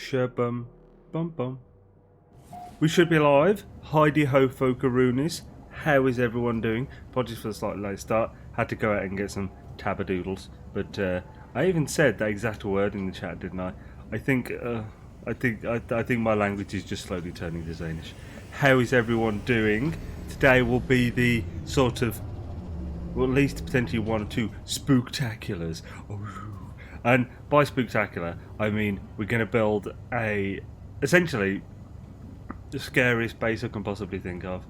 Shabum bum bum. We should be live. Heidi ho folkaroonies. How is everyone doing? Apologies for the slightly late start. Had to go out and get some tabadoodles. But I even said that exact word in the chat, didn't I? I think my language is just slowly turning to Xainish. How is everyone doing? Today will be the sort of, well, at least potentially one or two spooktaculars. And by spooktacular, I mean we're going to build essentially the scariest base I can possibly think of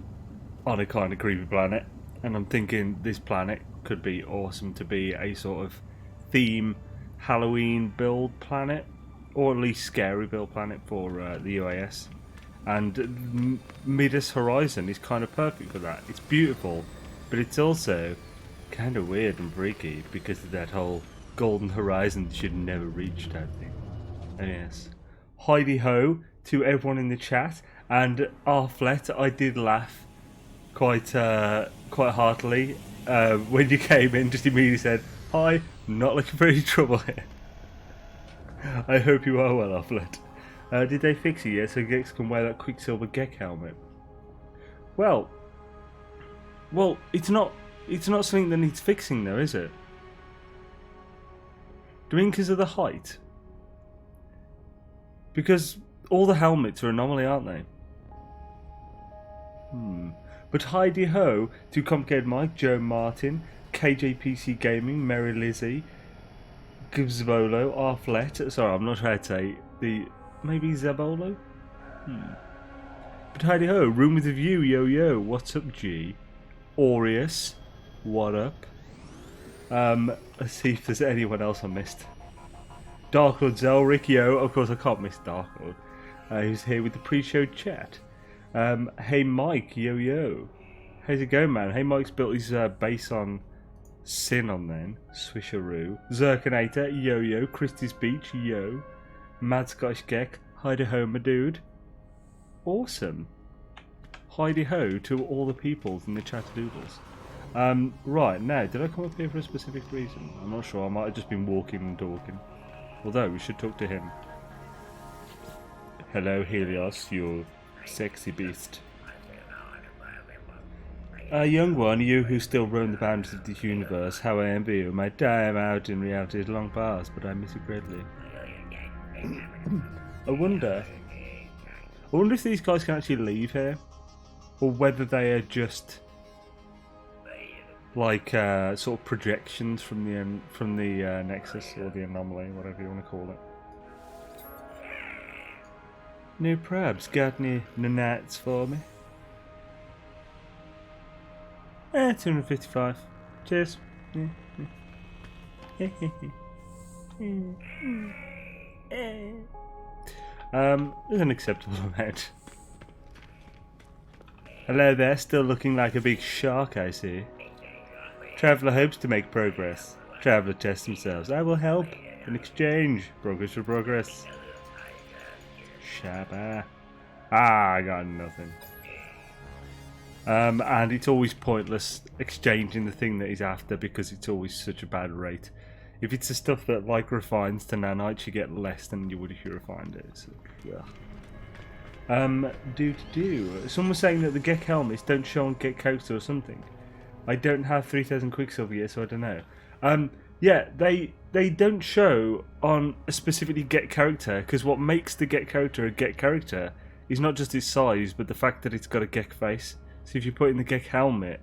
on a kind of creepy planet. And I'm thinking this planet could be awesome to be a sort of theme Halloween build planet, or at least scary build planet for the UAS. And Midas Horizon is kind of perfect for that. It's beautiful, but it's also kind of weird and freaky because of that whole golden horizon should never reach type thing. And yes, Heidi ho to everyone in the chat, and Arflet, I did laugh quite heartily when you came in. Just immediately said, "Hi, not looking for any trouble here." I hope you are well, Arflet. Did they fix it yet so Gex can wear that Quicksilver Gek helmet? Well, it's not something that needs fixing though, is it? Do you mean because of the height? Because all the helmets are anomaly, aren't they? But Heidi ho to Complicated Mike, Joe Martin, KJPC Gaming, Mary Lizzie, Gibsbolo, Arflet. Sorry, I'm not sure how to say maybe Zabolo? But Heidi ho, room with a view, yo yo, what's up G? Aureus, what up? Let's see if there's anyone else I missed. Darklord Zelric, yo, of course I can't miss Darklord. Who's here with the pre-show chat. Hey Mike, yo yo. How's it going, man? Hey Mike's built his base on Sinon then. Swisharoo. Zerkinator, yo yo. Christie's Beach, yo. Mad Scottish Gek, Heidi ho, my dude. Awesome. Heidi ho to all the peoples in the chat-a-doodles. Right, now, did I come up here for a specific reason? I'm not sure, I might have just been walking and talking. Although, we should talk to him. Hello, Helios, you sexy beast. Young one, you who still roam the boundaries of the universe, how I envy you. My time out in reality is long past, but I miss you greatly. I wonder if these guys can actually leave here, or whether they are just like sort of projections from the Nexus or the anomaly, whatever you want to call it. No probs, got any nanats for me? 255. Cheers. There's an acceptable amount. Hello there, still looking like a big shark, I see. Traveller hopes to make progress. Traveller tests themselves. I will help. In exchange. Progress for progress. Shabba. I got nothing. And it's always pointless exchanging the thing that he's after because it's always such a bad rate. If it's the stuff that like refines to nanites, you get less than you would if you refined it. So, yeah. Someone was saying that the Gek helmets don't show on Gek Coaster or something. I don't have 3000 Quicksilver yet, so I don't know. Yeah, they don't show on a specifically Get character, because what makes the Get character a Get character is not just its size, but the fact that it's got a Gek face. So if you put in the Gek helmet,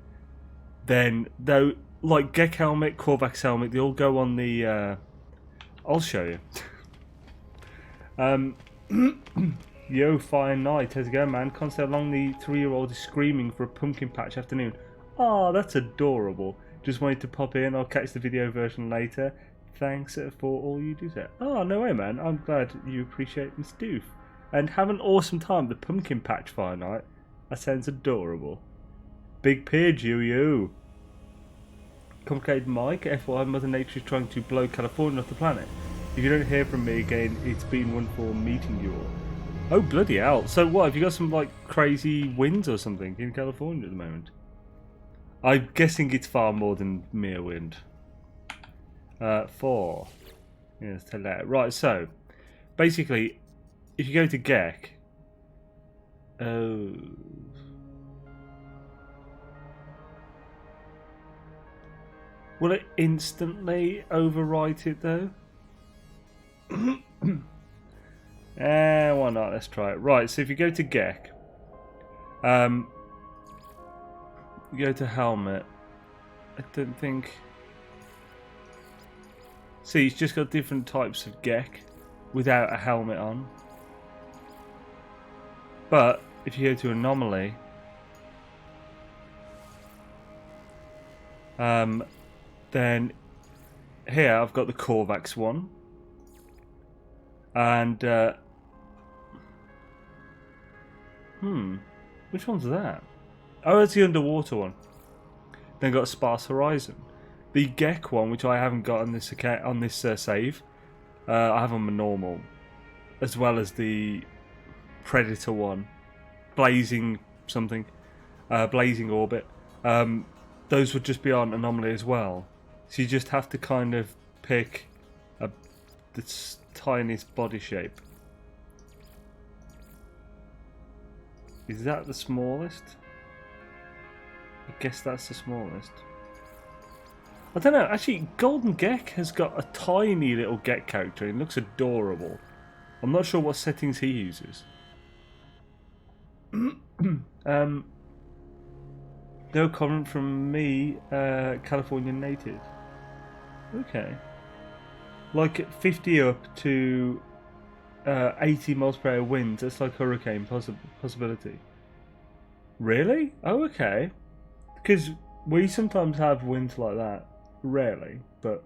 then though, like Gek helmet, Korvax helmet, they all go on the. I'll show you. Yo, Fire Knight, how's it going, man? Can't stay long. The 3-year-old is screaming for a pumpkin patch afternoon. Oh, that's adorable. Just wanted to pop in. I'll catch the video version later. Thanks for all you do there. Oh, no way, man. I'm glad you appreciate Miss Doof. And have an awesome time. The pumpkin patch Fire Night. That sounds adorable. Big Pidge, you. Complicated Mike, FYI, Mother Nature is trying to blow California off the planet. If you don't hear from me again, it's been wonderful meeting you all. Oh, bloody hell. So what, have you got some, like, crazy winds or something in California at the moment? I'm guessing it's far more than mere wind. 4. Yes, hello. Right, so basically, if you go to Gek... Oh... Will it instantly overwrite it though? Why not? Let's try it. Right, so if you go to Gek, you go to helmet. I don't think. See, it's just got different types of Gek without a helmet on. But if you go to anomaly, then here I've got the Korvax one, and which one's that? Oh, it's the underwater one. Then got Sparse Horizon, the Gek one, which I haven't got on this account, on this save. I have on my normal, as well as the Predator one, Blazing something, Blazing Orbit. Those would just be on anomaly as well. So you just have to kind of pick the tiniest body shape. Is that the smallest? I guess that's the smallest. I don't know. Actually, Golden Gek has got a tiny little Gek character. It looks adorable. I'm not sure what settings he uses. No comment from me, California native. Okay. Like 50 up to 80 miles per hour winds. That's like hurricane possibility. Really? Oh, okay. Because we sometimes have winds like that. Rarely, but...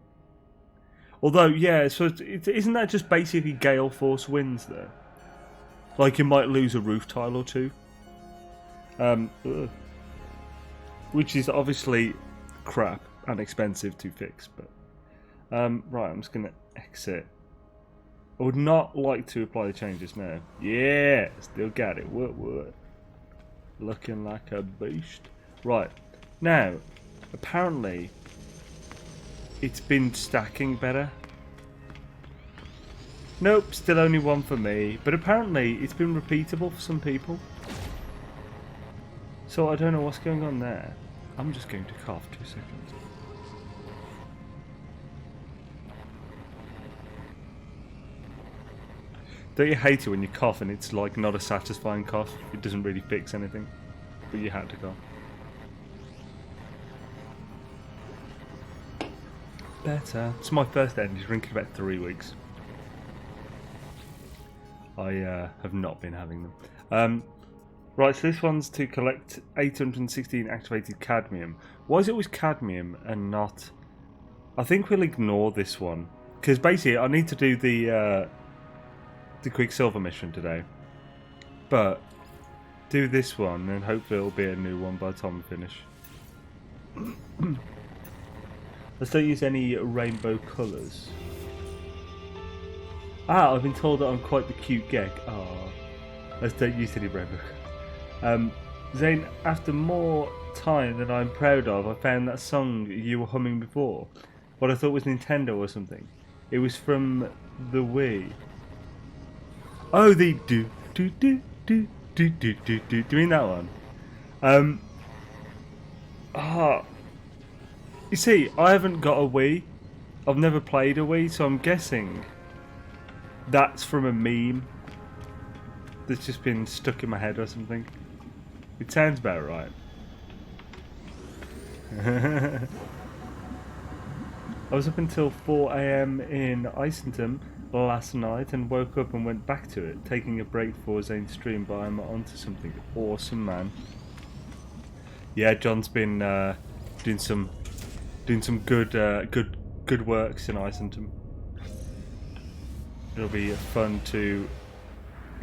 Although, yeah, so isn't that just basically gale force winds there? Like you might lose a roof tile or two. Which is obviously crap and expensive to fix, but... right, I'm just going to exit. I would not like to apply the changes now. Yeah, still got it. What? Looking like a beast. Right, now, apparently, it's been stacking better. Nope, still only one for me. But apparently, it's been repeatable for some people. So I don't know what's going on there. I'm just going to cough 2 seconds. Don't you hate it when you cough and it's like not a satisfying cough? It doesn't really fix anything. But you had to cough. Better. It's my first energy drink in about 3 weeks. I have not been having them. Right, so this one's to collect 816 activated cadmium. Why is it always cadmium and not... I think we'll ignore this one. Because basically I need to do the Quicksilver mission today. But do this one and hopefully it'll be a new one by the time we finish. Let's don't use any rainbow colours. Ah, I've been told that I'm quite the cute Gek. Ah, let's don't use any rainbow colours. Xaine, after more time than I'm proud of, I found that song you were humming before. What I thought was Nintendo or something. It was from the Wii. Oh, the do. Do you mean that one? You see, I haven't got a Wii. I've never played a Wii, so I'm guessing that's from a meme that's just been stuck in my head or something. It sounds about right. I was up until 4 AM in Isentum last night and woke up and went back to it, taking a break for Xaine's stream, but I'm onto something awesome, man. Yeah, John's been doing some good works in Isentum. It'll be fun to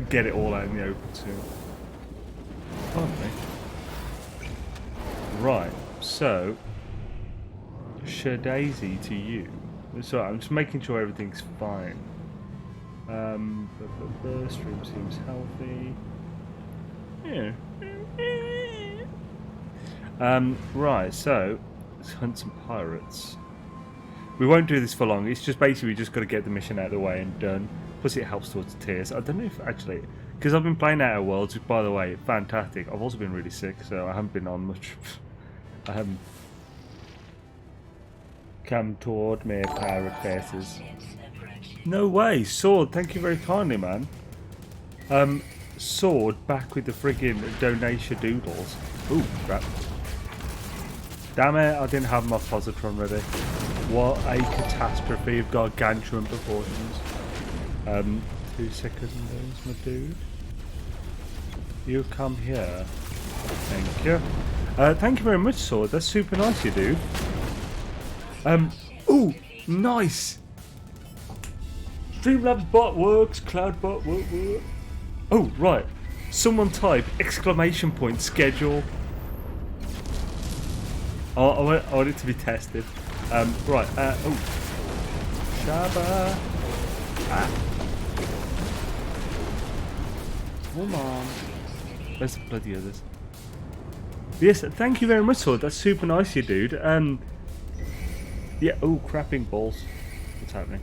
get it all out in the open soon. Pardon me. Right, so Shadaisy to you. So I'm just making sure everything's fine. Stream seems healthy. Yeah. Right, so let's hunt some pirates. We won't do this for long. It's just basically we just got to get the mission out of the way and done. Plus it helps towards tears. I don't know if actually, because I've been playing Outer Worlds, which by the way, fantastic. I've also been really sick, so I haven't been on much. I haven't come toward me, pirate faces. No way, Sword, thank you very kindly, man. Sword back with the friggin' donation doodles. Ooh, crap. Damn it, I didn't have my positron ready. What a catastrophe of gargantuan proportions. 2 seconds, my dude. You come here. Thank you. Thank you very much, Sword. That's super nice, you dude. Ooh, nice. Streamlabs bot works, Cloud bot work. Oh, right. Someone type exclamation point schedule. Oh, I want it to be tested. Right. Oh. Shabba. Ah. Come on. Where's the bloody others? Yes, thank you very much, Sword. That's super nice, you dude. Yeah. Oh, crapping balls. What's happening?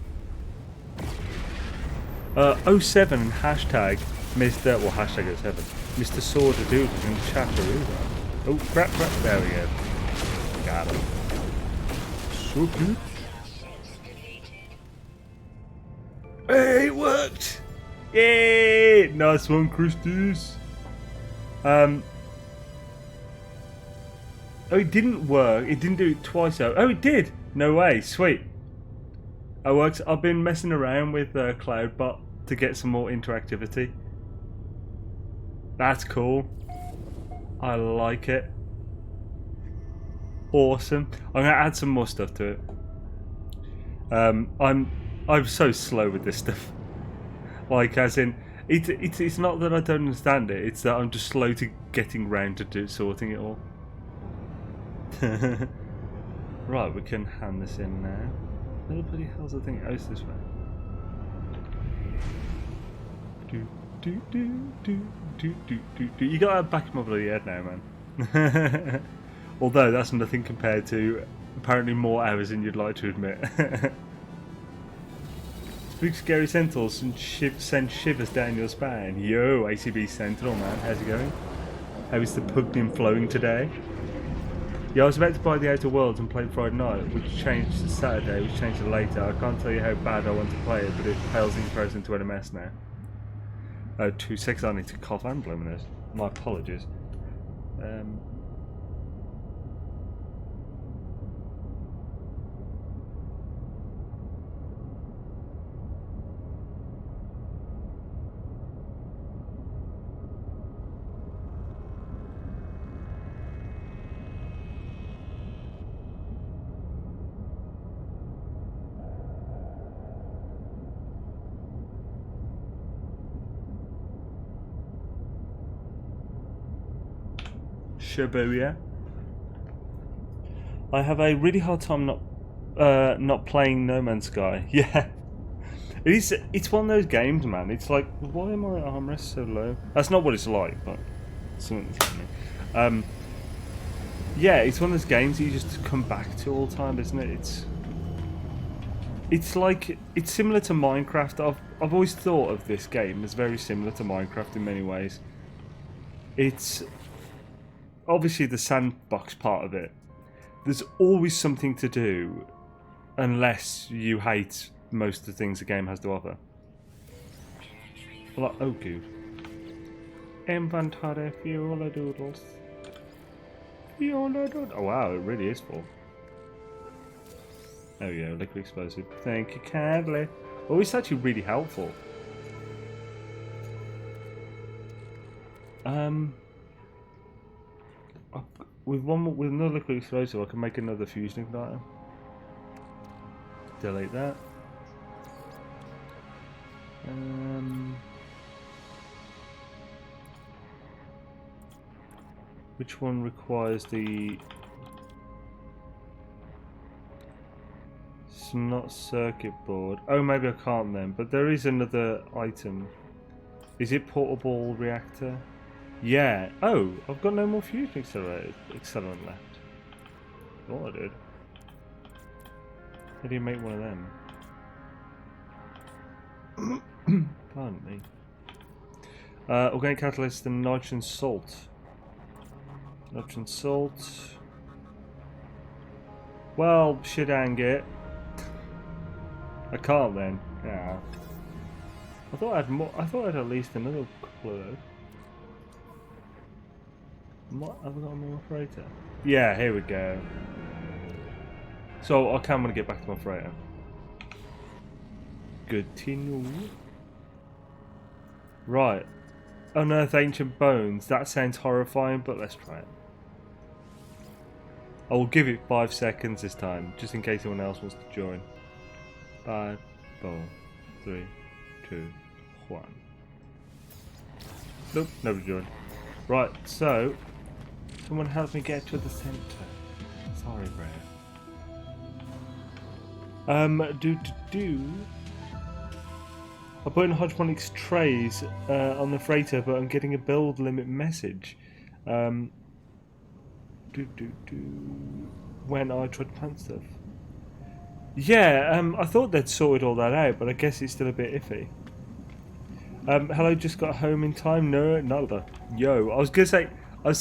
07 and hashtag Mr. Well, hashtag 07. Mr. Sword a dude is in the chat. Oh, crap. There we go. Got him. So good. Hey, it worked! Yay! Nice one, Christus. Oh, it didn't work. It didn't do it twice though. Oh, it did! No way. Sweet. It works. I've been messing around with Cloudbot to get some more interactivity. That's cool. I like it. Awesome. I'm gonna add some more stuff to it. I'm so slow with this stuff. Like, as in, it's not that I don't understand it. It's that I'm just slow to getting round to sorting it all. Right, we can hand this in now. Where the bloody hell's the thing? Oh, it's this way. You gotta back my bloody head now, man. Although that's nothing compared to apparently more hours than you'd like to admit. Spook scary sentinels and send shivers down your spine. Yo, ACB Sentinel, man, how's it going? How is the Pugnium flowing today? Yeah, I was about to buy the Outer Worlds and play Friday night, which changed to Saturday, which changed to later. I can't tell you how bad I want to play it, but it pales in comparison to NMS now. 2 seconds, I need to cough and blow my nose. My apologies. Shibuya. I have a really hard time not playing No Man's Sky. Yeah, it's one of those games, man. It's like, why am I armrest so low? That's not what it's like, but something that's happening. Yeah, it's one of those games that you just come back to all the time, isn't it? It's like, it's similar to Minecraft. I've always thought of this game as very similar to Minecraft in many ways. It's obviously the sandbox part of it. There's always something to do unless you hate most of the things the game has to offer. Like, oh good. Inventory Fiola Doodles. Fiola Doodles. Oh wow, it really is full. There we go, liquid explosive. Thank you kindly. Oh, it's actually really helpful. With another liquid explosive, I can make another fusion igniter. Delete that. Which one requires the? It's not circuit board. Oh, maybe I can't then. But there is another item. Is it portable reactor? Yeah. Oh, I've got no more fusion accelerant left. Oh, I did. How do you make one of them? Pardon me. Organic catalyst and nitrogen salt. Nitrogen salt. Well, shit, hang it. I can't then. Yeah. I thought I had more. I thought I had at least another couple of those. What have I got on my freighter? Yeah, here we go. So I can want to get back to my freighter. Good to know. Right. Unearth ancient bones. That sounds horrifying, but let's try it. I will give it 5 seconds this time, just in case anyone else wants to join. 5, 4, 3, 2, 1. Nope, nobody joined. Right, so someone help me get to the centre. Sorry, bro. I put in hydroponics trays on the freighter, but I'm getting a build limit message. When I tried to plant stuff. Yeah, I thought they'd sorted all that out, but I guess it's still a bit iffy. Hello, just got home in time. No, nada. Yo, I was trying to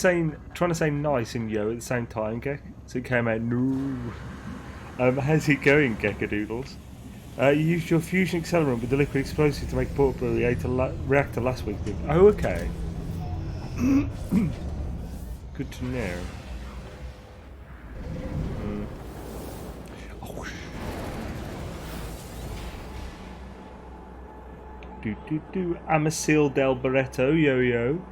say nice and yo at the same time, Gek. So it came out no. How's it going, Geckadoodles? You used your fusion accelerant with the liquid explosive to make a portable reactor last week. Oh, okay. Good to know. Oh, Amasil del Barreto, yo yo.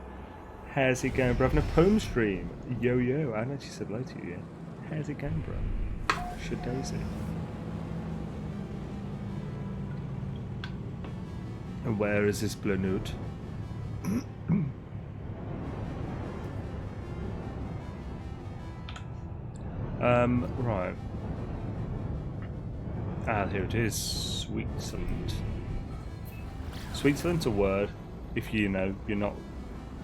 How's it going, bro? Having a poem stream. Yo yo. I actually said hello to you, yeah. How's it going, bro? Should daisy. And where is this Blanut? Right. Here it is. Switzerland. Switzerland's a word if you know you're not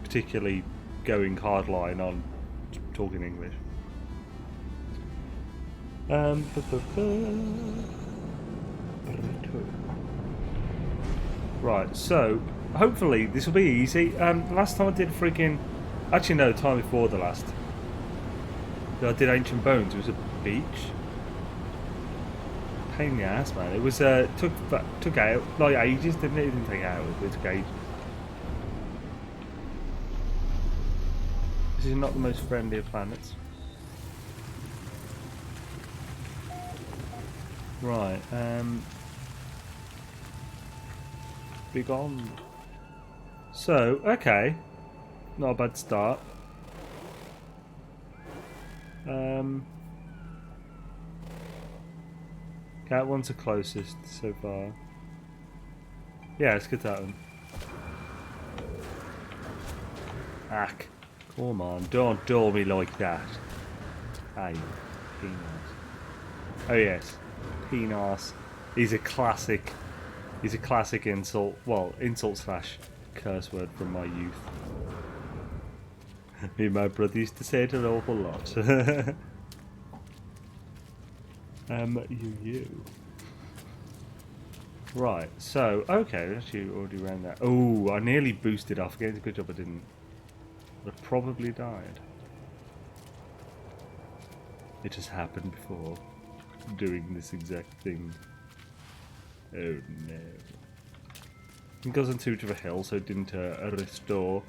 particularly going hardline on talking English. Right, so hopefully this will be easy. Last time I did freaking, actually no, the time before the last, I did Ancient Bones. It was a beach. Pain in the ass, man. It was took out like ages, didn't it? It didn't take hours, but it took ages. This is not the most friendly of planets. Right, be gone. So, okay. Not a bad start. That one's the closest so far. Yeah, let's get that one. Ack. Come on, don't dull me like that. Hey, penis. Oh yes. Penis. He's a classic insult. Well, insult slash curse word from my youth. Me and my brother used to say it an awful lot. you. Right, so, okay, actually already ran that. Oh, I nearly boosted off again. Good job I didn't. I probably died. It has happened before. Doing this exact thing. Oh no. It goes on too much of a hill, so it didn't restore.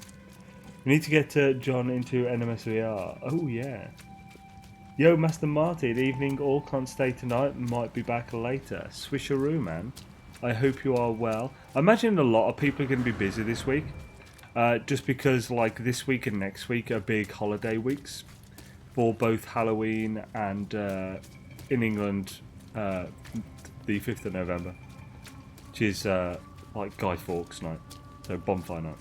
We need to get John into NMS VR. Oh yeah. Yo, Master Martin, evening, all can't stay tonight, might be back later. Swisheroo, man. I hope you are well. I imagine a lot of people are going to be busy this week. Just because, like, this week and next week are big holiday weeks. For both Halloween and, in England, the 5th of November. Which is, like, Guy Fawkes night. So, bonfire night.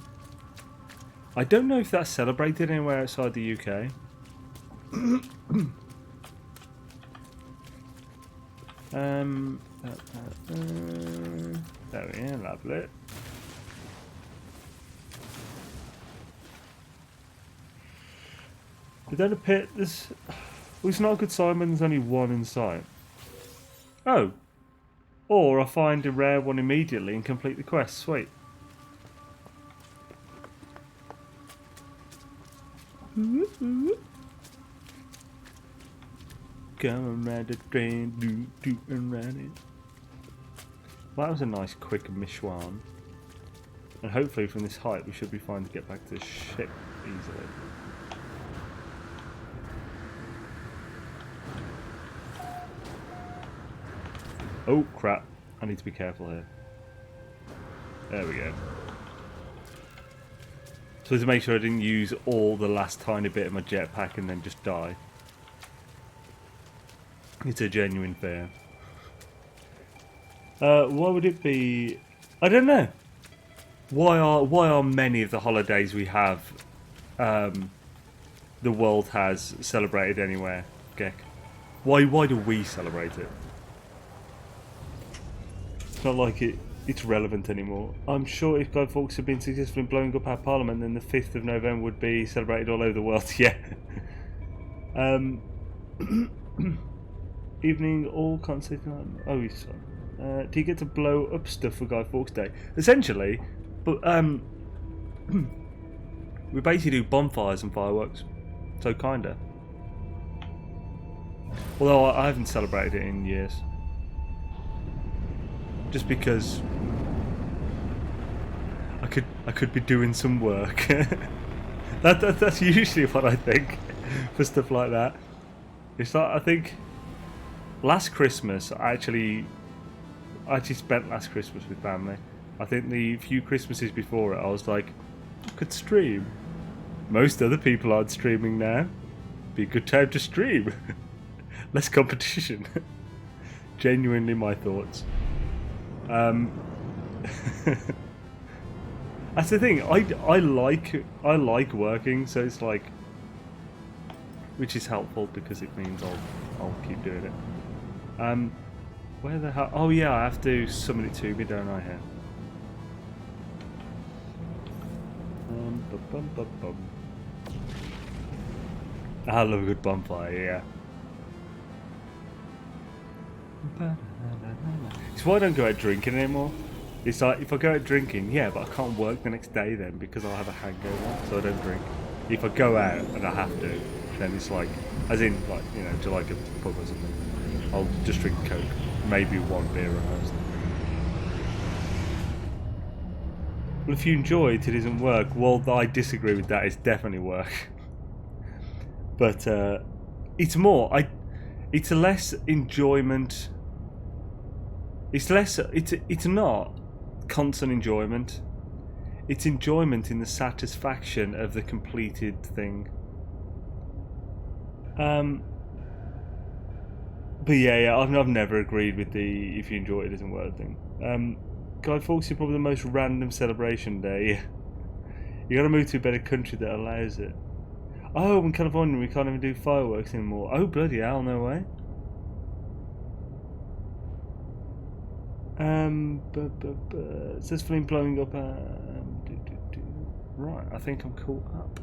I don't know if that's celebrated anywhere outside the UK. There we are, lovely. They don't appear. Well, it's not a good sign when there's only one in sight. Oh. Or I find a rare one immediately and complete the quest. Sweet. Come around the train, do and run it. Well, that was a nice quick Mishwan. And hopefully from this height we should be fine to get back to the ship easily. Oh crap, I need to be careful here. There we go. So to make sure I didn't use all the last tiny bit of my jetpack and then just die. It's a genuine fear. Why would it be? I don't know. Why are many of the holidays we have, the world has celebrated anywhere, Gek? Why do we celebrate it? It's not like it's relevant anymore. I'm sure if Guy Fawkes had been successful in blowing up our parliament, then the 5th of November would be celebrated all over the world. Yeah. Evening, all concerts. Oh, he's. Do you get to blow up stuff for Guy Fawkes Day? Essentially, but we basically do bonfires and fireworks. So kinda. Although I haven't celebrated it in years. Just because I could be doing some work. That's usually what I think for stuff like that. It's like, I think last Christmas I actually spent last Christmas with family. I think the few Christmases before it I was like, I could stream. Most other people aren't streaming now. Be a good time to stream. Less competition. Genuinely my thoughts. That's the thing. I like working, so it's like, which is helpful because it means I'll keep doing it. Where the hell? Oh yeah, I have to summon it to me, don't I? Here. I love a good bonfire. Yeah. It's why I don't go out drinking anymore. It's like, if I go out drinking, yeah, but I can't work the next day then because I'll have a hangover, so I don't drink. If I go out and I have to, then it's like, as in, like, you know, to like a pub or something, I'll just drink Coke, maybe one beer at most. Well, if you enjoy it, it isn't work. Well, I disagree with that. It's definitely work. But it's more, it's less enjoyment. It's not constant enjoyment. It's enjoyment in the satisfaction of the completed thing. But yeah, I've never agreed with the if you enjoy it isn't worth thing. Guy Fawkes is probably the most random celebration day. You gotta move to a better country that allows it. Oh, in California we can't even do fireworks anymore. Oh bloody hell, no way. Successfully blowing up. Right, I think I'm caught up.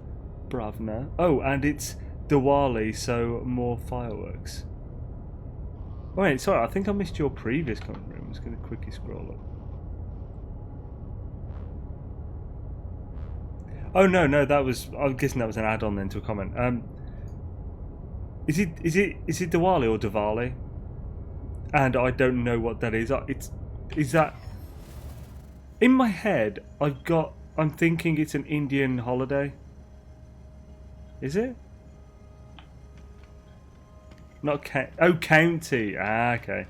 Brav now. Oh, and it's Diwali, so more fireworks. Wait, sorry, I think I missed your previous comment room. I'm just going to quickly scroll up. Oh no, that was. I'm guessing that was an add-on then to a comment. Is it Diwali or Diwali? And I don't know what that is. Is that in my head? I'm thinking it's an Indian holiday. Is it? Not county. Ah, okay.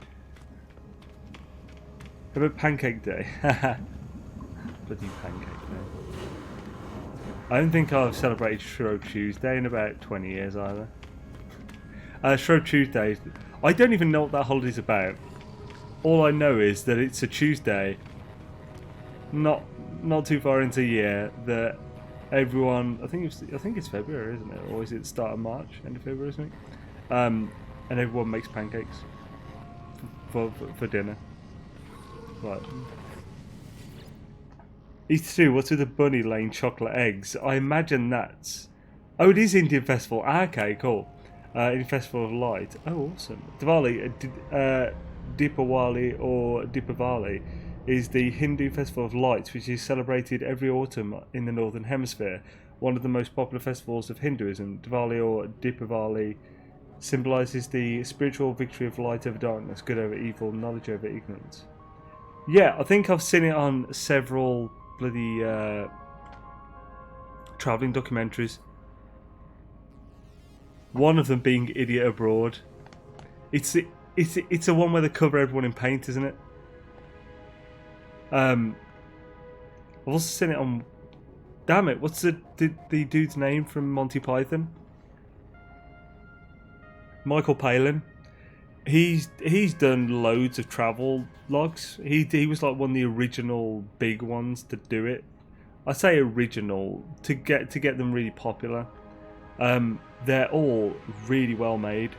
How about Pancake Day? Bloody Pancake Day. I don't think I've celebrated Shrove Tuesday in about 20 years either. Shrove Tuesday. I don't even know what that holiday's about. All I know is that it's a Tuesday, not too far into the year, that everyone. I think it's February, isn't it? Or is it the start of March, end of February or something? And everyone makes pancakes for dinner. Right. Easter 2, what's with the bunny laying chocolate eggs? I imagine that's... Oh, it is Indian Festival. Ah, okay, cool. Indian Festival of Light. Oh, awesome. Diwali. Deepavali or Deepavali is the Hindu festival of lights, which is celebrated every autumn in the Northern Hemisphere. One of the most popular festivals of Hinduism, Diwali or Deepavali, symbolises the spiritual victory of light over darkness, good over evil, knowledge over ignorance. Yeah, I think I've seen it on several bloody travelling documentaries. One of them being Idiot Abroad. It's a one where they cover everyone in paint, isn't it? I've also seen it on. Damn it! What's the dude's name from Monty Python? Michael Palin. He's done loads of travel logs. He was like one of the original big ones to do it. I say original to get them really popular. They're all really well made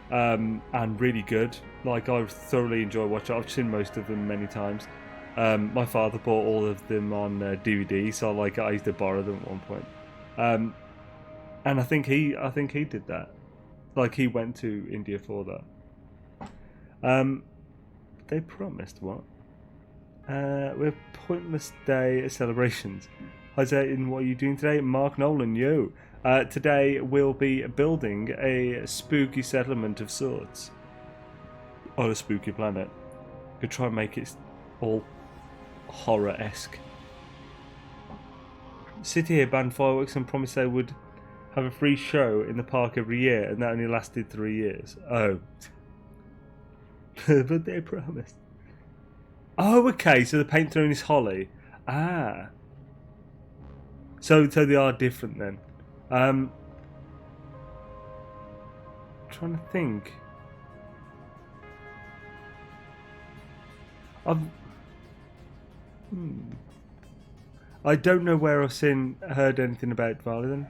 and really good. Like, I thoroughly enjoy watching. I've seen most of them many times. My father bought all of them on DVD, so I used to borrow them at one point. And I think he did that. Like, he went to India for that. They promised what? We're pointless day celebrations. Hi Xaine, what are you doing today? Mark Nolan, yo. Today we'll be building a spooky settlement of sorts on a spooky planet. Could try and make it all horror-esque. City here banned fireworks and promised they would have a free show in the park every year, and that only lasted 3 years. Oh. But they promised. Oh, okay, so the paint throwing is holly. Ah. So they are different then. Trying to think. I don't know where I've heard anything about Diwali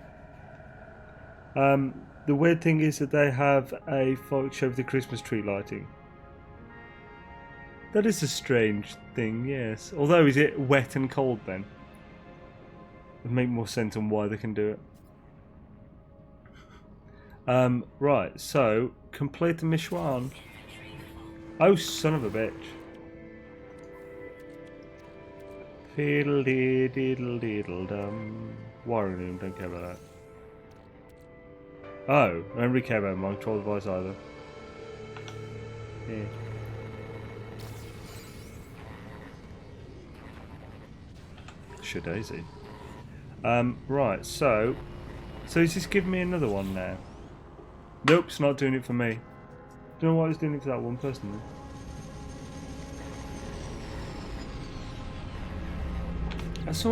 then. The weird thing is that they have a fireworks show with the Christmas tree lighting. That is a strange thing, yes. Although, is it wet and cold then? It would make more sense on why they can do it. Right, so complete the mission. Oh, son of a bitch. Fiddle diddle diddle dum. Warren room, don't care about that. Oh, I don't really care about my control device either. Yeah. Should daisy. Right, so is this giving me another one now? Nope, it's not doing it for me. Don't know why it's doing it for that one person then. I just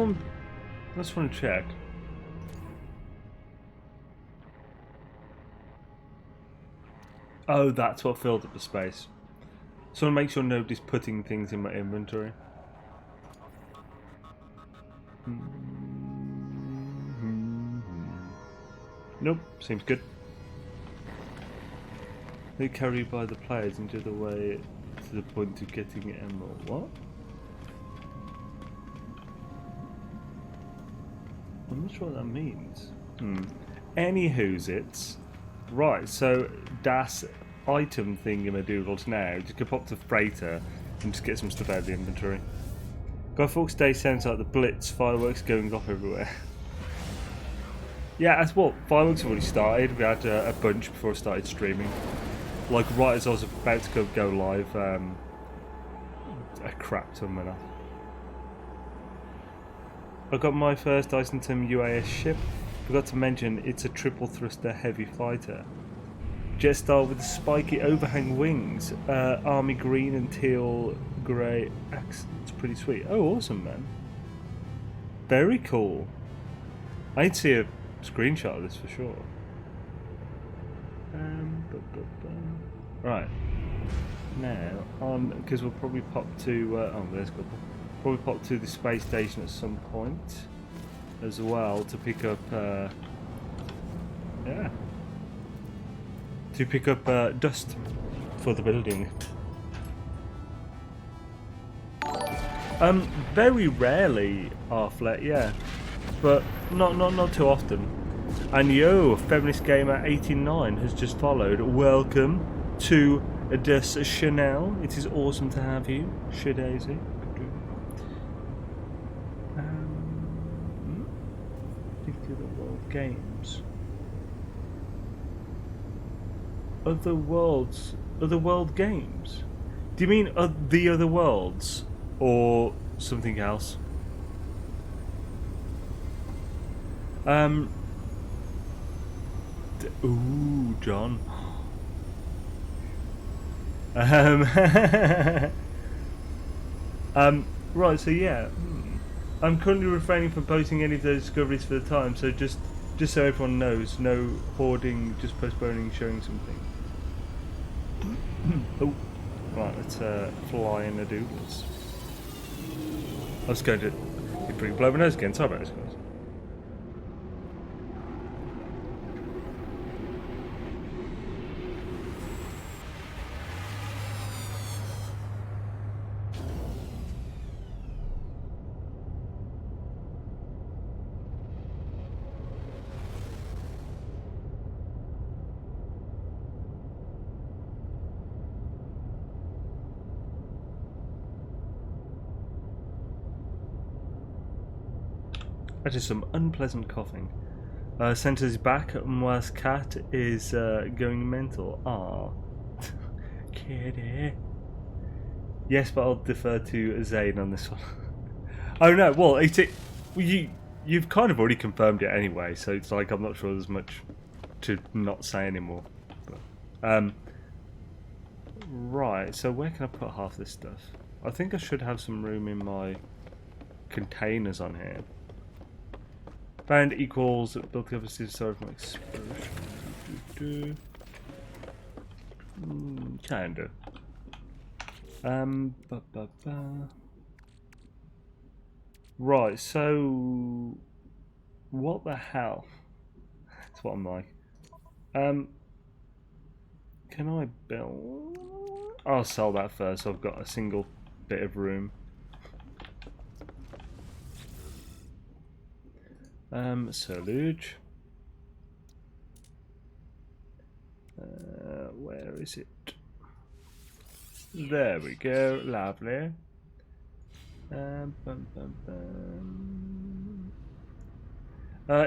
want to check. Oh, that's what filled up the space. So I want to make sure nobody's putting things in my inventory. Nope, seems good. They carry by the players into the way to the point of getting emerald. What? I'm not sure what that means. Anywho's it's right. So das item thingamadoodles now. Just go pop to freighter and just get some stuff out of the inventory. Guy Fawkes Day sounds like the Blitz, fireworks going off everywhere. Yeah, that's what, fireworks have already started. We had a bunch before I started streaming. Like right as I was about to go live, a crap ton went off. I got my first Isentum UAS ship. Forgot to mention it's a triple thruster heavy fighter. Jet style with spiky overhang wings, army green and teal grey accents. Pretty sweet. Oh, awesome, man. Very cool. I need to see a screenshot of this for sure. Right. Now, because we'll probably pop to. Oh, there's good. Probably pop to the space station at some point as well to pick up. Yeah. To pick up dust for the building. Very rarely, Arflet, yeah, but not too often. And yo, Feminist Gamer 89 has just followed. Welcome to Des Chanel, it is awesome to have you. Shadaisy. Particular world games. Other world games? Do you mean the other worlds? Or something else? Ooh, John. Right, so yeah. I'm currently refraining from posting any of those discoveries for the time, so just so everyone knows, no hoarding, just postponing showing something. Oh, right, let's fly in the doodles. I was going to be pretty blow my nose again, sorry about this, guys. That is some unpleasant coughing. Center's back, Moa's cat is going mental. Ah, kitty. Yes, but I'll defer to Xaine on this one. Oh no, well, you've kind of already confirmed it anyway, so it's like I'm not sure there's much to not say anymore. But, right, so where can I put half this stuff? I think I should have some room in my containers on here. Band equals built capacity storage from explosion. Kinda. Right, so what the hell? That's what I'm like. Can I build? I'll sell that first. So I've got a single bit of room. Surge. Where is it? There we go, lovely.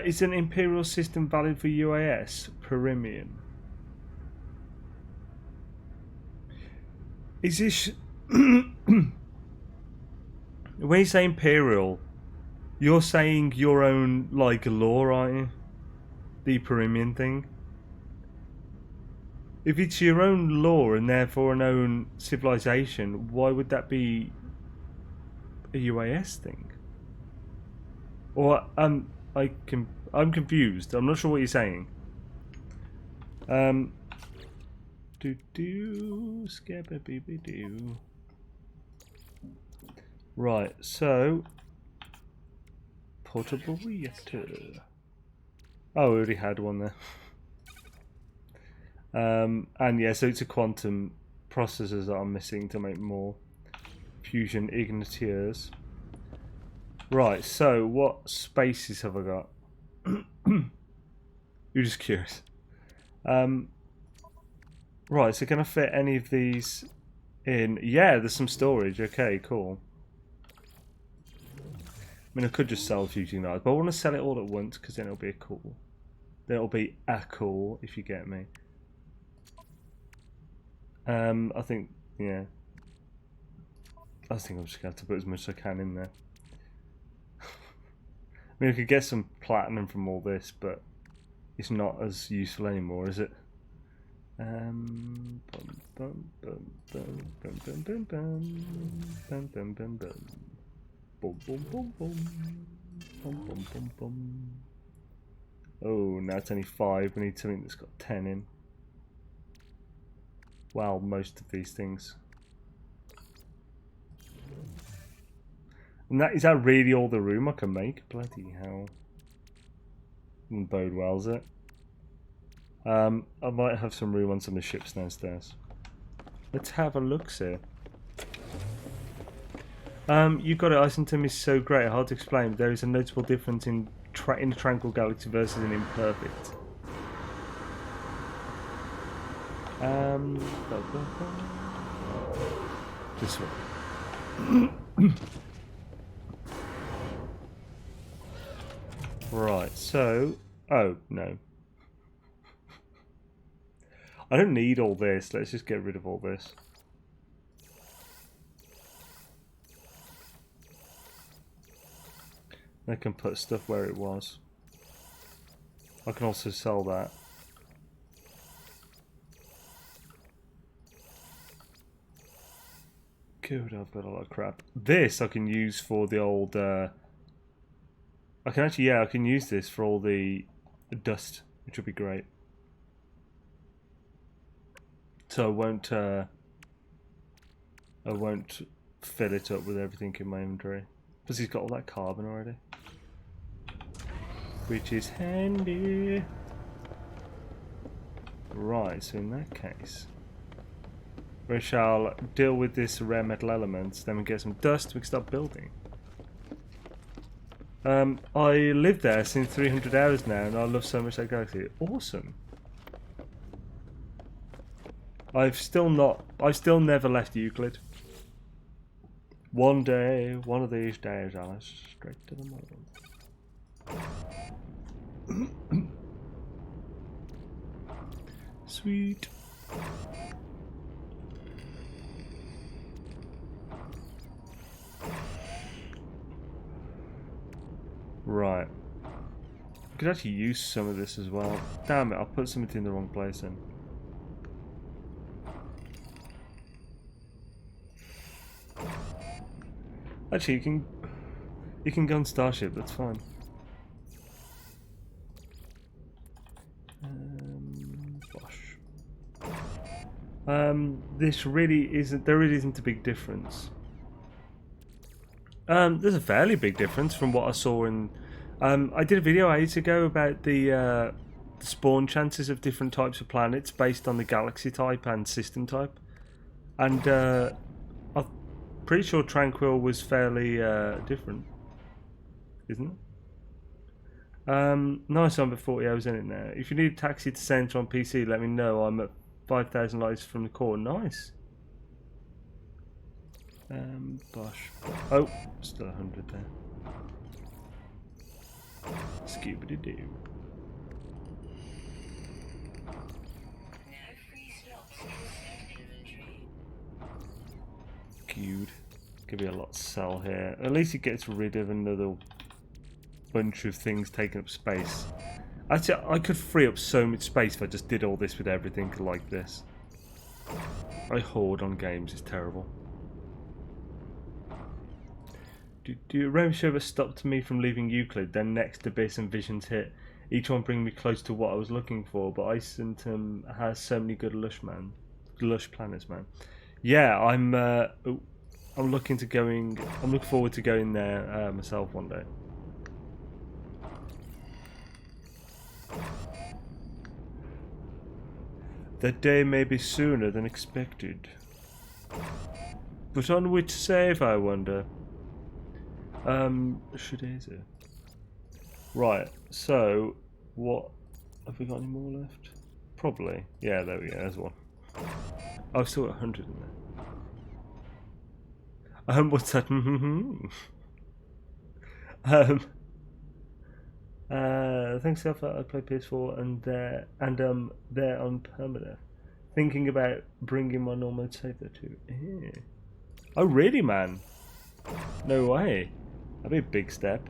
Is an Imperial system valid for UAS? Brimming. Is this... when you say Imperial, you're saying your own, like, law, aren't you? The Brimming thing? If it's your own law and therefore an own civilization, why would that be a UAS thing? Or I'm confused. I'm not sure what you're saying. Scabba-bee-bee-doo. Right, so portable reactor. Oh, we already had one there. And yeah, so it's a quantum processors that I'm missing to make more fusion igniters. Right, so what spaces have I got? You're just curious. Right, so can I fit any of these in? Yeah, there's some storage. Okay, cool. I mean, I could just sell a few igniters, but I want to sell it all at once because then it'll be a cool. Then it'll be a cool, if you get me. I think, yeah. I think I'm just going to have to put as much as I can in there. I mean, I could get some platinum from all this, but it's not as useful anymore, is it? Oh, now it's only 5. We need something that's got 10 in. Well, most of these things. And is that really all the room I can make? Bloody hell. Doesn't bode well, is it? I might have some room on some of the ships downstairs. Let's have a look, sir. You got it. Isentum is so great, hard to explain. There is a notable difference in a tranquil galaxy versus an imperfect. This one. Right, so... Oh, no. I don't need all this. Let's just get rid of all this. I can put stuff where it was. I can also sell that. Good, I've got a lot of crap. This I can use for the old... I can actually, yeah, I can use this for all the dust, which would be great. So I won't fill it up with everything in my inventory. Plus he's got all that carbon already. Which is handy. Right, so in that case, we shall deal with this rare metal elements, then we get some dust, we can start building. I lived there since 300 hours now, and I love so much that galaxy. Awesome. I've still never left Euclid. One day, one of these days, Alice, straight to the moon. Sweet. Right. I could actually use some of this as well. Damn it, I'll put something in the wrong place then. Actually, you can go on Starship, that's fine. Bosh. This really isn't, there really isn't a big difference. There's a fairly big difference from what I saw in... I did a video ages ago about the spawn chances of different types of planets based on the galaxy type and system type. And I'm pretty sure Tranquil was fairly different, isn't it? Nice, I'm at 40 hours in it now. If you need a taxi to Centre on PC, let me know. I'm at 5,000 lights from the core. Nice. Bosh. Oh, still 100 there. Scooby-Doo. Cute. Could be a lot to sell here. At least it gets rid of another bunch of things taking up space. Actually, I could free up so much space if I just did all this with everything like this. I hoard on games, it's terrible. Rainbow ever stopped me from leaving Euclid, then Next Abyss and Visions hit. Each one bringing me close to what I was looking for, but Isentum has so many good lush planets, man. Yeah, I'm looking forward to going there myself one day. That day may be sooner than expected. But on which save, I wonder? Shudeza. Right, so what have we got any more left? Probably. Yeah, there we go, there's one. I've still got 100 in there. What's that? Thanks to I play PS4 and they're on permanent. Thinking about bringing my normal save there too. Yeah. Oh really, man? No way. That'd be a big step.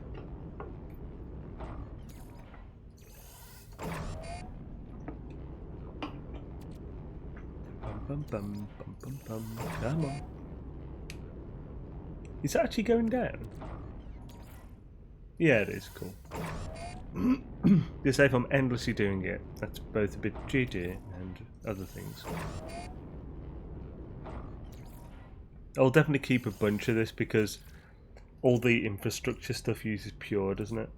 Bum, bum, bum, bum, bum. Come on. It's actually going down. Yeah, it is cool. You're safe. I'm endlessly doing it. That's both a bit cheaty and other things. I'll definitely keep a bunch of this because all the infrastructure stuff uses pure, doesn't it?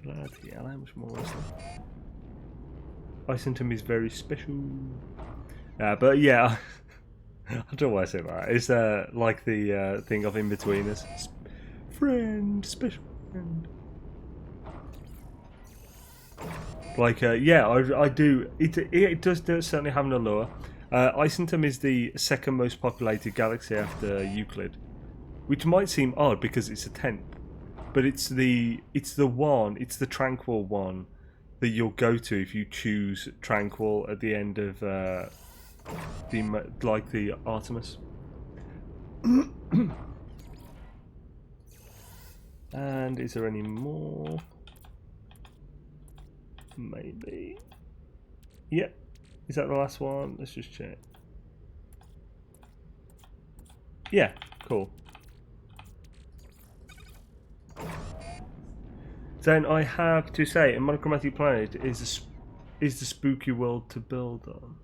Bloody hell, how much more is there? Isentum is very special. But yeah, I don't know why I say that. It's like the thing of in-betweeners. Friend, special friend. Like, yeah, I do. It does certainly have an allure. Isentum is the second most populated galaxy after Euclid, which might seem odd because it's a 10th, but it's the tranquil one that you'll go to if you choose tranquil at the end of the Artemis. And is there any more? Maybe. Yep. Is that the last one? Let's just check. Yeah, cool. Then I have to say, a monochromatic planet is the spooky world to build on.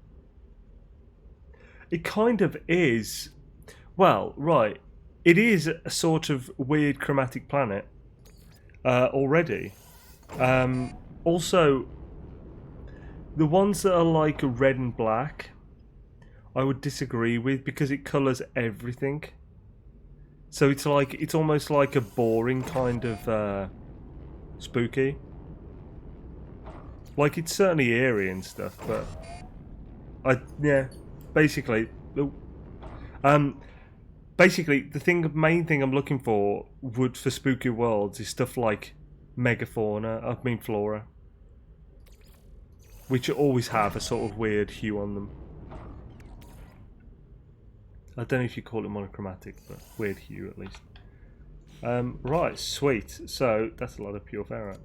It kind of is. Well, right. It is a sort of weird chromatic planet already. Also, the ones that are like red and black, I would disagree with because it colours everything. So it's almost like a boring kind of spooky. Like, it's certainly eerie and stuff, but basically, basically the main thing I'm looking for for spooky worlds is stuff like flora, which always have a sort of weird hue on them. I don't know if you call it monochromatic, but weird hue at least. Right, sweet. So that's a lot of pure ferrite.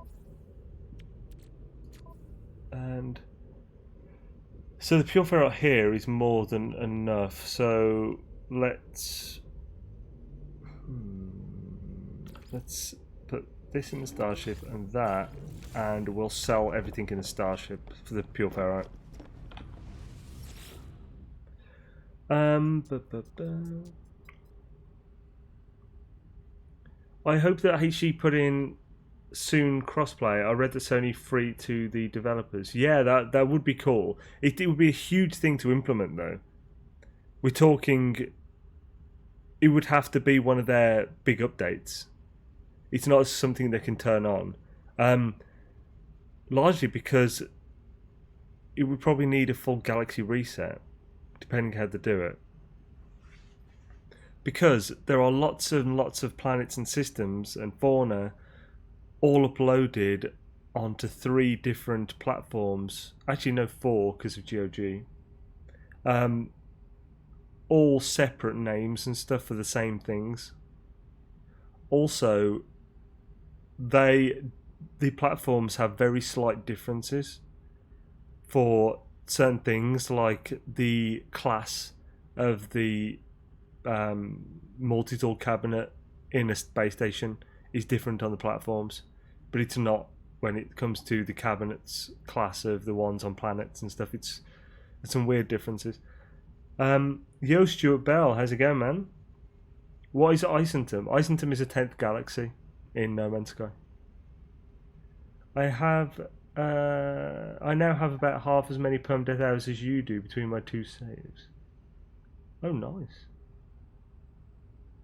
And so the pure ferrite here is more than enough. So let's put this in the starship and that, and we'll sell everything in the starship for the pure ferrite. I hope that HG put in soon crossplay. I read that Sony free to the developers. Yeah, that would be cool. It would be a huge thing to implement, though. We're talking. It would have to be one of their big updates. It's not something they can turn on. Largely because it would probably need a full galaxy reset, depending how to do it. Because there are lots and lots of planets and systems and fauna all uploaded onto 3 different platforms. Actually, no, 4 because of GOG. All separate names and stuff for the same things. Also, the platforms have very slight differences for certain things, like the class of the multi-tool cabinet in a space station is different on the platforms, but it's not when it comes to the cabinets class of the ones on planets and stuff. It's some weird differences. Yo, Stuart Bell, how's it going, man? What is Isentum? Isentum is a 10th galaxy in No Man's Sky. I now have about half as many permadeath hours as you do between my 2 saves. Oh, nice.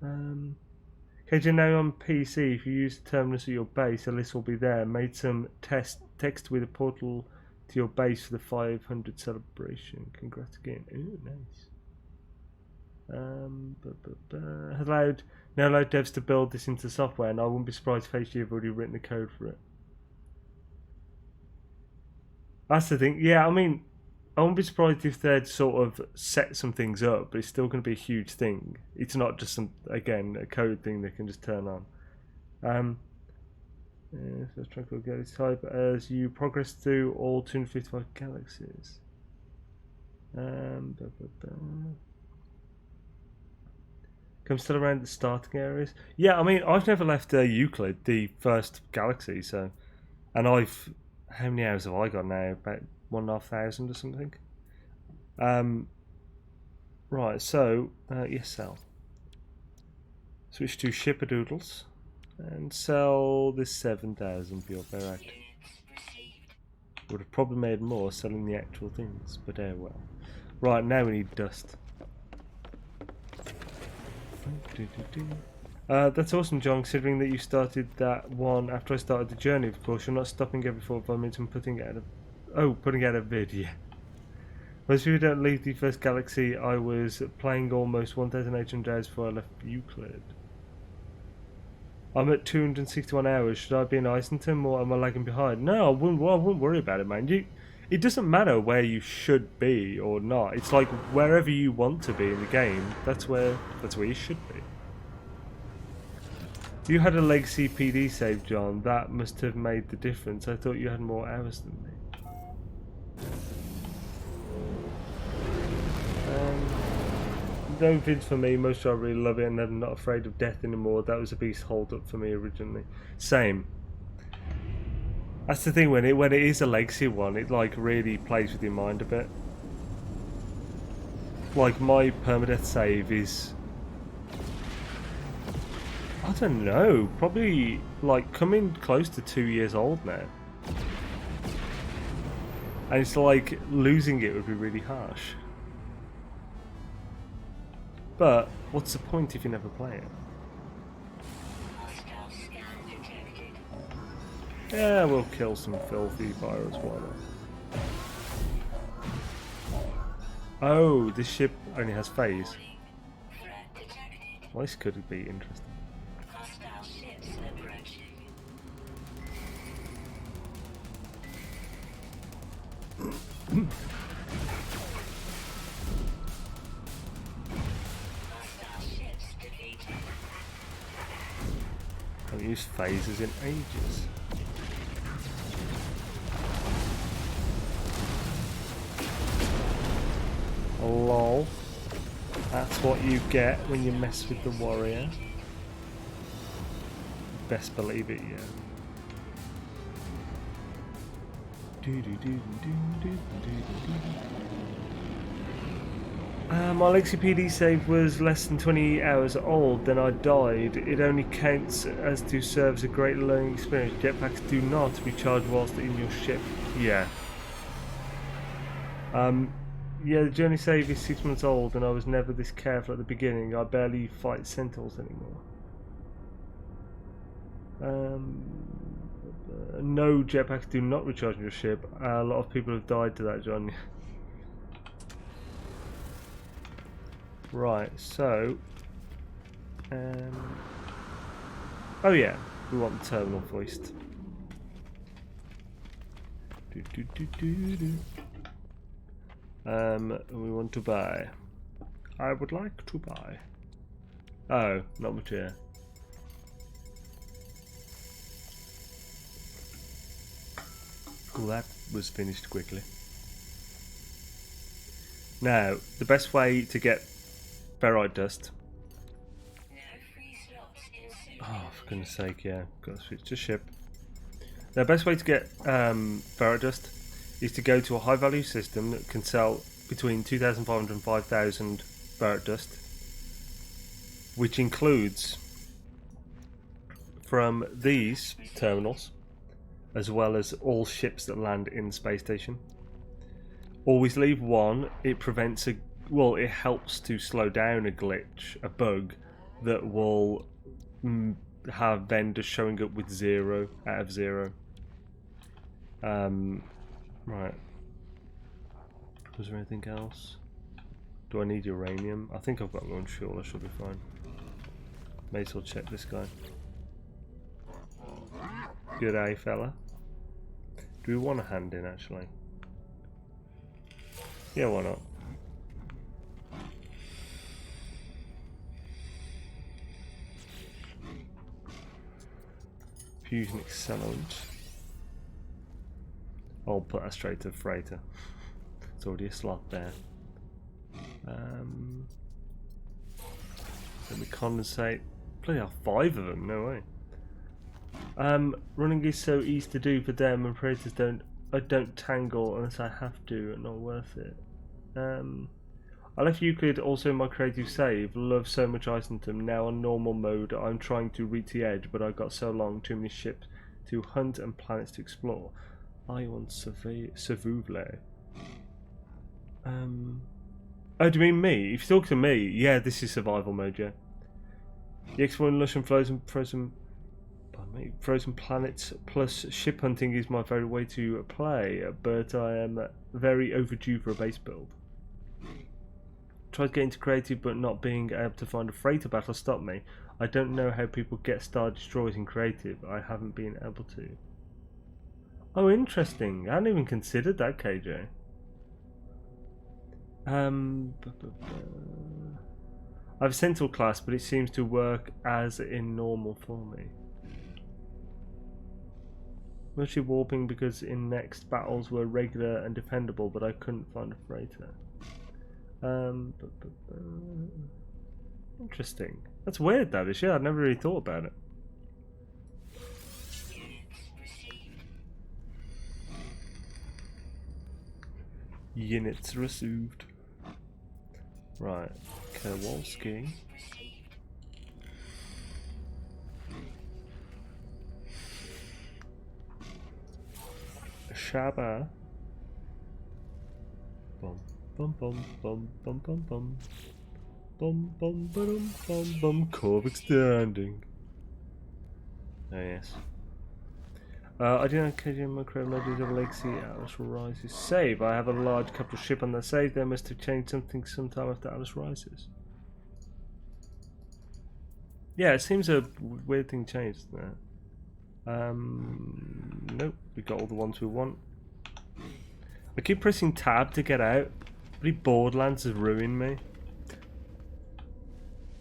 KJ, now on PC, if you use the terminus at your base, a list will be there. Made some text with a portal to your base for the 500 celebration. Congrats again. Ooh, nice. Now allowed devs to build this into software, and I wouldn't be surprised if HG have already written the code for it. That's the thing. Yeah, I mean, I wouldn't be surprised if they'd sort of set some things up, but it's still going to be a huge thing. It's not just a code thing they can just turn on. Let's try to go type as you progress through all 255 galaxies. Come still around the starting areas. Yeah, I mean, I've never left Euclid, the first galaxy, so, and how many hours have I got now? About 1,500 or something. Right, so yes, sell. Switch to Shipperdoodles and sell this 7,000 pure ferrite. Would have probably made more selling the actual things, but well. Right, now we need dust. That's awesome, John, considering that you started that one after I started the journey, of course. You're not stopping every 4 minutes and putting out a video. Most people don't leave the first galaxy. I was playing almost 1,800 hours before I left Euclid. I'm at 261 hours. Should I be in Isenton or am I lagging behind? No, I wouldn't worry about it, man. It doesn't matter where you should be or not. It's like wherever you want to be in the game, that's where you should be. You had a legacy PD save, John. That must have made the difference. I thought you had more hours than me. No vids for me. Most I really love it, and I'm not afraid of death anymore. That was a beast hold up for me originally. Same. That's the thing when it is a legacy one, it like really plays with your mind a bit. Like my permadeath save is, I don't know, probably like coming close to 2 years old now. And it's like losing it would be really harsh. But what's the point if you never play it? Yeah, we'll kill some filthy virus, why not? Oh, this ship only has phase. Well, this could be interesting. I haven't used phases in ages. Lol. That's what you get when you mess with the warrior. Best believe it, yeah. My legacy PD save was less than 20 hours old, then I died. It only counts as to serve as a great learning experience. Jetpacks do not recharge whilst in your ship. Yeah. Yeah, the journey save is 6 months old, and I was never this careful at the beginning. I barely fight Sentinels anymore. No, jetpacks do not recharge your ship. A lot of people have died to that, John. Right, so... oh yeah, we want the terminal voiced. We want to buy. I would like to buy. Oh, not much here. Well, that was finished quickly. Now, the best way to get ferrite dust. Oh, for goodness sake, yeah, got to switch to ship. The best way to get ferrite dust is to go to a high value system that can sell between 2,500 and 5,000 ferrite dust, which includes from these terminals as well as all ships that land in the space station. Always leave one. It prevents a, well, it helps to slow down a glitch, a bug that will have vendors showing up with 0 out of 0. Right. Was there anything else? Do I need uranium? I think I've got my own fuel, I should be fine. May as well check this guy. Good day, fella. Do we want a hand in, actually? Yeah, why not? Fusion accelerant. I'll put that straight to freighter. It's already a slot there. Let me condensate. Bloody hell, 5 of them, no way. Running is so easy to do for them, and predators don't tangle unless I have to, and not worth it. I left Euclid also in my creative save. Love so much Isentum. Now on normal mode I'm trying to reach the edge, but I got so long, too many ships to hunt and planets to explore. I want Survival. Oh, do you mean me? If you talk to me, yeah, this is survival mode, yeah. The exploring lush and frozen planets plus ship hunting is my favourite way to play, but I am very overdue for a base build. Tried getting to creative, but not being able to find a freighter battle stopped me. I don't know how people get Star Destroyers in creative. I haven't been able to. Oh, interesting. I hadn't even considered that, KJ. I have a Sentinel class, but it seems to work as in normal for me. Mostly warping because in next battles were regular and defendable, but I couldn't find a freighter. Interesting. That's weird, that is. Yeah, I'd never really thought about it. Units received. Right, Kowalski. Shabba. Bum bum bum bum bum bum bum. Bum bum bum bum bum. Corvic standing. Oh yes. I do not catch in my crowd loaded of Legacy Atlas Rises. Save. I have a large capital ship on that save. They must have changed something sometime after Atlas Rises. Yeah, it seems a weird thing changed there. Nope, we got all the ones we want. I keep pressing tab to get out. Bloody Borderlands has ruined me.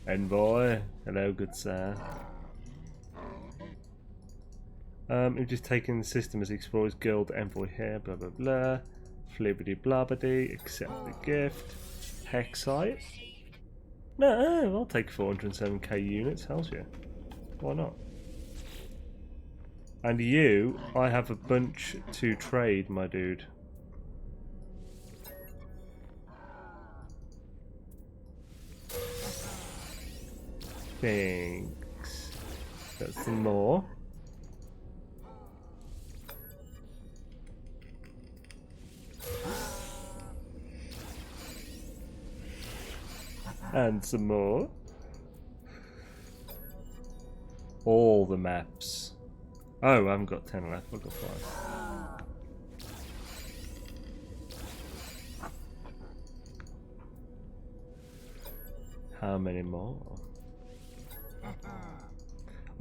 Envoy, hello good sir. We've just taken the system as Explorer's Guild Envoy here, blah blah blah. Flibbity blabbity, accept the gift. Hexite? No, I'll take 407k units, hells yeah. Why not? And you, I have a bunch to trade, my dude. Thanks. Got some more. And some more. All the maps. Oh, I haven't got 10 left, I've got 5. How many more?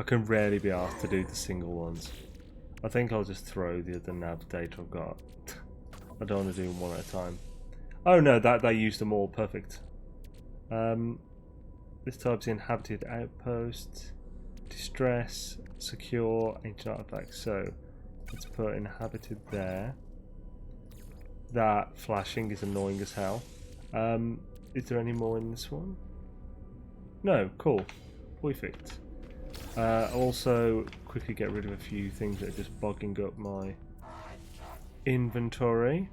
I can rarely be asked to do the single ones. I think I'll just throw the other nav data I've got. I don't want to do them one at a time. Oh no, that they used them all, perfect. This type's inhabited outpost, distress, secure, ancient artifacts. So let's put inhabited there. That flashing is annoying as hell. Is there any more in this one? No, cool. Perfect. Also, quickly get rid of a few things that are just bogging up my inventory.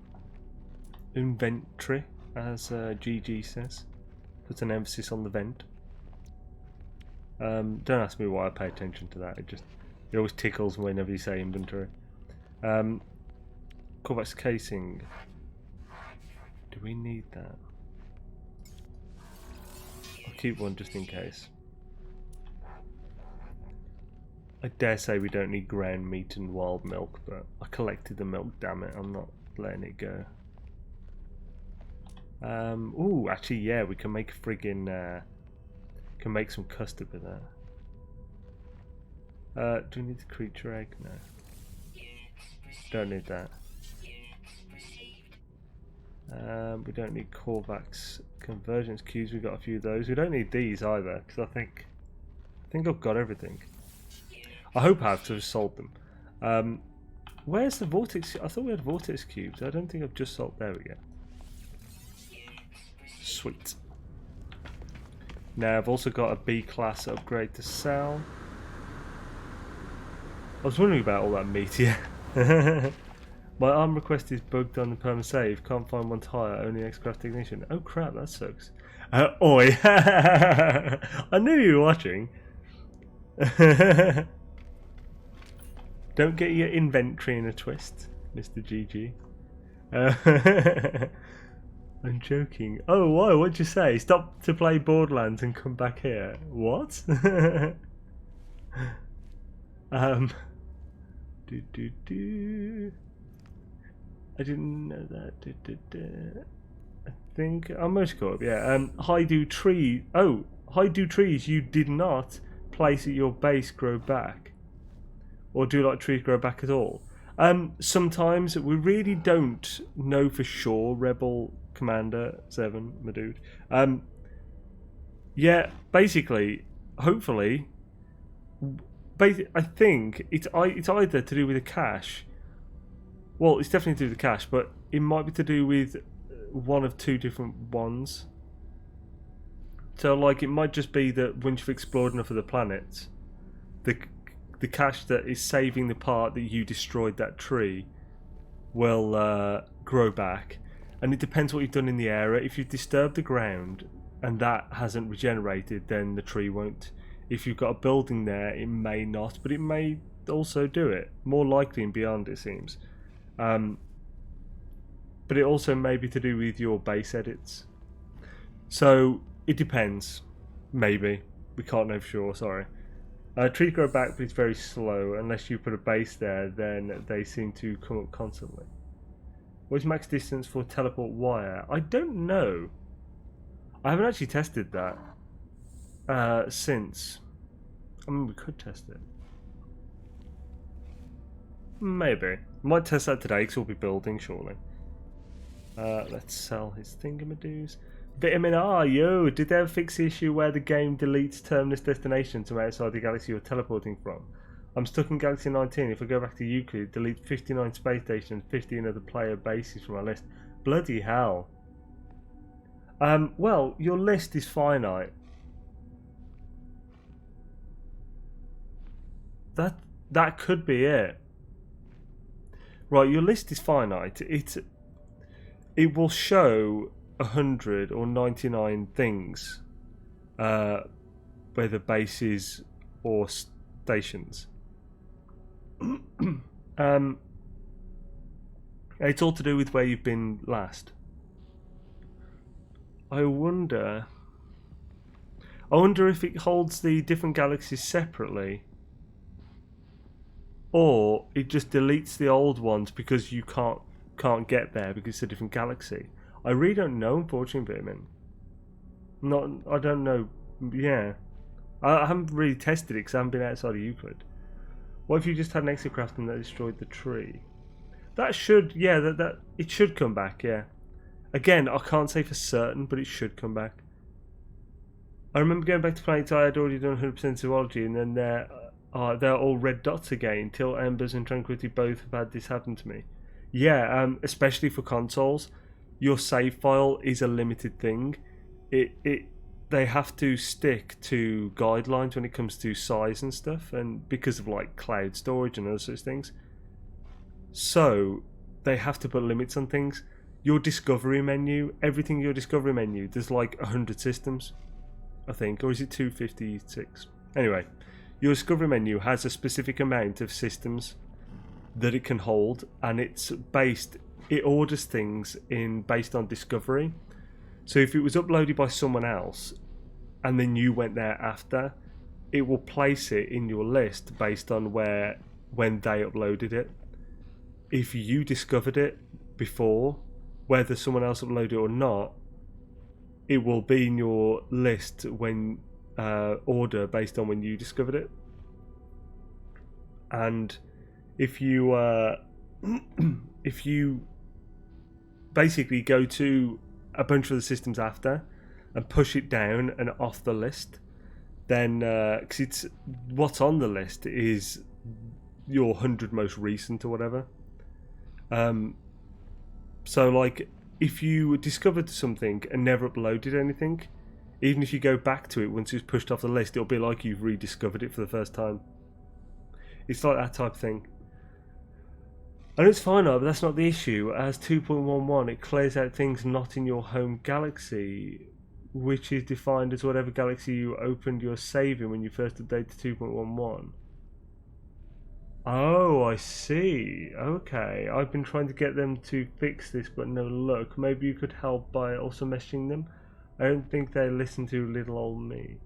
Inventory, as GG says. Puts an emphasis on the vent. Don't ask me why I pay attention to that. It always tickles whenever you say inventory. Corvex casing. Do we need that? I'll keep one just in case. I dare say we don't need ground meat and wild milk, but I collected the milk, damn it, I'm not letting it go. Ooh, actually, yeah, we can make friggin' can make some custard with that. Do we need the creature egg? No. Don't need that. We don't need Korvax convergence cubes. We've got a few of those. We don't need these either, because I think I've got everything. I hope I have to have sold them. Where's the vortex? I thought we had vortex cubes. I don't think I've just sold. There we go. Sweet. Now I've also got a B class upgrade to sell. I was wondering about all that meat, yeah. My arm request is bugged on the perma save. Can't find one tire, only X-Craft ignition. Oh crap, that sucks. Oi! I knew you were watching. Don't get your inventory in a twist, Mr. GG. I'm joking. Oh, why? What'd you say? Stop to play Borderlands and come back here. What? Do do do. I didn't know that. Do, do, do. I think I'm most caught up. Yeah. Hi do tree. Oh, hi do trees. You did not place at your base grow back, or do like trees grow back at all? Sometimes we really don't know for sure. Rebel Commander 7, my dude. Yeah. Basically, hopefully. I think it's either to do with the cache. Well, it's definitely to do with the cache, but it might be to do with one of two different ones. So, like, it might just be that once you've explored enough of the planets, the cache that is saving the part that you destroyed that tree will grow back, and it depends what you've done in the area. If you've disturbed the ground and that hasn't regenerated, then the tree won't. If you've got a building there, it may not, but it may also do it. More likely in Beyond, it seems. But it also may be to do with your base edits. So, it depends. Maybe. We can't know for sure, sorry. Trees grow back, but it's very slow. Unless you put a base there, then they seem to come up constantly. What is max distance for teleport wire? I don't know. I haven't actually tested that. Since. I mean, we could test it. Maybe. Might test that today because we'll be building shortly. Let's sell his thingamadoos. Vitamin R, yo, did they ever fix the issue where the game deletes terminus destinations from outside the galaxy you're teleporting from? I'm stuck in Galaxy 19. If I go back to Euclid, it deletes 59 space stations, 15 other player bases from my list. Bloody hell. Well, your list is finite. That could be it. Right, your list is finite. It will show 100 or 99 things, whether bases or stations. It's all to do with where you've been last. I wonder if it holds the different galaxies separately, or it just deletes the old ones because you can't get there because it's a different galaxy. I really don't know, unfortunately, Brimming. I don't know. Yeah, I haven't really tested it because I haven't been outside of Euclid. What if you just had an exocraft and that destroyed the tree? That should, yeah, that it should come back. Yeah. Again, I can't say for certain, but it should come back. I remember going back to planets I had already done 100% zoology, and then they're all red dots again. Till Embers and Tranquility both have had this happen to me. Yeah, especially for consoles, your save file is a limited thing. They have to stick to guidelines when it comes to size and stuff, and because of like cloud storage and other such things. So they have to put limits on things. Your discovery menu, everything in your discovery menu, there's like 100 systems, I think, or is it 256? Anyway, your discovery menu has a specific amount of systems that it can hold, and it orders things based on discovery. So if it was uploaded by someone else and then you went there after, it will place it in your list based on when they uploaded it. If you discovered it before, whether someone else uploaded it or not, it will be in your list when order based on when you discovered it. And if you basically go to a bunch of the systems after and push it down and off the list, then because it's what's on the list is your 100 most recent or whatever. So like if you discovered something and never uploaded anything, even if you go back to it once it's pushed off the list, it'll be like you've rediscovered it for the first time. It's like that type of thing. And it's fine, but that's not the issue. As 2.11, it clears out things not in your home galaxy, which is defined as whatever galaxy you opened your save in when you first updated to 2.11. Oh, I see. Okay, I've been trying to get them to fix this, but no luck. Maybe you could help by also messaging them. I don't think they listen to little old me.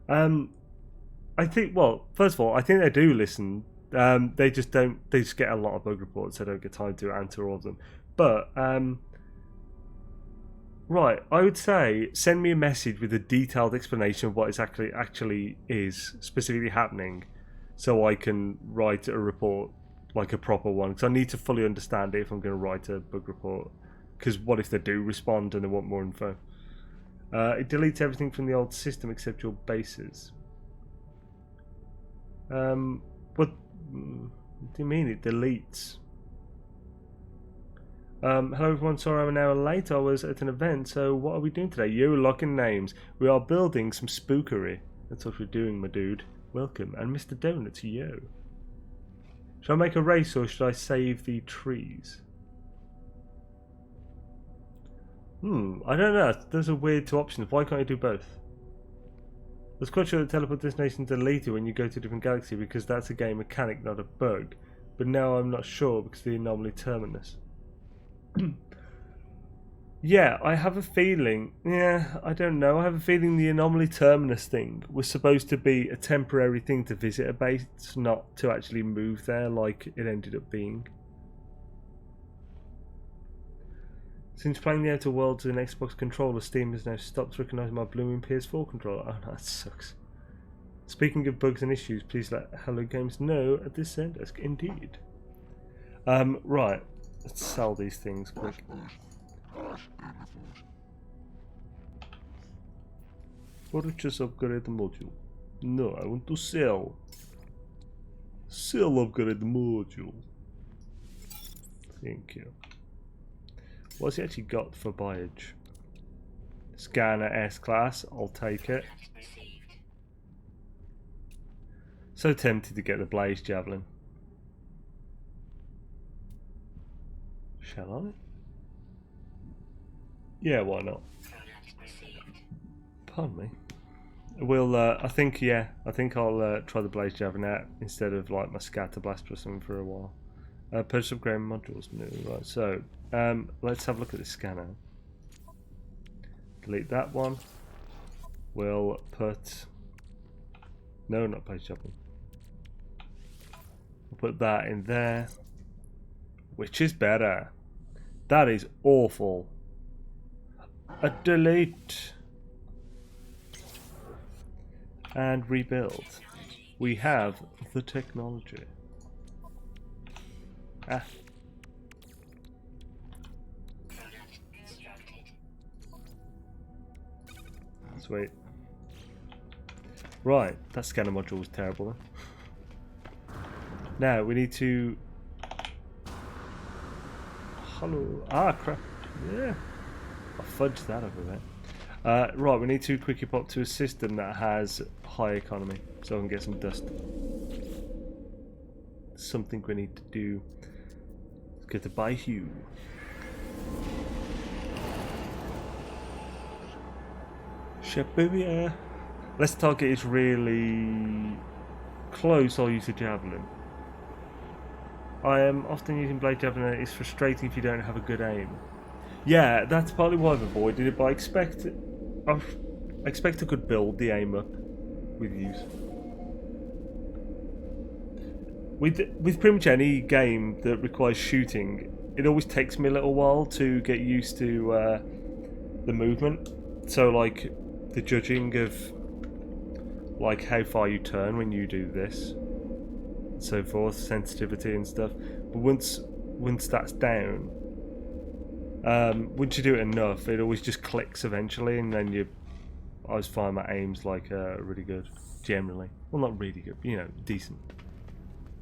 I think. Well, first of all, I think they do listen. They just don't. They just get a lot of bug reports. So I don't get time to answer all of them. But right, I would say send me a message with a detailed explanation of what actually is specifically happening, so I can write a report, like a proper one, because I need to fully understand it if I'm going to write a bug report. Because what if they do respond and they want more info? It deletes everything from the old system except your bases. What do you mean it deletes? Hello everyone, sorry I'm an hour late. I was at an event, so what are we doing today? Yo, locking names. We are building some spookery. That's what we're doing, my dude. Welcome. And Mr. Donuts, yo. Should I make a race or should I save the trees? I don't know. Those are weird two options. Why can't you do both? I was quite sure that teleport destination deleted when you go to a different galaxy because that's a game mechanic, not a bug. But now I'm not sure because of the anomaly terminus. Yeah, I have a feeling. Yeah, I don't know. I have a feeling the anomaly terminus thing was supposed to be a temporary thing to visit a base, not to actually move there like it ended up being. Since playing the Outer Worlds with an Xbox controller, Steam has now stopped recognising my blooming PS4 controller. Oh no, that sucks. Speaking of bugs and issues, please let Hello Games know at this end. Indeed. Right. Let's sell these things quick. Purchase upgrade module. No, I want to sell. Sell upgrade module. Thank you. What's he actually got for buyage? Scanner S-Class, I'll take it. So tempted to get the Blaze Javelin. Shall I? Yeah, why not? Pardon me. We'll, I think I'll try the Blaze Javelin out instead of like my Scatter Blaster or something for a while. Purchase upgrade modules, no, right, so, let's have a look at the scanner. Delete that one. We'll put, no, not Blaze Javelin. We'll put that in there. Which is better? That is awful. A delete. And rebuild. We have the technology. Ah. Sweet. Right, that scanner module was terrible. Now we need to. Hello. Ah, crap. Yeah. I fudged that over there. Right, we need to quickly pop to a system that has high economy so I can get some dust. Something we need to do. Let's go to Bayou. Shibuya. Let's target is really close. I'll use a javelin. I am often using blade javelin. It's frustrating if you don't have a good aim. Yeah, that's partly why I've avoided it, but I expect I could build the aim up with use. With pretty much any game that requires shooting, it always takes me a little while to get used to the movement. So like the judging of like how far you turn when you do this, and so forth, sensitivity and stuff. But once that's down, once you do it enough, it always just clicks eventually, and then I always find my aim's like really good, generally. Well, not really good, but, you know, decent.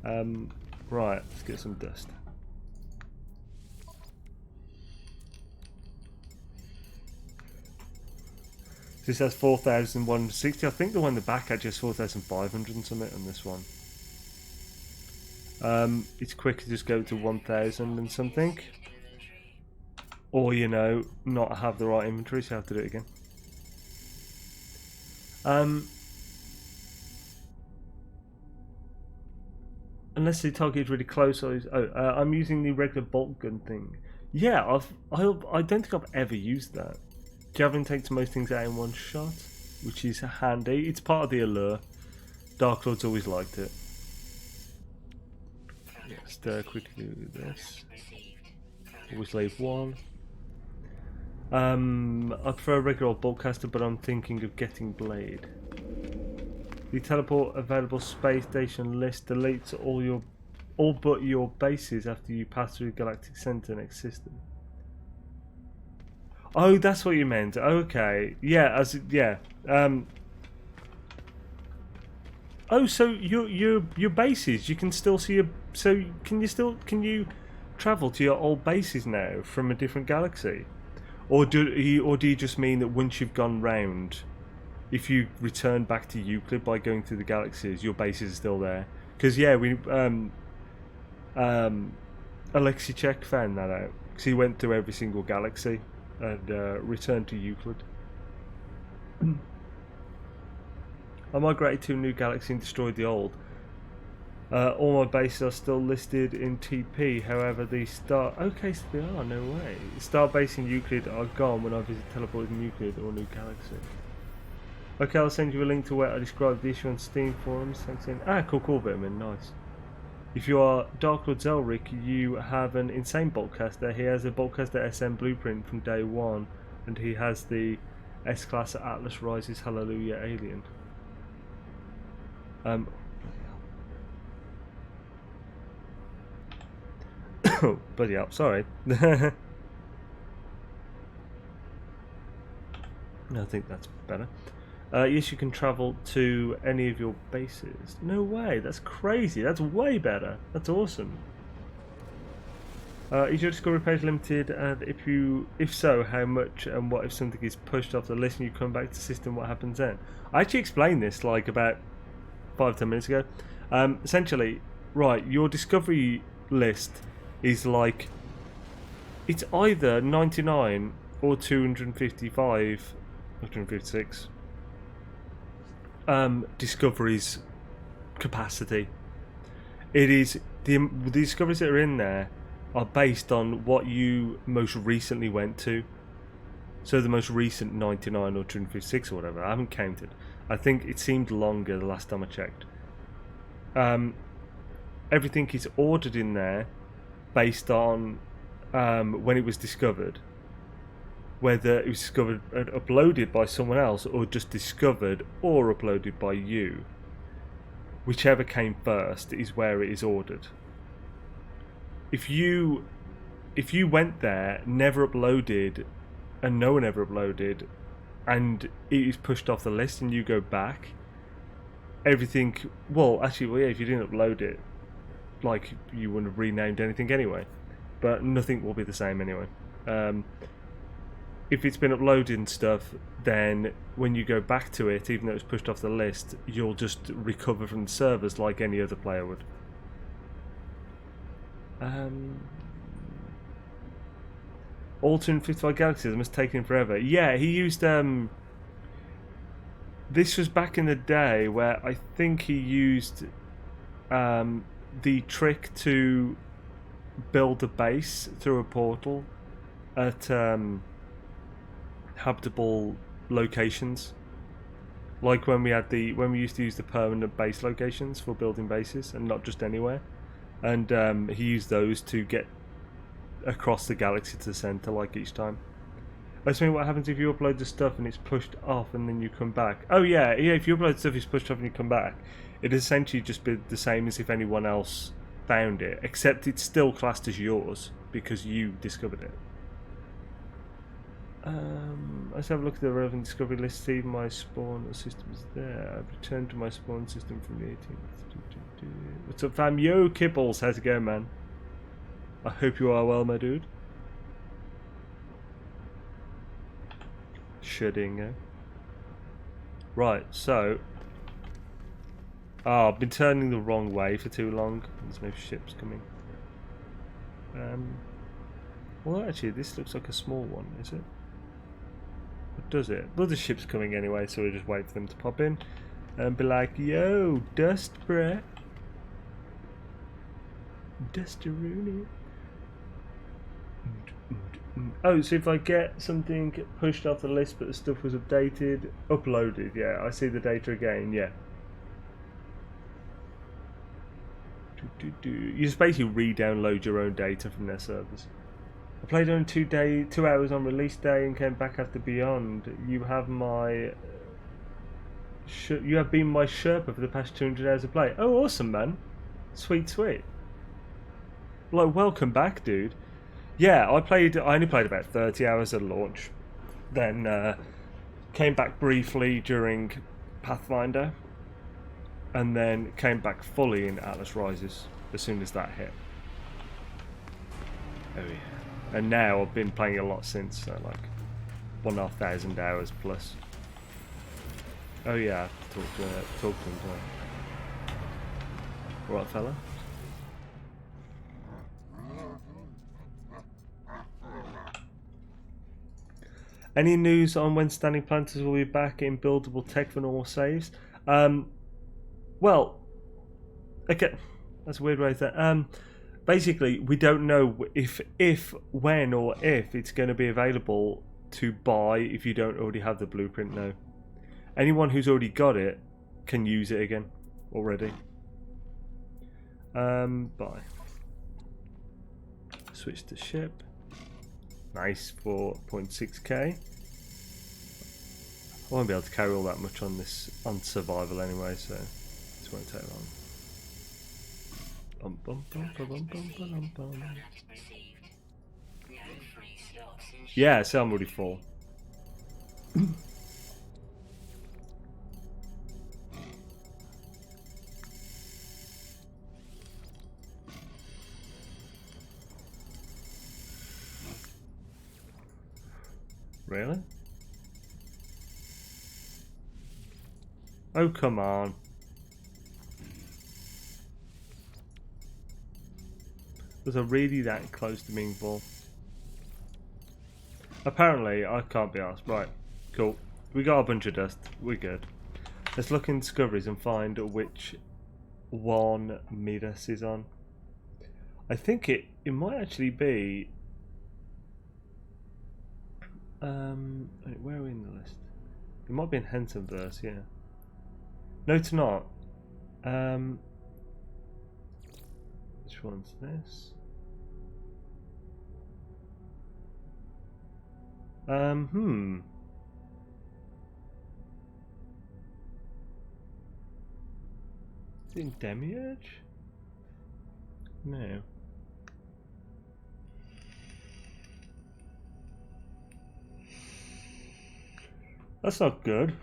Right, let's get some dust. This has 4,160. I think the one in the back actually has 4,500 and something on this one. It's quick to just go to 1,000 and something. Or, you know, not have the right inventory, so I have to do it again. Unless the target is really close. I'm using the regular bolt gun thing. Yeah, I don't think I've ever used that. Javelin takes most things out in one shot, which is handy. It's part of the allure. Dark Lord's always liked it. Just quickly do this. Always leave one. I prefer a regular old boltcaster, but I'm thinking of getting Blade. The teleport available space station list deletes all but your bases after you pass through the galactic center next system. Oh, that's what you meant. Okay, yeah, yeah. Oh, so your bases, you can still see your. So can you travel to your old bases now from a different galaxy, or do you just mean that once you've gone round, if you return back to Euclid by going through the galaxies, your bases are still there? Because yeah, we Alexichek found that out because he went through every single galaxy and returned to Euclid. I migrated to a new galaxy and destroyed the old. All my bases are still listed in TP, however the start... Okay, so they are, no way. Start base in Euclid are gone when I visit teleported in Euclid or new galaxy. Okay, I'll send you a link to where I described the issue on Steam forums. Thanks, Ian. Ah, cool, Brimming, nice. If you are Dark Lord Zelric, you have an insane boltcaster. He has a boltcaster SM blueprint from day one, and he has the S-Class Atlas Rises Hallelujah Alien. Oh, bloody hell, sorry. I think that's better. Yes, you can travel to any of your bases. No way, that's crazy. That's way better. That's awesome. Is your discovery page limited? And if so, how much? And what if something is pushed off the list and you come back to system? What happens then? I actually explained this like about 5-10 minutes ago. Essentially, right, your discovery list is like, it's either 99 or 255, 256 discoveries capacity. It is the discoveries that are in there are based on what you most recently went to. So the most recent 99 or 256 or whatever. I haven't counted. I think it seemed longer the last time I checked. Everything is ordered in there based on when it was discovered, whether it was discovered and uploaded by someone else or just discovered or uploaded by you. Whichever came first is where it is ordered. If you went there, never uploaded, and no one ever uploaded, and it is pushed off the list and you go back, everything, well yeah, if you didn't upload it, like, you wouldn't have renamed anything anyway, but nothing will be the same anyway. If it's been uploaded and stuff, then when you go back to it, even though it's pushed off the list, you'll just recover from the servers like any other player would. All 255 galaxies must take him forever. Yeah, he used this was back in the day where I think he used the trick to build a base through a portal at habitable locations, like when we used to use the permanent base locations for building bases and not just anywhere, and he used those to get across the galaxy to the center, like, each time. I mean, what happens if you upload the stuff and it's pushed off and then you come back? Oh yeah, if you upload stuff, it's pushed off and you come back. It essentially just be the same as if anyone else found it, except it's still classed as yours because you discovered it. Let's have a look at the relevant discovery list. See, my spawn system is there. I've returned to my spawn system from the 18th. What's up, fam? Yo, Kibbles, how's it going, man? I hope you are well, my dude. Shitting. Right, so I've been turning the wrong way for too long. There's no ships coming. Well, actually, this looks like a small one, is it? Or does it? Well, the ship's coming anyway, so we'll just wait for them to pop in and be like, yo, dust, bruh. Dusteroonie. Oh, so if I get something pushed off the list but the stuff was updated, uploaded, yeah, I see the data again, yeah. You just basically re-download your own data from their servers. I played on 2 hours on release day and came back after Beyond. You have my... you have been my Sherpa for the past 200 hours of play. Oh, awesome, man. Sweet, sweet. Like, welcome back, dude. Yeah, I only played about 30 hours at launch. Then came back briefly during Pathfinder. And then came back fully in Atlas Rises as soon as that hit. Oh yeah. And now I've been playing a lot since, so like 1,500 hours plus. Oh yeah, talk to him too. Alright, fella. Any news on when Standing Planters will be back in buildable tech for normal saves? Well, okay, that's a weird way to say. Basically, we don't know if, when, or if it's going to be available to buy if you don't already have the blueprint now. Anyone who's already got it can use it again already. Buy. Switch to ship. Nice, 4.6k. I won't be able to carry all that much on survival anyway, so this won't take long. Yeah, so I'm already full. Really? Oh, come on. Was I really that close to being full? Apparently, I can't be asked. Right, cool. We got a bunch of dust. We're good. Let's look in discoveries and find which one Midas is on. I think it might actually be... where are we in the list? It might be in Hensonverse, yeah. No, it's not. Which one's this? Is it in Demiurge? No. That's not good.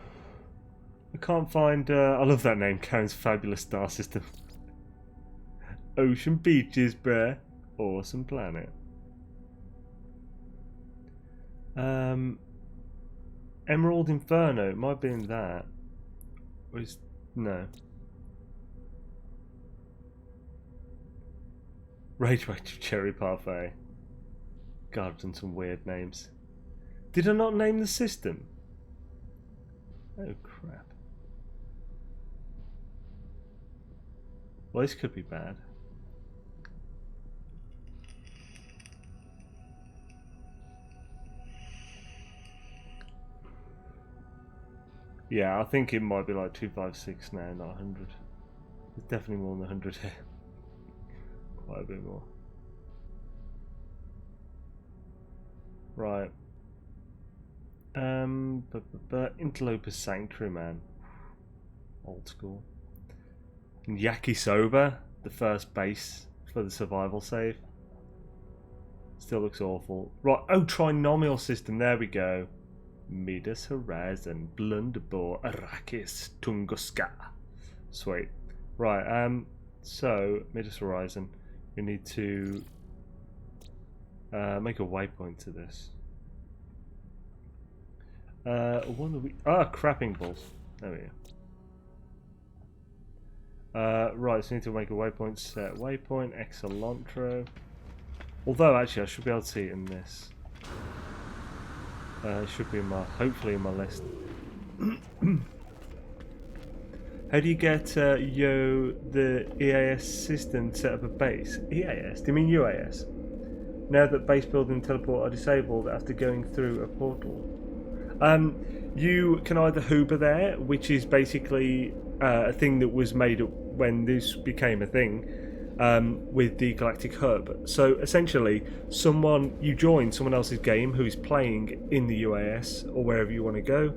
I can't find... I love that name, Karen's Fabulous Star System. Ocean beaches, bruh. Awesome planet. Emerald Inferno. It might be in that. Or is... No. Radioactive Cherry Parfait. God, I've done some weird names. Did I not name the system? Oh crap. Well, this could be bad. Yeah, I think it might be like 256 now, not 100. There's definitely more than 100 here. Quite a bit more. Right. Interloper Sanctuary, man. Old school. And Yakisoba, the first base for the survival save. Still looks awful. Right, oh, trinomial system, there we go. Midas Horizon, Blunderbore, Arrakis, Tunguska. Sweet. Right, so, Midas Horizon. We need to make a waypoint to this. What are we... Ah, crapping balls. There we go. Right, so we need to make a waypoint. Set waypoint, Excellentro. Although, actually, I should be able to see it in this. It should be in my... hopefully in my list. How do you get the EAS system to set up a base? EAS? Do you mean UAS? Now that base building and teleport are disabled after going through a portal. You can either Hoover there, which is basically a thing that was made up when this became a thing with the Galactic Hub. So essentially, you join someone else's game who is playing in the UAS or wherever you want to go.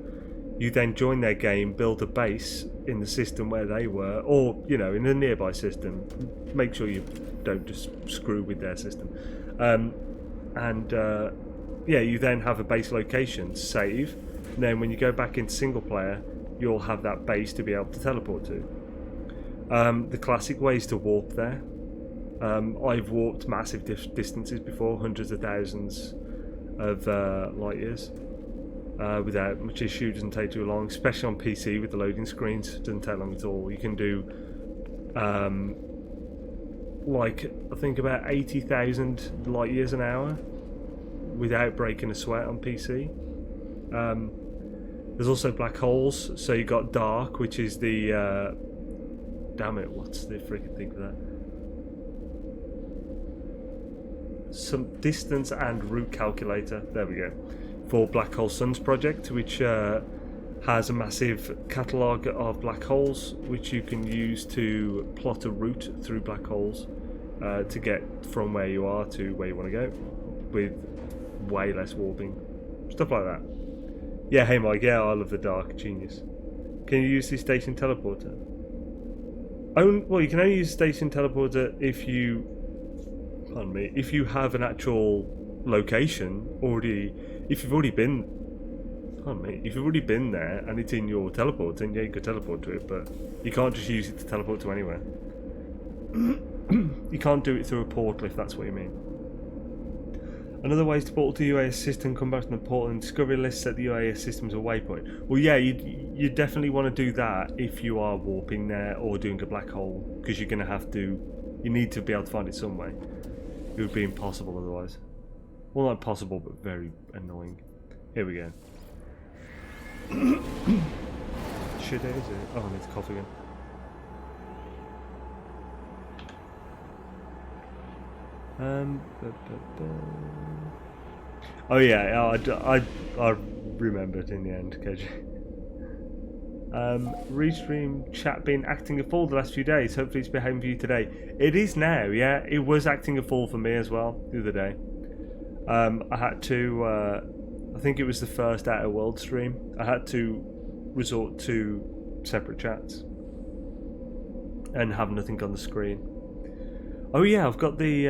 You then join their game, build a base in the system where they were, or in a nearby system. Make sure you don't just screw with their system. You then have a base location, save, and then when you go back into single player, you'll have that base to be able to teleport to. The classic way is to warp there. I've warped massive distances before, hundreds of thousands of light years, without much issue. Doesn't take too long, especially on PC with the loading screens. Doesn't take long at all. You can do I think about 80,000 light years an hour without breaking a sweat on PC. There's also black holes, so you got dark, which is the damn it, what's the freaking thing for that? Some distance and route calculator. There we go. For Black Hole Suns project, which has a massive catalogue of black holes, which you can use to plot a route through black holes to get from where you are to where you want to go, with way less warping, stuff like that. Yeah, hey Mike. Yeah, I love the dark. Genius. Can you use the station teleporter? Well, you can only use station teleporter if you have an actual location already. If you've already been there and it's in your teleport, then yeah, you could teleport to it, but you can't just use it to teleport to anywhere. You can't do it through a portal if that's what you mean. Another way is to portal to the UAS system, come back to the portal and discovery list, set the UAS system as a waypoint. Well, yeah, you definitely want to do that if you are warping there or doing a black hole, because you're going to you need to be able to find it some way. It would be impossible otherwise. Well, not impossible, but very annoying. Here we go. Shit, is it? Oh, I need to cough again. Oh yeah, I remembered in the end, KJ. Restream chat been acting a fool the last few days. Hopefully it's behaving for you today. It is now, yeah. It was acting a fool for me as well the other day. I had to, I think it was the first Outer World stream, I had to resort to separate chats and have nothing on the screen. Oh yeah, I've got the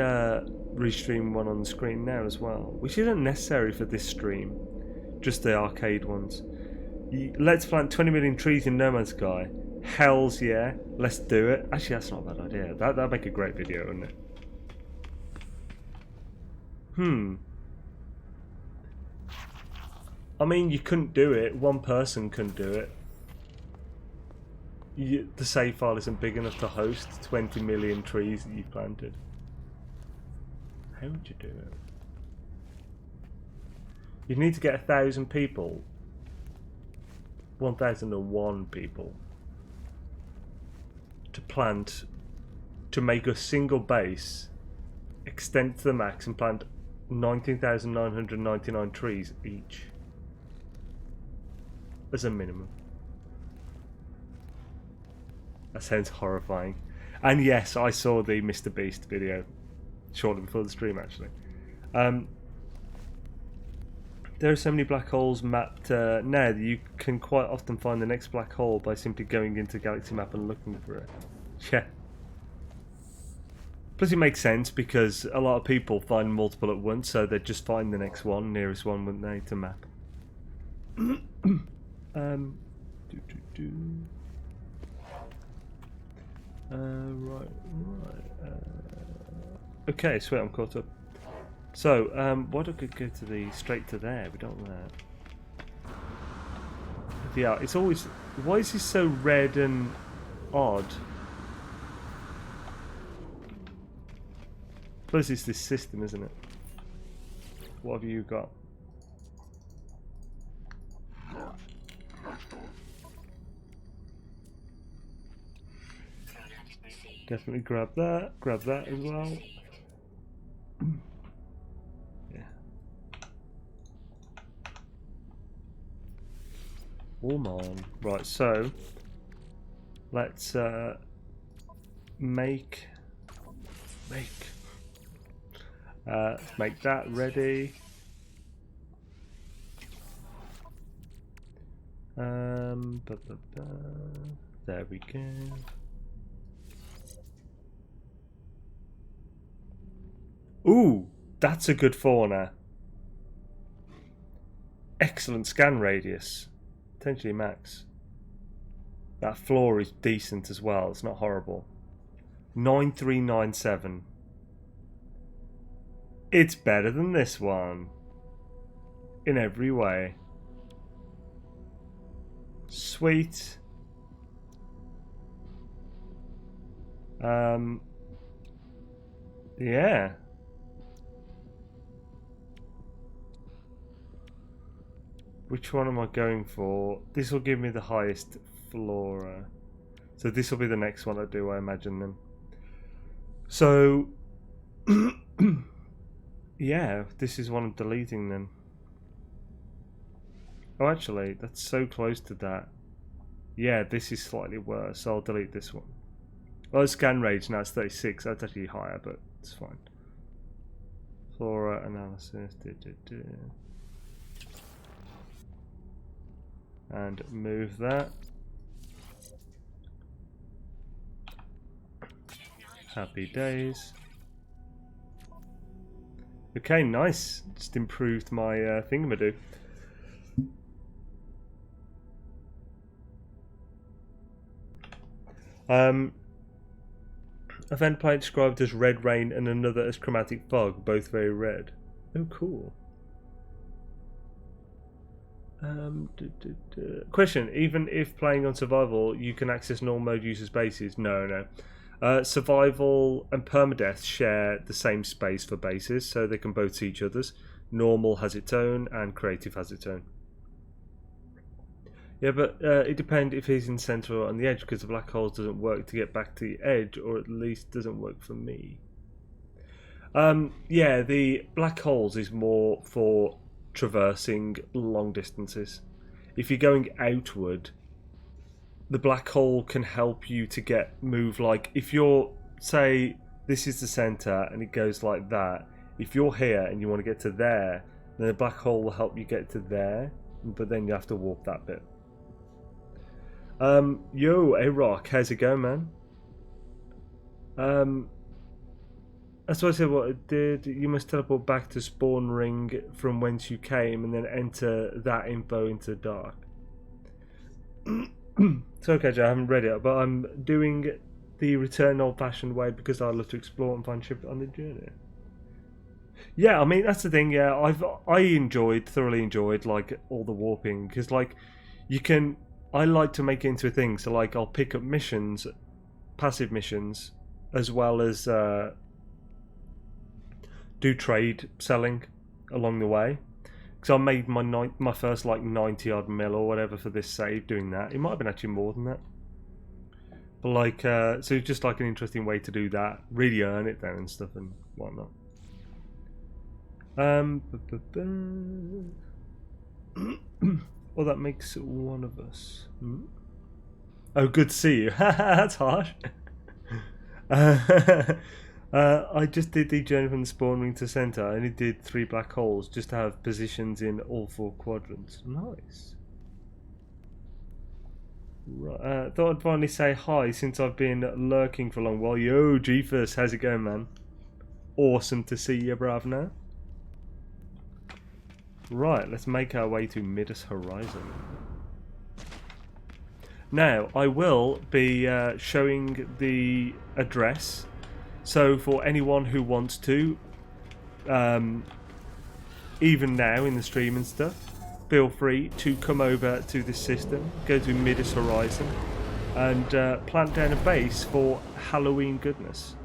restream one on the screen now as well, which isn't necessary for this stream, just the arcade ones. Let's plant 20 million trees in No Man's Sky. Hells yeah, let's do it. Actually, that's not a bad idea. That'd make a great video, wouldn't it? I mean, you couldn't do it. One person couldn't do it. The save file isn't big enough to host 20 million trees that you planted. How would you do it? You'd need to get 1,000 people. 1,001 people. To plant, to make a single base, extend to the max and plant 19,999 trees each. As a minimum. That sounds horrifying. And yes, I saw the Mr. Beast video shortly before the stream, actually. There are so many black holes mapped now that you can quite often find the next black hole by simply going into Galaxy Map and looking for it. Yeah. Plus it makes sense because a lot of people find multiple at once, so they'd just find the next one, nearest one, wouldn't they, to map. Right. Okay, sweet, I'm caught up. So, why don't we go to straight to there? We don't want that. Yeah, it's always... Why is this so red and odd? Plus it's this system, isn't it? What have you got? Definitely grab that as well. Yeah. All mine. Right, so let's make that ready. There we go. Ooh, that's a good fauna. Excellent scan radius. Potentially max. That floor is decent as well. It's not horrible. 9397. It's better than this one. In every way. Sweet. Yeah. Which one am I going for? This will give me the highest flora. So this will be the next one I do, I imagine then. So, yeah, this is one I'm deleting then. Oh, actually, that's so close to that. Yeah, this is slightly worse, so I'll delete this one. Well, scan range now it's 36. That's actually higher, but it's fine. Flora analysis. And move that. Happy days. Okay, nice. Just improved my thingamadoo. Event plate described as red rain and another as chromatic fog, both very red. Oh, cool. Question: even if playing on survival, you can access normal mode users' bases? No. Survival and permadeath share the same space for bases, so they can both see each other's. Normal has its own, and creative has its own. Yeah, but it depends if he's in center or on the edge, because the black holes doesn't work to get back to the edge, or at least doesn't work for me. Yeah, the black holes is more for traversing long distances. If you're going outward, the black hole can help you to move. Like if you're, say, this is the center and it goes like that. If you're here and you want to get to there, then the black hole will help you get to there, but then you have to warp that bit. Yo, A-Rock, how's it going, man? That's what I said. What it did? You must teleport back to spawn ring from whence you came, and then enter that info into dark. It's okay, Joe. I haven't read it, but I'm doing the return old-fashioned way because I love to explore and find shit on the journey. Yeah, I mean that's the thing. Yeah, I thoroughly enjoyed like all the warping because like you can. I like to make it into a thing, so like I'll pick up missions, passive missions, as well as do trade selling along the way. Because I made my first like 90 odd mil or whatever for this save doing that. It might have been actually more than that. But like, so it's just like an interesting way to do that, really earn it then and stuff and whatnot. Well, that makes one of us. Oh, good to see you. That's harsh. I just did the journey from the spawn ring to center. I only did 3 black holes just to have positions in all 4 quadrants. Nice. Right, thought I'd finally say hi since I've been lurking for a long while. Yo, Jeepers, how's it going, man? Awesome to see you, bruv, now. Right, let's make our way to Midas Horizon. Now, I will be showing the address. So for anyone who wants to, even now in the stream and stuff, feel free to come over to this system, go to Midas Horizon, and plant down a base for Halloween goodness.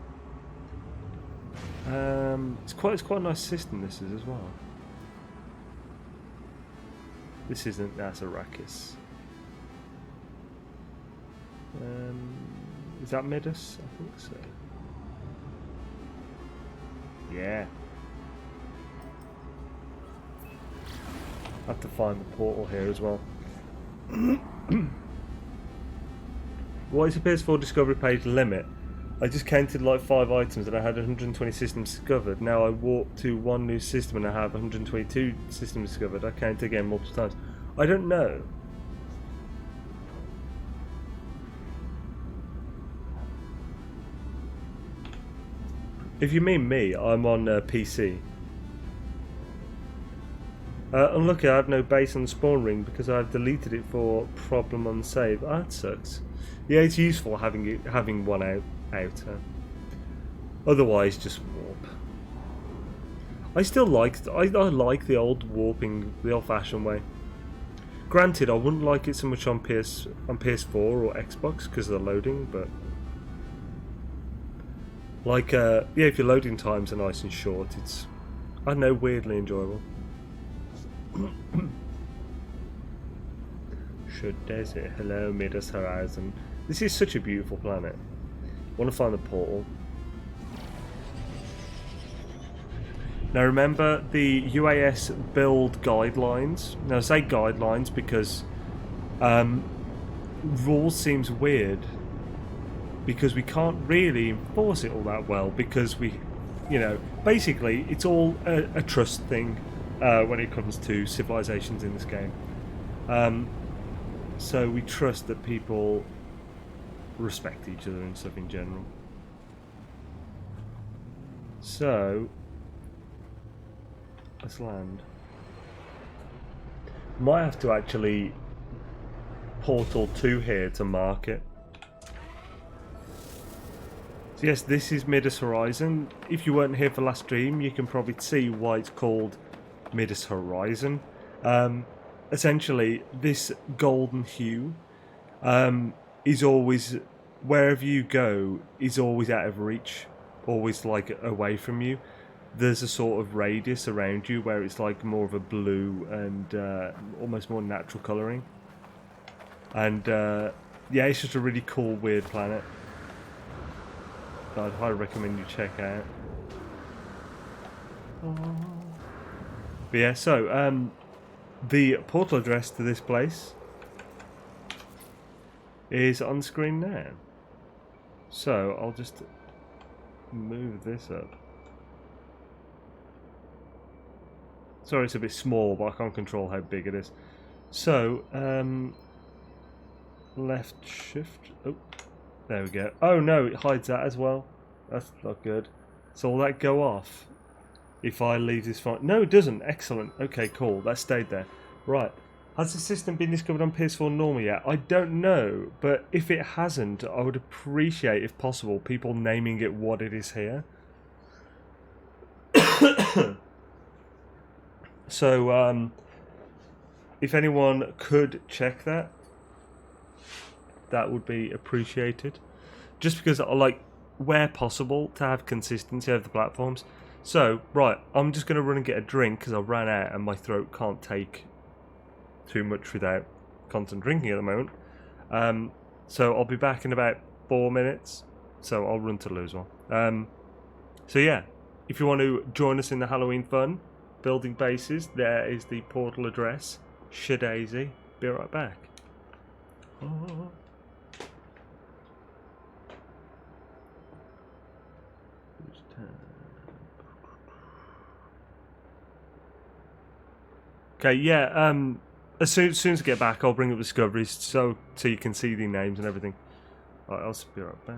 It's quite a nice system. This is as well. This isn't. That's Arrakis. Is that Midas? I think so. Yeah. I have to find the portal here as well. What is the PS4 discovery page limit? I just counted like 5 items and I had 120 systems discovered. Now I walk to one new system and I have 122 systems discovered. I count again multiple times. I don't know. If you mean me, I'm on PC. Unlucky I have no base on the spawn ring because I've deleted it for problem on save. Ah, that sucks. Yeah, it's useful having one out. Otherwise, just warp. I still like I like the old warping, the old-fashioned way. Granted, I wouldn't like it so much on PS4 or Xbox because of the loading, but like yeah, if your loading times are nice and short, it's, I don't know, weirdly enjoyable. Should desert. Hello, Midas Horizon. This is such a beautiful planet. Want to find the portal. Now remember the UAS build guidelines. Now I say guidelines because rules seems weird because we can't really enforce it all that well because we, you know, basically it's all a trust thing when it comes to civilizations in this game. So we trust that people respect each other and stuff in general. So let's land. Might have to actually portal 2 here to mark it. So yes, this is Midas Horizon. If you weren't here for last stream, you can probably see why it's called Midas Horizon. Essentially, this golden hue is always, wherever you go, is always out of reach, always like away from you. There's a sort of radius around you where it's like more of a blue and almost more natural colouring. And yeah, it's just a really cool, weird planet that I'd highly recommend you check out. But yeah, so the portal address to this place is on screen now. So I'll just move this up. Sorry, it's a bit small, but I can't control how big it is. So, left shift. Oh, there we go. Oh no, it hides that as well. That's not good. So will that go off if I leave this file? No, it doesn't. Excellent. Okay, cool. That stayed there. Right. Has the system been discovered on PS4 normal yet? I don't know, but if it hasn't, I would appreciate, if possible, people naming it what it is here. So, if anyone could check that, that would be appreciated. Just because I like, where possible, to have consistency over the platforms. So, right, I'm just going to run and get a drink because I ran out and my throat can't take too much without constant drinking at the moment. So I'll be back in about 4 minutes. So I'll run to lose one. So yeah, if you want to join us in the Halloween fun, building bases, there is the portal address. Shadaisy. Be right back. Oh. Okay, yeah, as soon as I get back, I'll bring up discoveries so you can see the names and everything. Right, I'll be right back.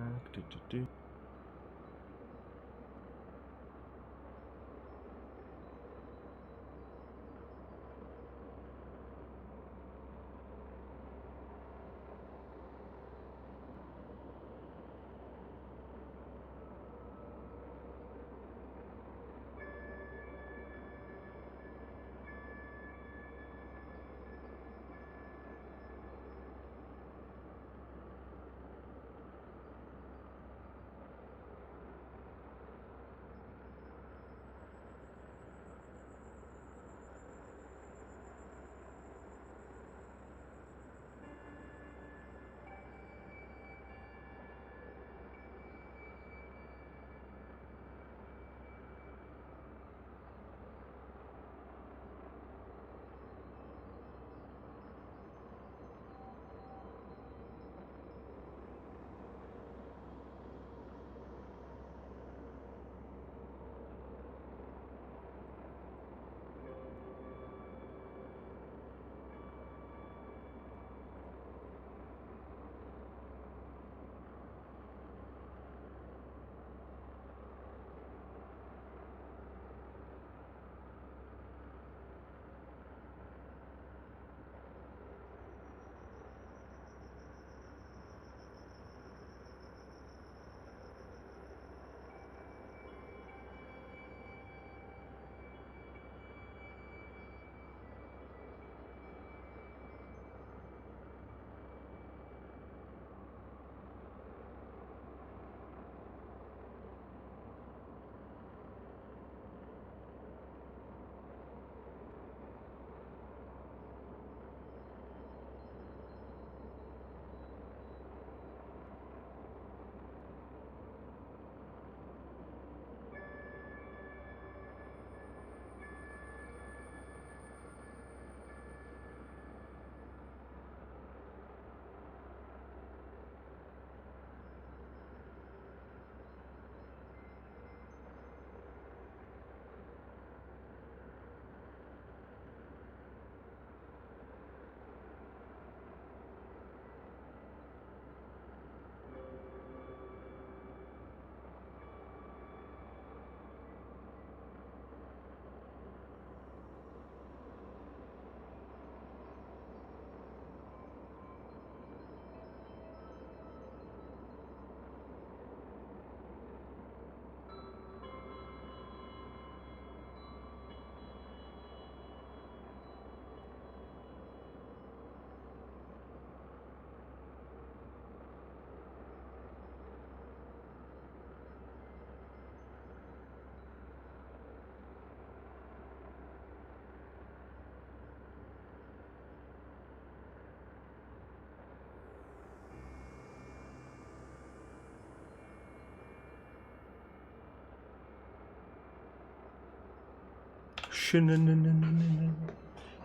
Have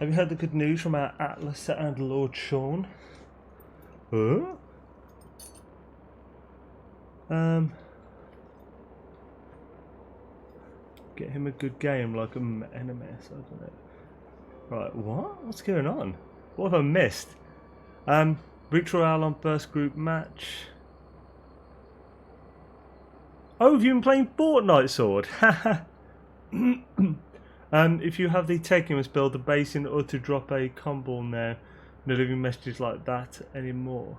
you heard the good news from our Atlas and Lord Sean? Huh? Get him a good game like NMS, I don't know. Right, what? What's going on? What have I missed? Victory Royale on first group match. Oh, have you been playing Fortnite Sword? If you have the tech, you must build a base in order to drop a combo now. No living messages like that anymore.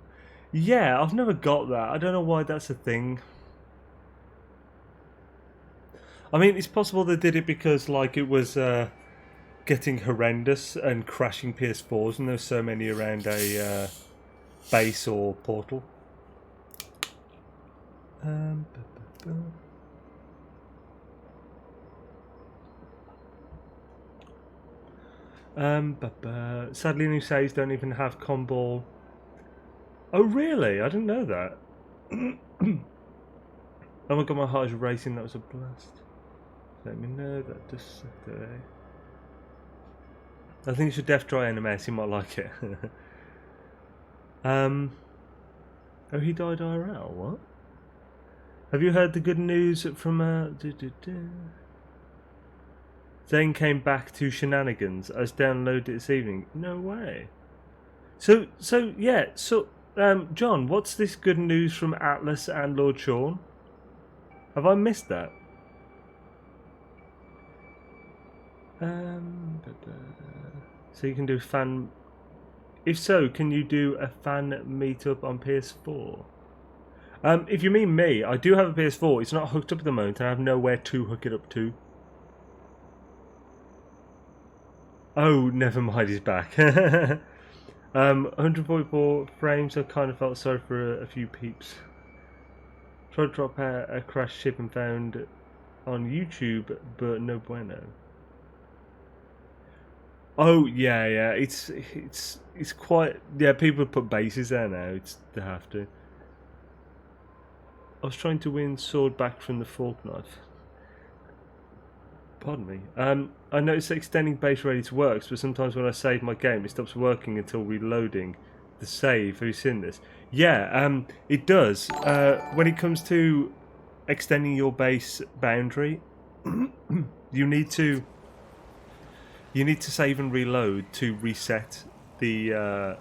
Yeah, I've never got that. I don't know why that's a thing. I mean, it's possible they did it because, like, it was getting horrendous and crashing PS4s, and there's so many around a base or portal. Sadly, new saves don't even have combo. Oh, really? I didn't know that. Oh my god, my heart is racing. That was a blast. Let me know that just today. I think you should def try NMS. You might like it. Oh, he died IRL. What? Have you heard the good news from Xaine came back to shenanigans. I just downloaded it this evening. No way. So yeah. So John, what's this good news from Atlas and Lord Sean? Have I missed that? So you can do fan. If so, can you do a fan meetup on PS4? If you mean me, I do have a PS4. It's not hooked up at the moment, and I have nowhere to hook it up to. Oh, never mind, he's back. 144 frames. I kind of felt sorry for a few peeps. Tried to drop a crashed ship and found on YouTube, but no bueno. Oh yeah, it's quite, yeah. People put bases there now. They have to. I was trying to win sword back from the fork knife. Pardon me. I noticed extending base radius works, but sometimes when I save my game, it stops working until reloading the save. Have you seen this? Yeah, it does. When it comes to extending your base boundary, you need to save and reload to reset to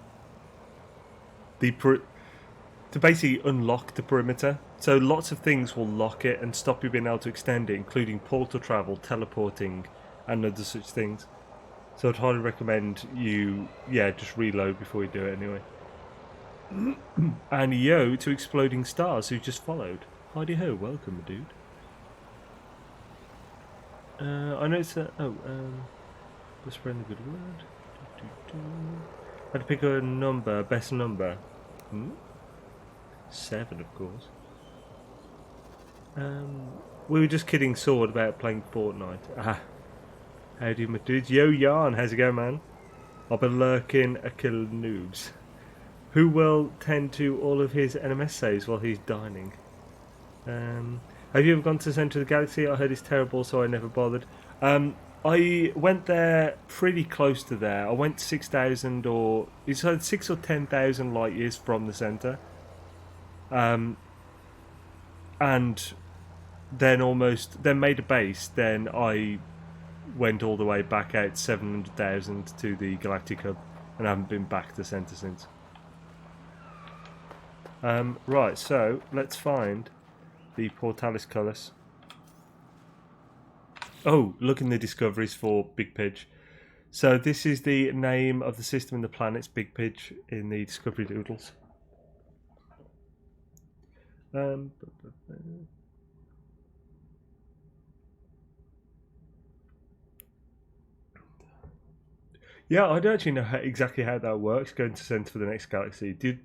basically unlock the perimeter. So lots of things will lock it and stop you being able to extend it, including portal travel, teleporting, and other such things. So I'd highly recommend you, just reload before you do it anyway. And yo to Exploding Stars, who just followed. Howdy ho, welcome, dude. I noticed that. Let's spread the good word. I had to pick a number, best number. 7, of course. We were just kidding Sword about playing Fortnite. How do you, my dudes? Yo, Yarn, how's it going, man? I'll be lurking a kill noobs. Who will tend to all of his NMS saves while he's dining? Have you ever gone to the centre of the galaxy? I heard it's terrible, so I never bothered. I went there pretty close to there. I went 6,000 or... It's either 6 or 10,000 light years from the centre. And then made a base. Then I went all the way back out 700,000 to the Galactic Hub, and I haven't been back to the centre since. Right, so let's find the Portalis Colours. Oh, look in the discoveries for Big Pidge. So this is the name of the system in the planets, Big Pidge, in the Discovery Doodles. Yeah, I don't actually know exactly how that works, going to centre for the next galaxy.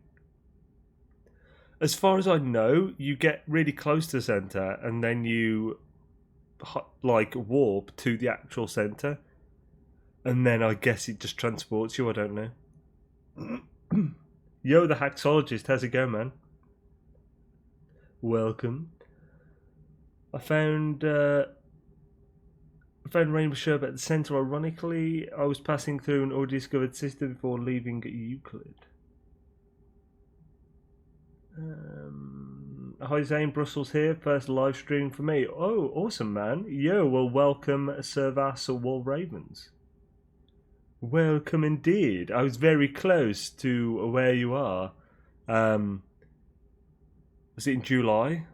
As far as I know, you get really close to the centre, and then you warp to the actual centre, and then I guess it just transports you. I don't know. Yo, the Haxologist, how's it going, man? Welcome. I found I found Rainbow Sherbet at the centre. Ironically, I was passing through an already discovered system before leaving Euclid. Hi Xaine, Brussels here. First live stream for me. Oh, awesome, man. Yo, well, welcome, Servas or Wall Ravens. Welcome indeed. I was very close to where you are. Was it in July?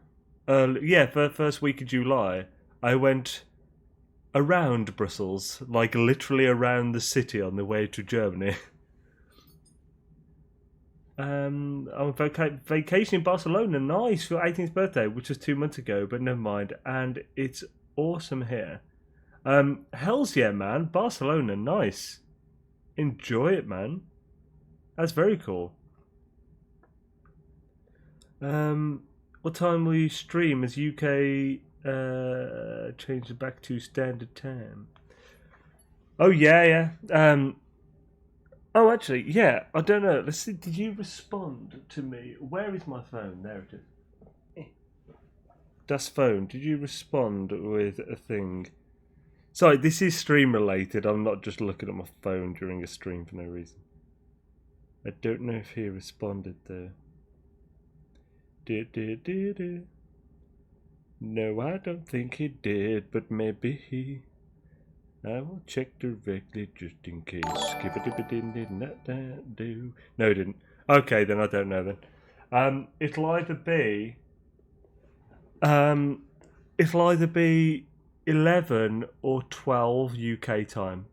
Yeah, for the first week of July. I went around Brussels, like literally around the city on the way to Germany. I'm vacation in Barcelona. Nice for your 18th birthday, which was 2 months ago, but never mind. And it's awesome here. Hells yeah, man. Barcelona, nice. Enjoy it, man. That's very cool. What time will you stream as UK changes back to standard time? Oh yeah. Oh, actually, yeah, I don't know. Let's see. Did you respond to me? Where is my phone? There it is. Das phone. Did you respond with a thing? Sorry, this is stream related. I'm not just looking at my phone during a stream for no reason. I don't know if he responded though. No, I don't think he did, but maybe he. I will check directly just in case. No, it didn't. Okay, then I don't know then. It'll either be 11 or 12 UK time.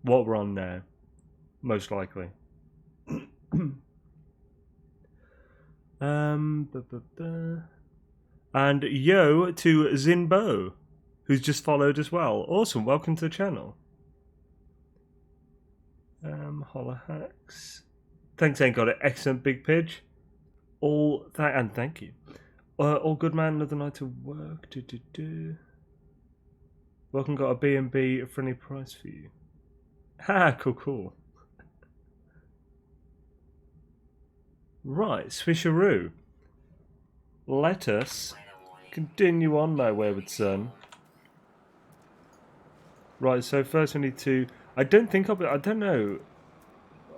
What we're on now, most likely. And yo to Zinbo, who's just followed as well. Awesome, welcome to the channel. Holohacks. Thanks, ain't got it. Excellent, Big Pidge. And thank you. All good, man. Another night to work. Welcome, got a B&B friendly price for you. Ha, cool. Right, Swisheroo. Let us continue on, my wayward son. Right, so first we need to... I don't know.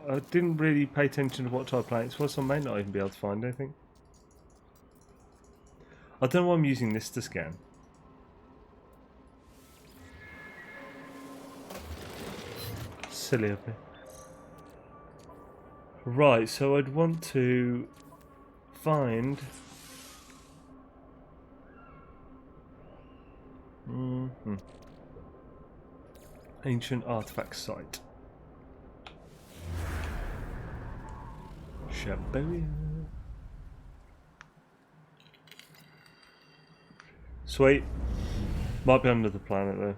I didn't really pay attention to what type of planets was, so I may not even be able to find anything. I don't know why I'm using this to scan. Silly of me. Right, so I'd want to find... Ancient artifact site. Shaboya. Sweet. Might be on another planet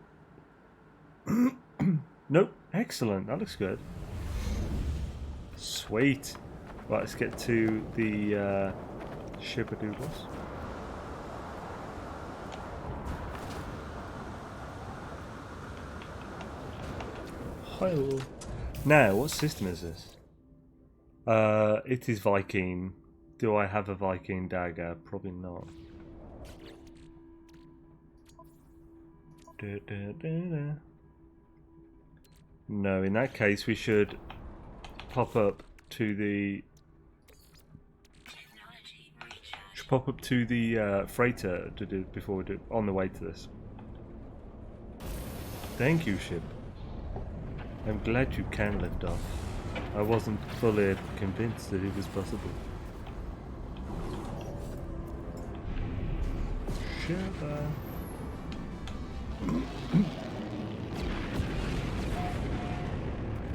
though. Nope. Excellent. That looks good. Sweet. Right, let's get to the shippadoodles. Hello. Now, what system is this? It is Viking. Do I have a Viking dagger? Probably not. No, in that case we should pop up to the freighter to do before we do on the way to this. Thank you, ship. I'm glad you can lift off. I wasn't fully convinced that it was possible. Shabba.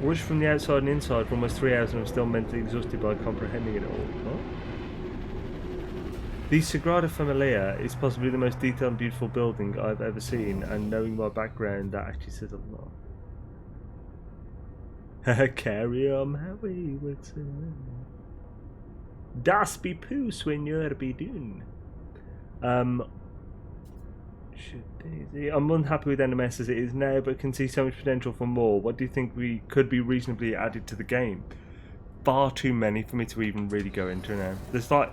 Watched from the outside and inside for almost 3 hours and I'm still mentally exhausted by comprehending it all. Huh? The Sagrada Familia is possibly the most detailed and beautiful building I've ever seen, and knowing my background, that actually says a lot. Carry on my wayward son. Das be Poos when you're be doing. I'm unhappy with NMS as it is now, but can see so much potential for more. What do you think we could be reasonably added to the game? Far too many for me to even really go into now. There's like,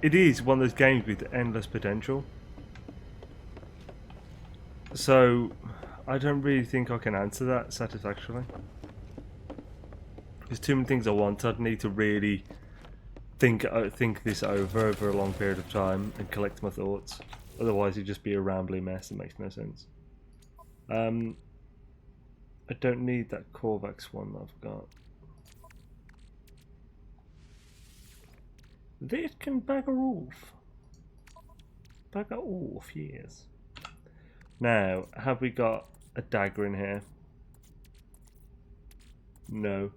it is one of those games with endless potential. So I don't really think I can answer that satisfactorily. There's too many things I want. I'd need to really think this over a long period of time and collect my thoughts. Otherwise, it'd just be a rambling mess that makes no sense. I don't need that Corvax one that I've got. This can bugger off. Bugger off, yes. Now, have we got a dagger in here? No.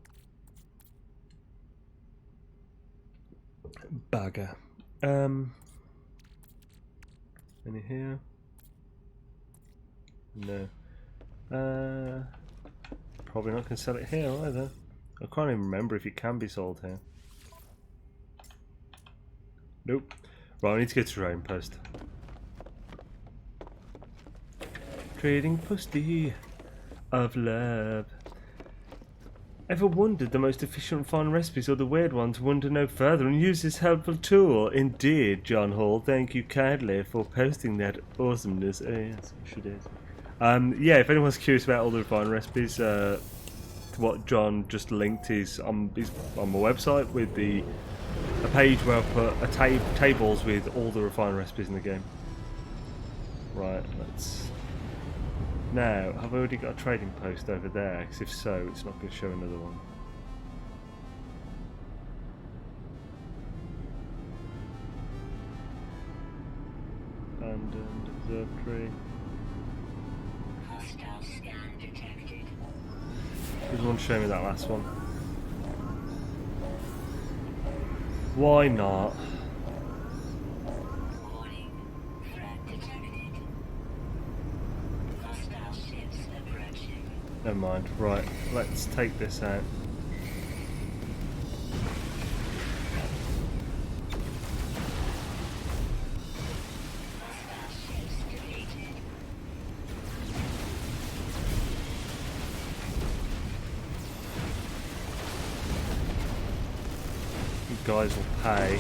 Bugger. Any here? No. Probably not going to sell it here either. I can't even remember if it can be sold here. Nope. Right, I need to go to trading post. Trading posty of love. Ever wondered the most efficient fun recipes or the weird ones? Wonder no further and use this helpful tool. Indeed, John Hall. Thank you kindly for posting that awesomeness. Oh yes, I should is. Yeah, if anyone's curious about all the refined recipes, what John just linked is on my website with a page where I put tables with all the refined recipes in the game. Right, let's. Now, have I already got a trading post over there? Because if so, it's not going to show another one. Abandoned observatory. Hostile scan detected. Doesn't want to show me that last one. Why not? Warning. Threat detected. Hostile ships approaching. Never mind. Right, let's take this out. Hostile ships deleted. You guys will pay.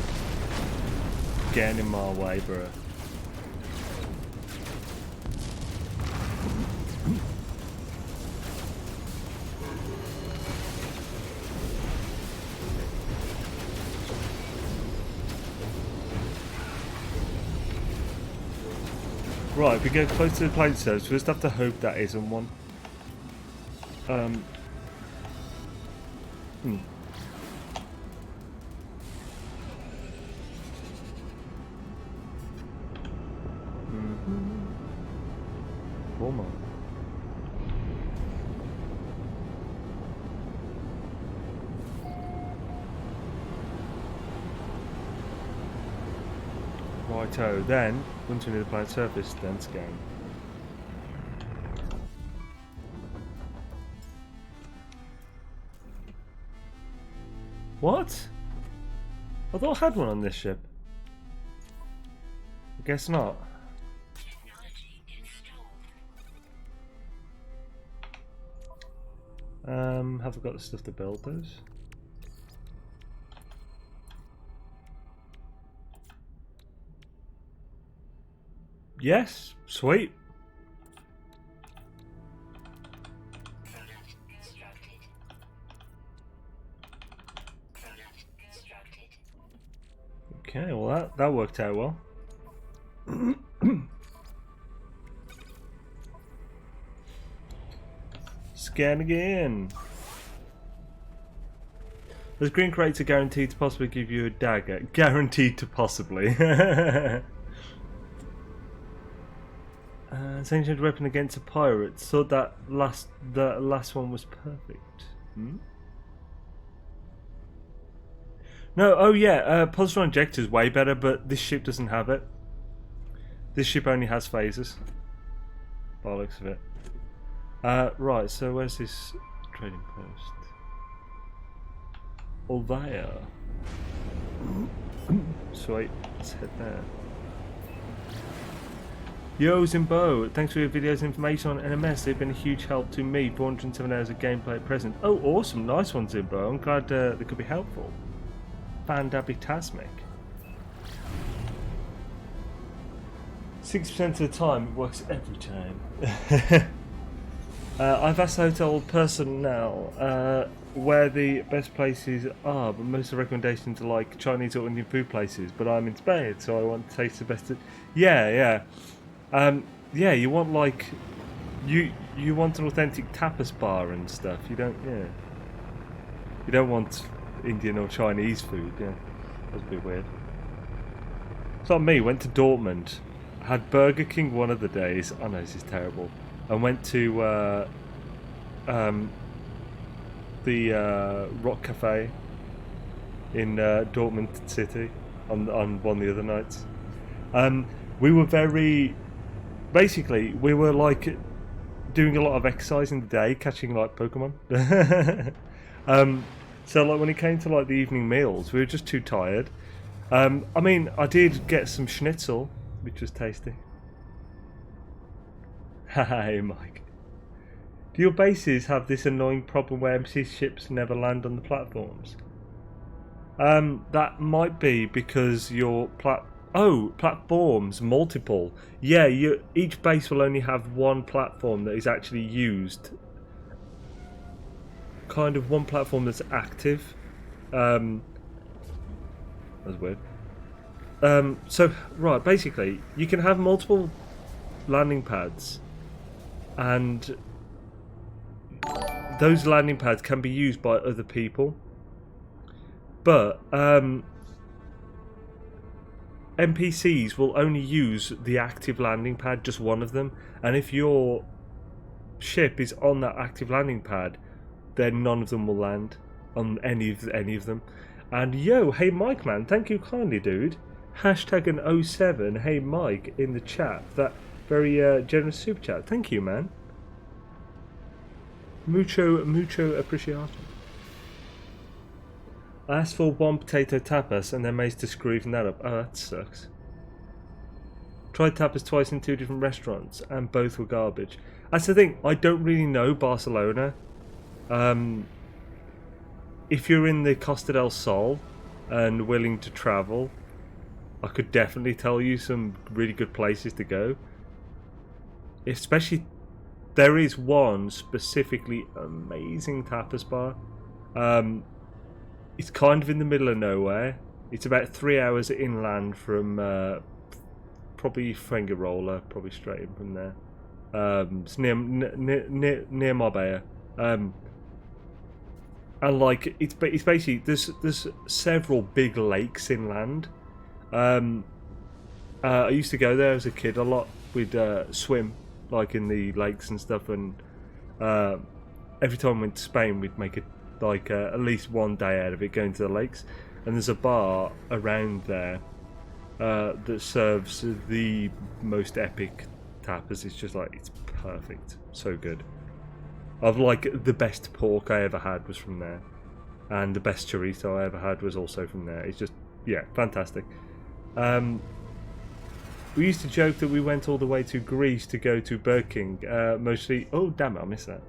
Getting in my way, bro. Right, if we get close to the plate surface, we just have to hope that isn't one. Come on. Righto, then, once we need the planet surface, then scan. What? I thought I had one on this ship. I guess not. Technology installed. Have I got the stuff to build those? Yes, sweet. Product constructed. Product constructed. Okay, well that worked out well. Scan again. Those green crates are guaranteed to possibly give you a dagger. Guaranteed to possibly. Sanctioned weapon against a pirate. Thought that last one was perfect. Hmm? No, oh yeah, positron injector is way better, but this ship doesn't have it. This ship only has phasers. By the looks of it. Right, so where's this trading post? Oh, there. Sweet, let's head there. Yo Zimbo, thanks for your videos and information on NMS. They've been a huge help to me. 407 hours of gameplay at present. Oh, awesome, nice one, Zimbo. I'm glad they could be helpful. Fandabitasmic. 6% of the time, it works every time. I've asked hotel personnel where the best places are, but most of the recommendations are like Chinese or Indian food places. But I'm in Spain, so I want to taste the best. Yeah, yeah, yeah. You want like you want an authentic tapas bar and stuff. You don't, yeah. You don't want Indian or Chinese food. Yeah, that's a bit weird. It's like me. Went to Dortmund, had Burger King one of the days. I know this is terrible. And went to the Rock Cafe in Dortmund City on one of the other nights. We were very basically we were like doing a lot of exercise in the day, catching like Pokemon. So like when it came to like the evening meals, we were just too tired. I mean, I did get some schnitzel, which was tasty. Hey, Mike. Do your bases have this annoying problem where MC ships never land on the platforms? That might be because your platforms multiple. Yeah, each base will only have one platform that is actually used. Kind of one platform that's active. That's weird. So right, basically, you can have multiple landing pads, and those landing pads can be used by other people, but NPCs will only use the active landing pad, just one of them, and if your ship is on that active landing pad, then none of them will land on any of them. And yo, hey Mike man, thank you kindly, dude. Hashtag an 07, hey Mike, in the chat. That very generous super chat. Thank you, man. Mucho appreciato. I asked for one potato tapas and then managed to screw even that up. Oh, that sucks. Tried tapas twice in two different restaurants and both were garbage. That's the thing, I don't really know Barcelona. If you're in the Costa del Sol and willing to travel, I could definitely tell you some really good places to go. Especially, there is one specifically amazing tapas bar. It's kind of in the middle of nowhere. It's about 3 hours inland from probably Fuengirola, probably straight in from there. It's near Marbella. And like it's basically there's several big lakes inland. I used to go there as a kid a lot. We'd swim like in the lakes and stuff, and every time we went to Spain, we'd make it like at least one day out of it going to the lakes. And there's a bar around there that serves the most epic tapas. It's just like it's perfect, so good. I've like the best pork I ever had was from there, and the best chorizo I ever had was also from there. It's just yeah, fantastic. We used to joke that we went all the way to Greece to go to Burger King. Mostly, oh damn it, I missed that.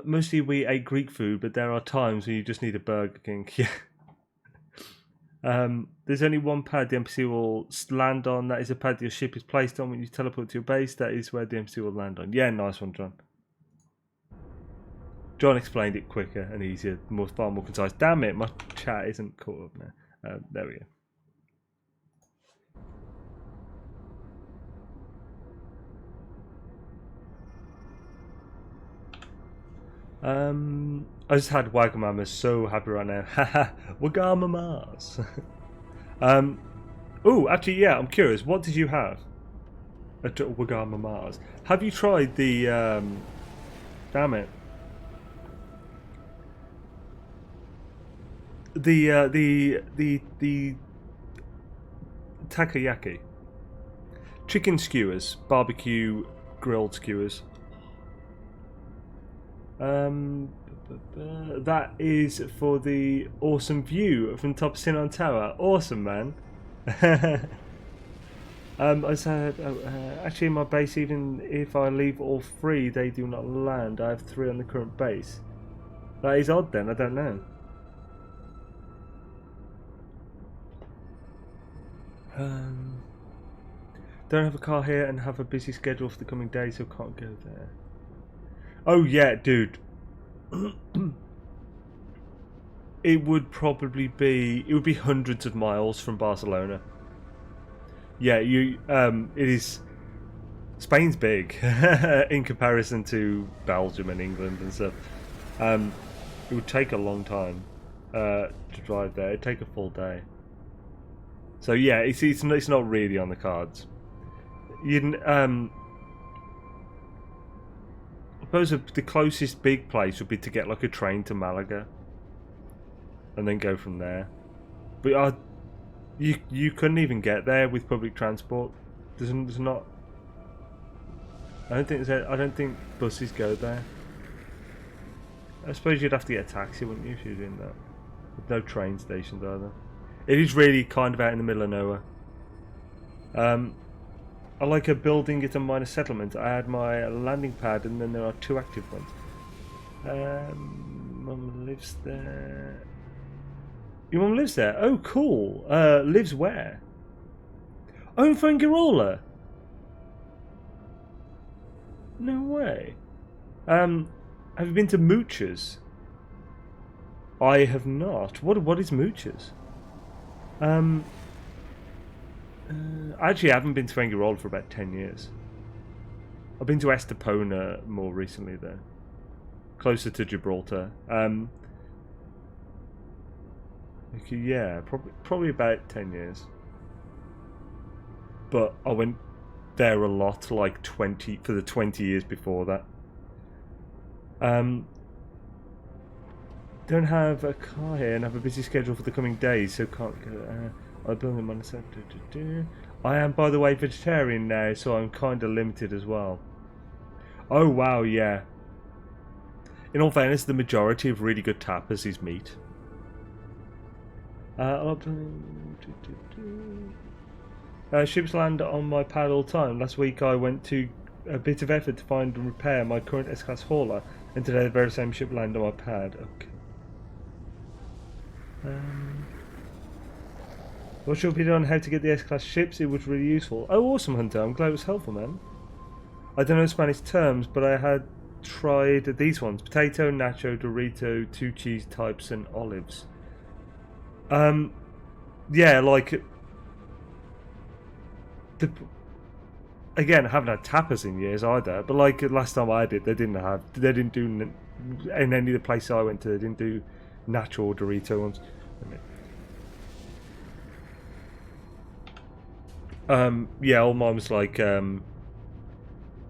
Mostly we ate Greek food, but there are times when you just need a Burger King. Yeah. There's only one pad the NPC will land on. That is a pad your ship is placed on when you teleport to your base. That is where the NPC will land on. Yeah, nice one, John. John explained it quicker and easier, far more concise. Damn it, my chat isn't caught up now. There we go. I just had Wagamama's so happy right now. Haha, Wagamama's. Oh, actually, yeah, I'm curious. What did you have at Wagamama's? Have you tried the? Damn it. The takoyaki, chicken skewers, barbecue grilled skewers. That is for the awesome view from top of Sinan Tower. Awesome, man. I said actually in my base, even if I leave all three, they do not land. I have 3 on the current base. That is odd then, I don't know. Don't have a car here and have a busy schedule for the coming days, so can't go there. Oh yeah, dude. It would be hundreds of miles from Barcelona. Yeah, it is. Spain's big in comparison to Belgium and England and stuff. It would take a long time to drive there. It'd take a full day. So yeah, it's not really on the cards. I suppose the closest big place would be to get like a train to Malaga, and then go from there. But you couldn't even get there with public transport. There's not. I don't think buses go there. I suppose you'd have to get a taxi, wouldn't you, if you were doing that? With no train stations either. It is really kind of out in the middle of nowhere. I like a building at a minor settlement. I had my landing pad, and then there are 2 active ones. Mum lives there. Your mum lives there? Oh, cool. Lives where? Oh, in Fuengirola. No way. Have you been to Moochers? I have not. What is Moochers? Actually, I haven't been to Fuengirola for about 10 years. I've been to Estepona more recently, though. Closer to Gibraltar. Okay, yeah, probably about 10 years. But I went there a lot, like 20 for the 20 years before that. Don't have a car here and have a busy schedule for the coming days, so can't go. I'm building on myself. I am, by the way, vegetarian now, so I'm kind of limited as well. Oh wow, yeah. In all fairness, the majority of really good tapas is meat. Ships land on my pad all the time. Last week I went to a bit of effort to find and repair my current S-Class hauler, and today the very same ship landed on my pad. Okay. What's your opinion on how to get the S-Class ships? It was really useful. Oh, awesome, Hunter. I'm glad it was helpful, man. I don't know Spanish terms, but I had tried these ones. Potato, nacho, Dorito, 2 cheese types, and olives. Yeah, like... Again, I haven't had tapas in years either, but like last time I did, they didn't do, in any of the places I went to, they didn't do nacho or Dorito ones. Yeah, all mine was like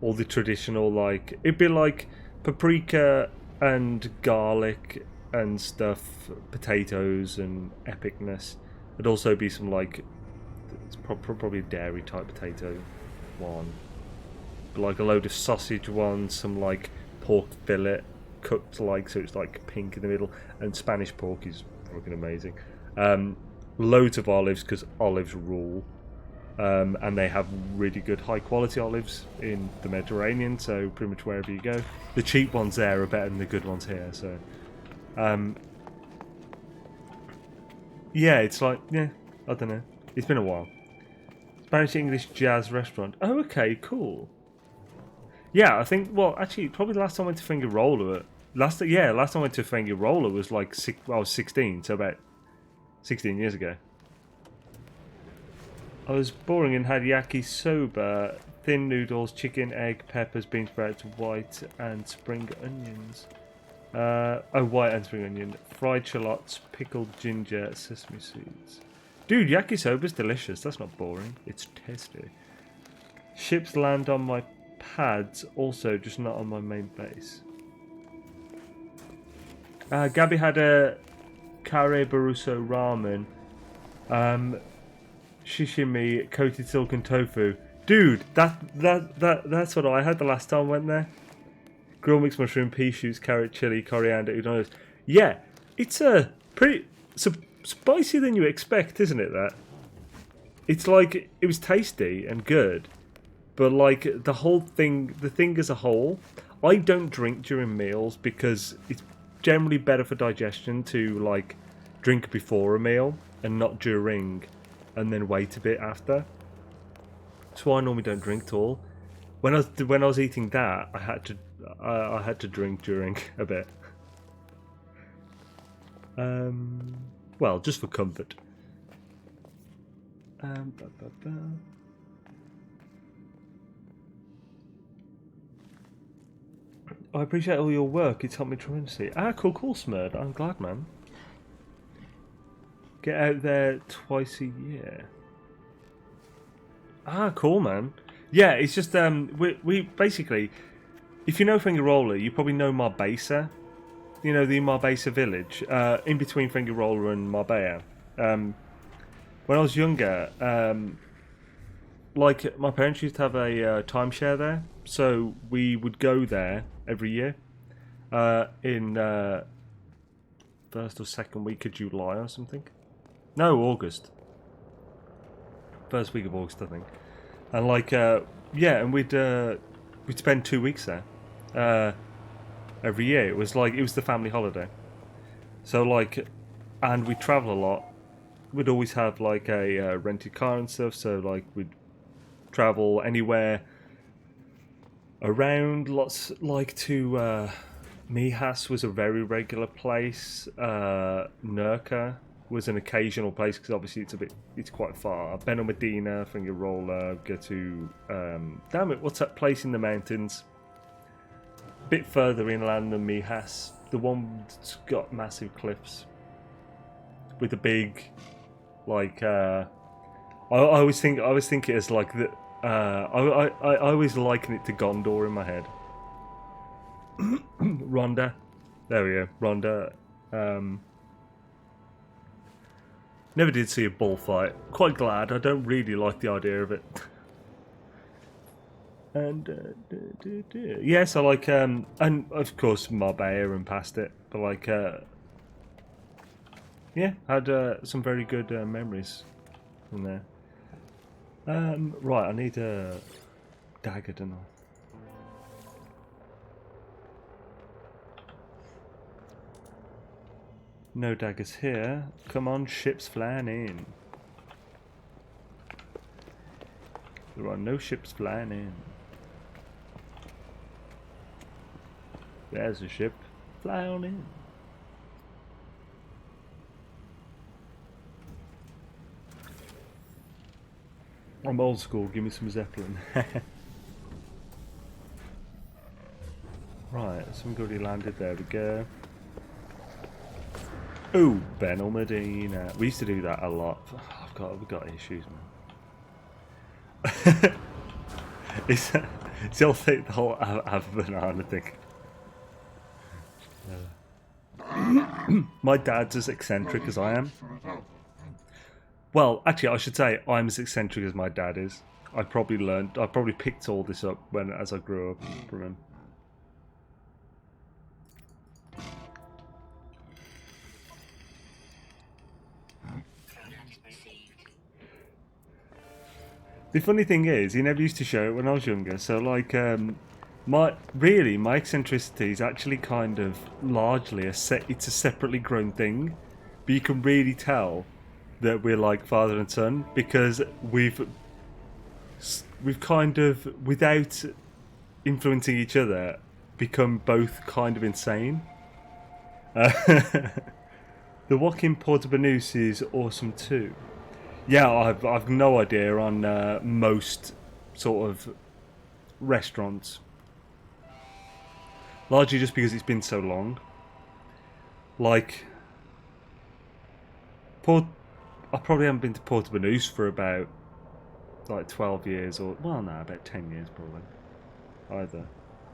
all the traditional, like it'd be like paprika and garlic and stuff, potatoes and epicness. It'd also be some like it's probably dairy type potato one, but like a load of sausage one, some like pork fillet cooked like so it's like pink in the middle, and Spanish pork is fucking amazing. Loads of olives because olives rule. And they have really good high quality olives in the Mediterranean, so pretty much wherever you go. The cheap ones there are better than the good ones here, so yeah, it's like, yeah, I don't know. It's been a while. Spanish English jazz restaurant. Oh, okay, cool. Yeah, I think, well, actually, probably the last time I went to Fuengirola, last time I went to Fuengirola was like, I was 16, so about 16 years ago. I was boring and had yakisoba, thin noodles, chicken, egg, peppers, bean sprouts, white and spring onions. White and spring onion. Fried shallots, pickled ginger, sesame seeds. Dude, yakisoba's delicious. That's not boring. It's tasty. Ships land on my pads, also, just not on my main base. Gabby had a kare baruso ramen. Shishimi, coated silken tofu. Dude, that's what I had the last time I went there. Grilled mixed mushroom, pea shoots, carrot, chili, coriander, udon. Yeah, it's pretty spicy than you expect, isn't it, that? It's like, it was tasty and good, but like the whole thing, the thing as a whole, I don't drink during meals because it's generally better for digestion to like drink before a meal and not during, and then wait a bit after. That's why I normally don't drink at all. When I was eating that, I had to drink during a bit. Well, just for comfort. I appreciate all your work. It's helped me tremendously. Ah, cool, Smurd. I'm glad, man. Get out there twice a year. Ah, cool, man. Yeah, it's just we basically, if you know Finger Roller, you probably know Marbella. You know the Marbella village, in between Finger Roller and Marbella. When I was younger, like my parents used to have a timeshare there, so we would go there every year in first or second week of July or something. No, August. First week of August, I think. And like, yeah, and we'd spend 2 weeks there every year. It was the family holiday. So like, and we'd travel a lot. We'd always have like a rented car and stuff. So like, we'd travel anywhere around. Lots like to Midas was a very regular place. Nurka was an occasional place because obviously it's quite far. Ben Medina, Finger Roller, go to damn it, what's that place in the mountains? A bit further inland than Midas. The one that's got massive cliffs with a big like I always think it as like the I always liken it to Gondor in my head. Rhonda. There we go. Rhonda. Never did see a bullfight. Quite glad. I don't really like the idea of it. And yeah, so like and of course Marbella and past it, but like yeah, had some very good memories from there. Right, I need a dagger, don't I? No daggers here. Come on, ships flying in. There are no ships flying in. There's a ship. Fly on in. I'm old school, give me some Zeppelin. Right, somebody already landed, there we go. Ooh, Ben Medina. We used to do that a lot. Oh, I've got issues, man. It's the whole have a banana thing. My dad's as eccentric as I am. Well, actually, I should say I'm as eccentric as my dad is. I probably picked all this up as I grew up from him. The funny thing is, he never used to show it when I was younger. So, like, my eccentricity is actually kind of largely it's a separately grown thing, but you can really tell that we're like father and son because we've kind of, without influencing each other, become both kind of insane. The walk-in Portabanus is awesome too. Yeah, I've no idea on most sort of restaurants. Largely just because it's been so long. Like, I probably haven't been to Portabanus for about like 12 years or, well, no, about 10 years probably. Either.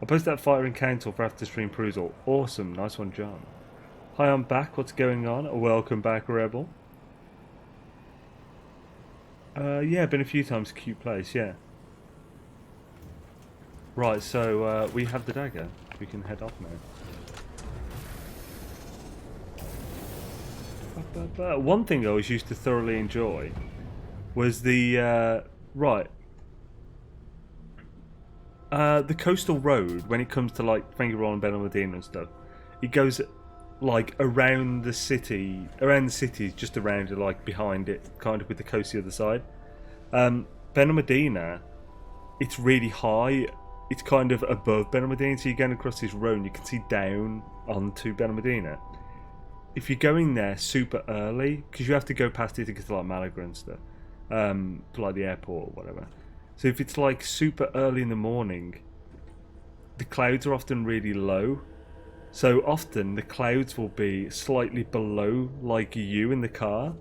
I posted that fighter encounter for after stream perusal. Awesome, nice one, John. Hi, I'm back. What's going on? Welcome back, Rebel. Yeah, been a few times. Cute place, yeah. Right, so we have the dagger. We can head off now. One thing I always used to thoroughly enjoy was the the coastal road when it comes to like Fingerroll and Benalmadine and stuff. It goes like around the city, just around it, like behind it, kind of with the coast the other side. Benalmadina it's really high. It's kind of above Ben Medina, so you're going across this road and you can see down onto Ben Medina. If you're going there super early, because you have to go past it to get to like Malaga and stuff, to like the airport or whatever. So if it's like super early in the morning, the clouds are often really low. So often the clouds will be slightly below like you in the car,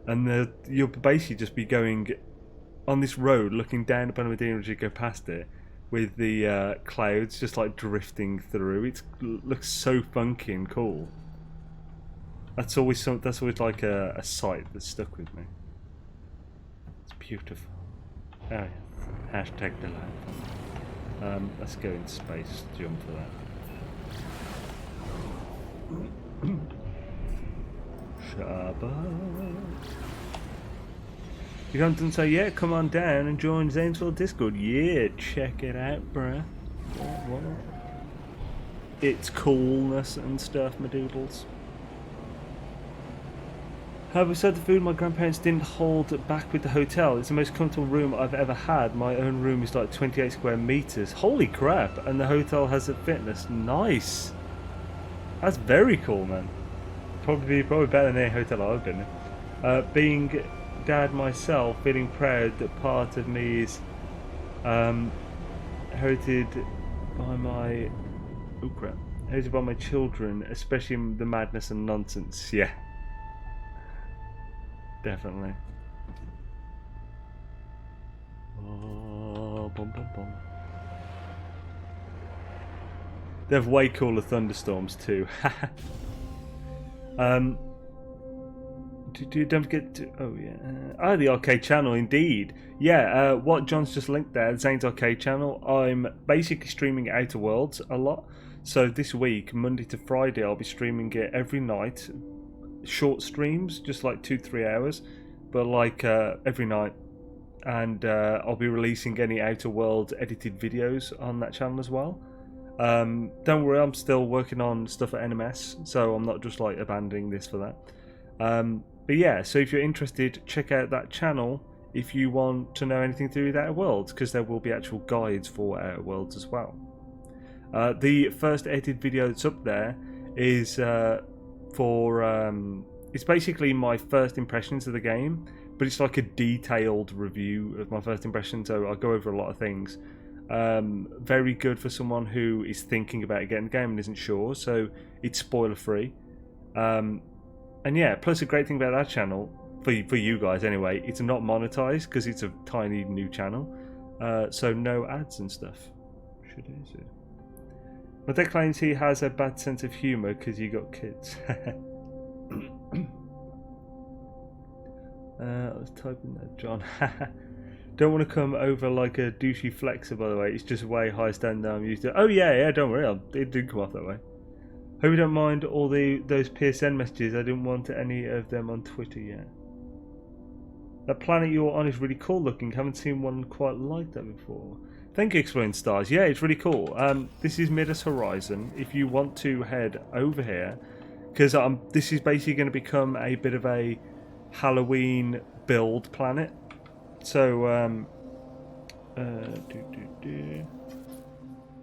and you'll basically just be going on this road looking down at Ben Medina as you go past it, with the clouds just like drifting through. It looks so funky and cool. That's always like a sight that's stuck with me. It's beautiful. Oh yeah. Hashtag delightful. Let's go in space. Jump for that. Shabbat. You come and say, yeah, come on down and join Zanesville Discord. Yeah, check it out, bruh. What? It's coolness and stuff, my doodles. However, said the food my grandparents didn't hold back with the hotel. It's the most comfortable room I've ever had. My own room is like 28 square meters. Holy crap! And the hotel has a fitness. Nice. That's very cool, man. Probably better than any hotel I've been in. Being dad myself, feeling proud that part of me is herited by my children, especially the madness and nonsense. Yeah. Definitely. Oh, bum, bum, bum. They have way cooler thunderstorms too. Don't forget to. Oh yeah. The arcade channel, indeed. Yeah. What John's just linked there, Zaine's arcade channel. I'm basically streaming Outer Worlds a lot. So this week, Monday to Friday, I'll be streaming it every night. Short streams, just like 2-3 hours, but like every night, and I'll be releasing any Outer Worlds edited videos on that channel as well. Don't worry, I'm still working on stuff at NMS, so I'm not just like abandoning this for that. But yeah, so if you're interested, check out that channel if you want to know anything to do with Outer Worlds, because there will be actual guides for Outer Worlds as well. The first edited video that's up there is it's basically my first impressions of the game, but it's like a detailed review of my first impression, so I'll go over a lot of things. Very good for someone who is thinking about getting the game and isn't sure, so it's spoiler free. And yeah, plus a great thing about that channel, for you guys anyway, it's not monetized because it's a tiny new channel, so no ads and stuff. Should is it? But that claims he has a bad sense of humour because you got kids. I was typing that, John. Don't want to come over like a douchey flexer, by the way. It's just way high standard I'm used to. Oh yeah, don't worry. It did come off that way. Hope you don't mind all those PSN messages. I didn't want any of them on Twitter yet. That planet you're on is really cool looking. Haven't seen one quite like that before. Thank you, Exploding Stars. Yeah, it's really cool. This is Midas Horizon. If you want to head over here, because this is basically going to become a bit of a Halloween build planet. So,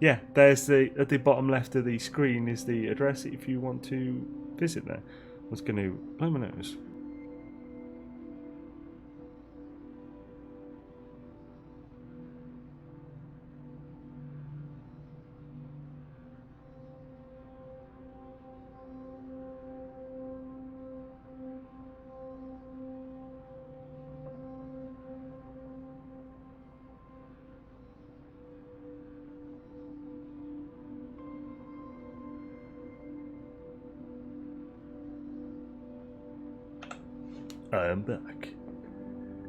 yeah, there's at the bottom left of the screen is the address if you want to visit there. I was going to blow my nose. I am back.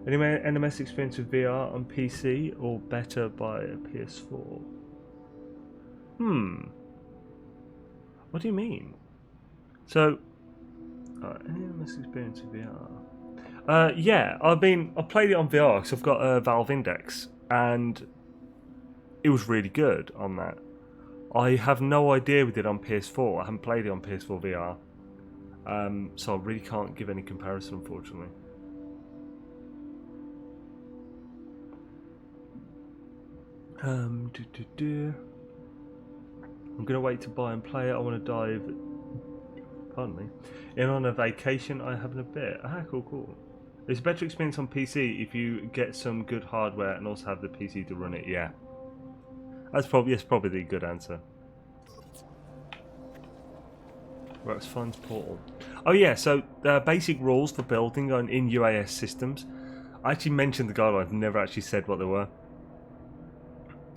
Any NMS experience with VR on PC or better by a PS4? What do you mean? So, NMS experience with VR? Yeah, I played it on VR because I've got a Valve Index and it was really good on that. I have no idea with it on PS4. I haven't played it on PS4 VR. So I really can't give any comparison, unfortunately. I'm gonna wait to buy and play it. I want to dive, pardon me, in on a vacation I have in a bit. Ah, cool. It's a better experience on PC if you get some good hardware and also have the PC to run it. Yeah, that's probably the good answer. Right, let's find Portal. Oh yeah, so basic rules for building in UAS systems. I actually mentioned the guidelines, never actually said what they were.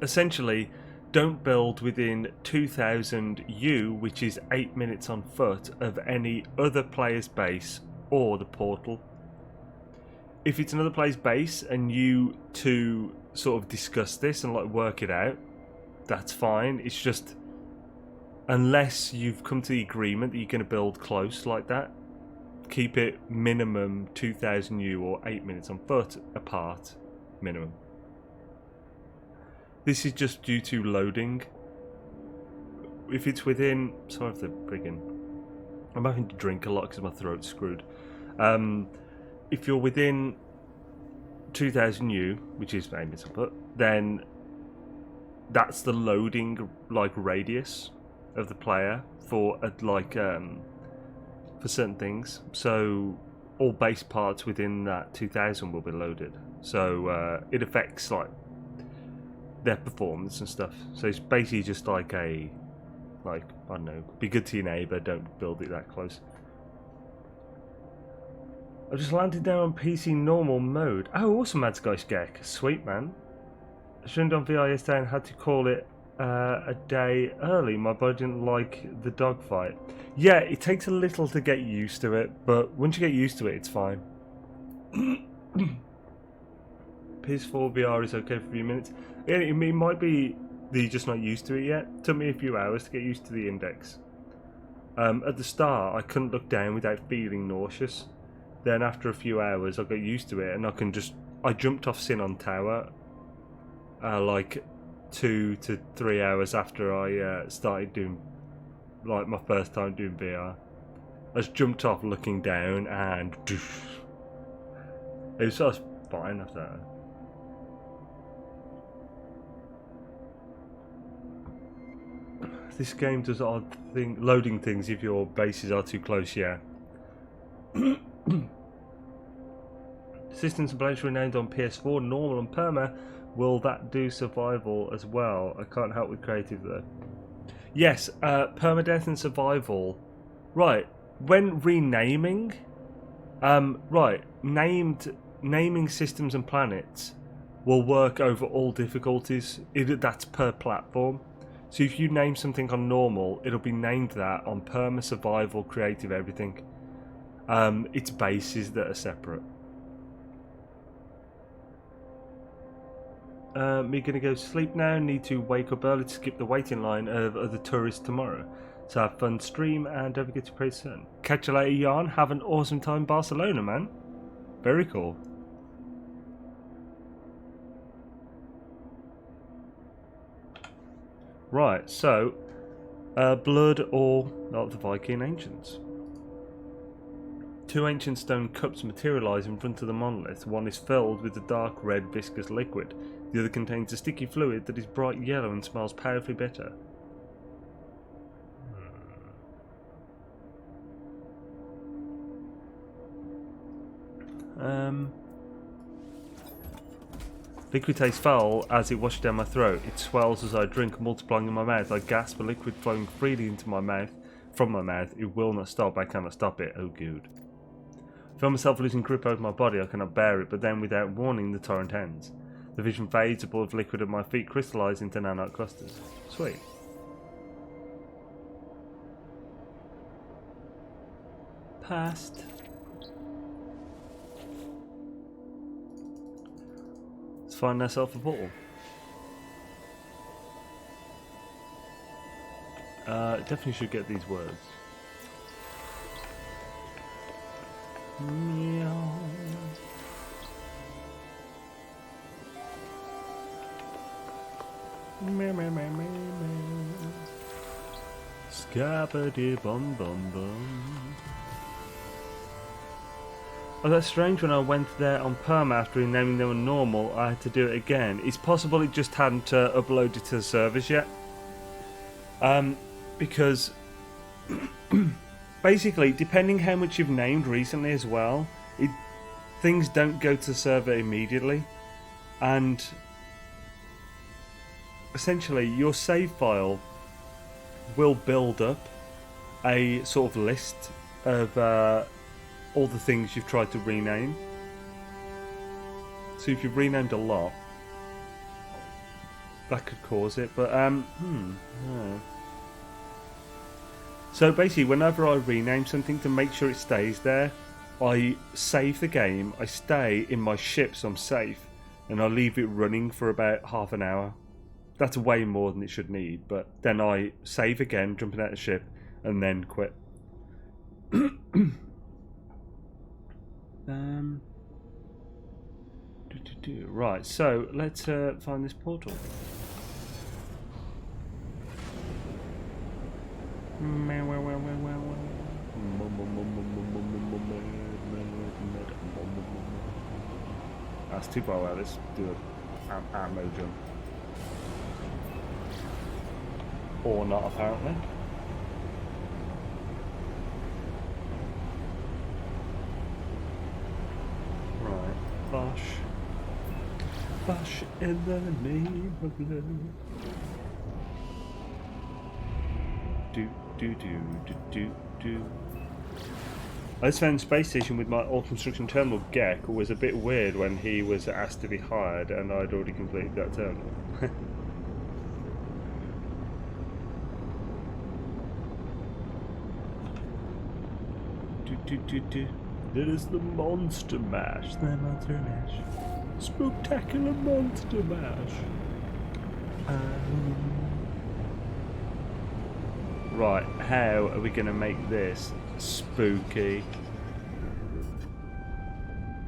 Essentially, don't build within 2000 U, which is 8 minutes on foot, of any other player's base or the portal. If it's another player's base and you two sort of discuss this and like work it out, that's fine. It's just, unless you've come to the agreement that you're going to build close like that, keep it minimum 2000 U or 8 minutes on foot apart, minimum. This is just due to loading. If it's within, sorry if the friggin', I'm having to drink a lot because my throat's screwed. If you're within 2000 U, which is 8 minutes on foot, then that's the loading like radius of the player for for certain things. So all base parts within that 2000 will be loaded. So it affects like their performance and stuff. So it's basically just like I don't know, be good to your neighbour, don't build it that close. I've just landed down on PC normal mode. Oh, awesome, Madsgeist. Sweet, man. I shouldn't have done VR yesterday and had to call it a day early. My body didn't like the dogfight. Yeah, it takes a little to get used to it, but once you get used to it, it's fine. PS4 VR is okay for a few minutes. It might be that you're just not used to it yet. It took me a few hours to get used to the index. At the start, I couldn't look down without feeling nauseous. Then after a few hours, I got used to it, and I jumped off Sinon Tower like 2 to 3 hours after I started doing, like, my first time doing VR. I just jumped off looking down, and it was just fine after that. This game does odd loading things if your bases are too close, yeah. Systems and planets renamed on PS4, normal and perma. Will that do survival as well? I can't help with creative though. Yes, permadeath and survival. Right, when renaming, naming systems and planets will work over all difficulties. That's per platform. So if you name something on normal, it'll be named that on perma, survival, creative, everything. It's bases that are separate. Me gonna go sleep now. Need to wake up early to skip the waiting line of the tourists tomorrow. So have fun stream and don't forget to praise Sun. Catch you later, Jan. Have an awesome time in Barcelona, man. Very cool. Right, so blood or not the Viking ancients. 2 ancient stone cups materialise in front of the monolith. One is filled with a dark red viscous liquid. The other contains a sticky fluid that is bright yellow and smells powerfully bitter. Liquid tastes foul as it washes down my throat. It swells as I drink, multiplying in my mouth. I gasp, a liquid flowing freely into my mouth. From my mouth, it will not stop. I cannot stop it. Oh, good. I feel myself losing grip over my body. I cannot bear it, but then, without warning, the torrent ends. The vision fades. A ball of liquid at my feet crystallise into nanite clusters. Sweet. Past. Let's find ourselves a portal. Definitely should get these words. Meow. Meow, meow, meow, meow, meow. Scabba-dee bum bum bum. Oh, that's strange. When I went there on perm after renaming them on normal, I had to do it again. It's possible it just hadn't uploaded to the servers yet. Because basically, depending how much you've named recently as well, things don't go to the server immediately, and essentially your save file will build up a sort of list of all the things you've tried to rename. So if you've renamed a lot, that could cause it. But no. So basically, whenever I rename something, to make sure it stays there, I save the game, I stay in my ship so I'm safe, and I leave it running for about half an hour. That's way more than it should need, but then I save again, jumping out of the ship, and then quit. Right, so let's find this portal. That's too far away. Let's do an ammo jump. Or not, apparently. Right, Bosh. Bosh in the name of love. I just found Space Station with my old construction terminal Gek was a bit weird when he was asked to be hired and I'd already completed that terminal. It is the Monster Mash. The Monster Mash. Spooktacular Monster Mash. Right, how are we going to make this spooky?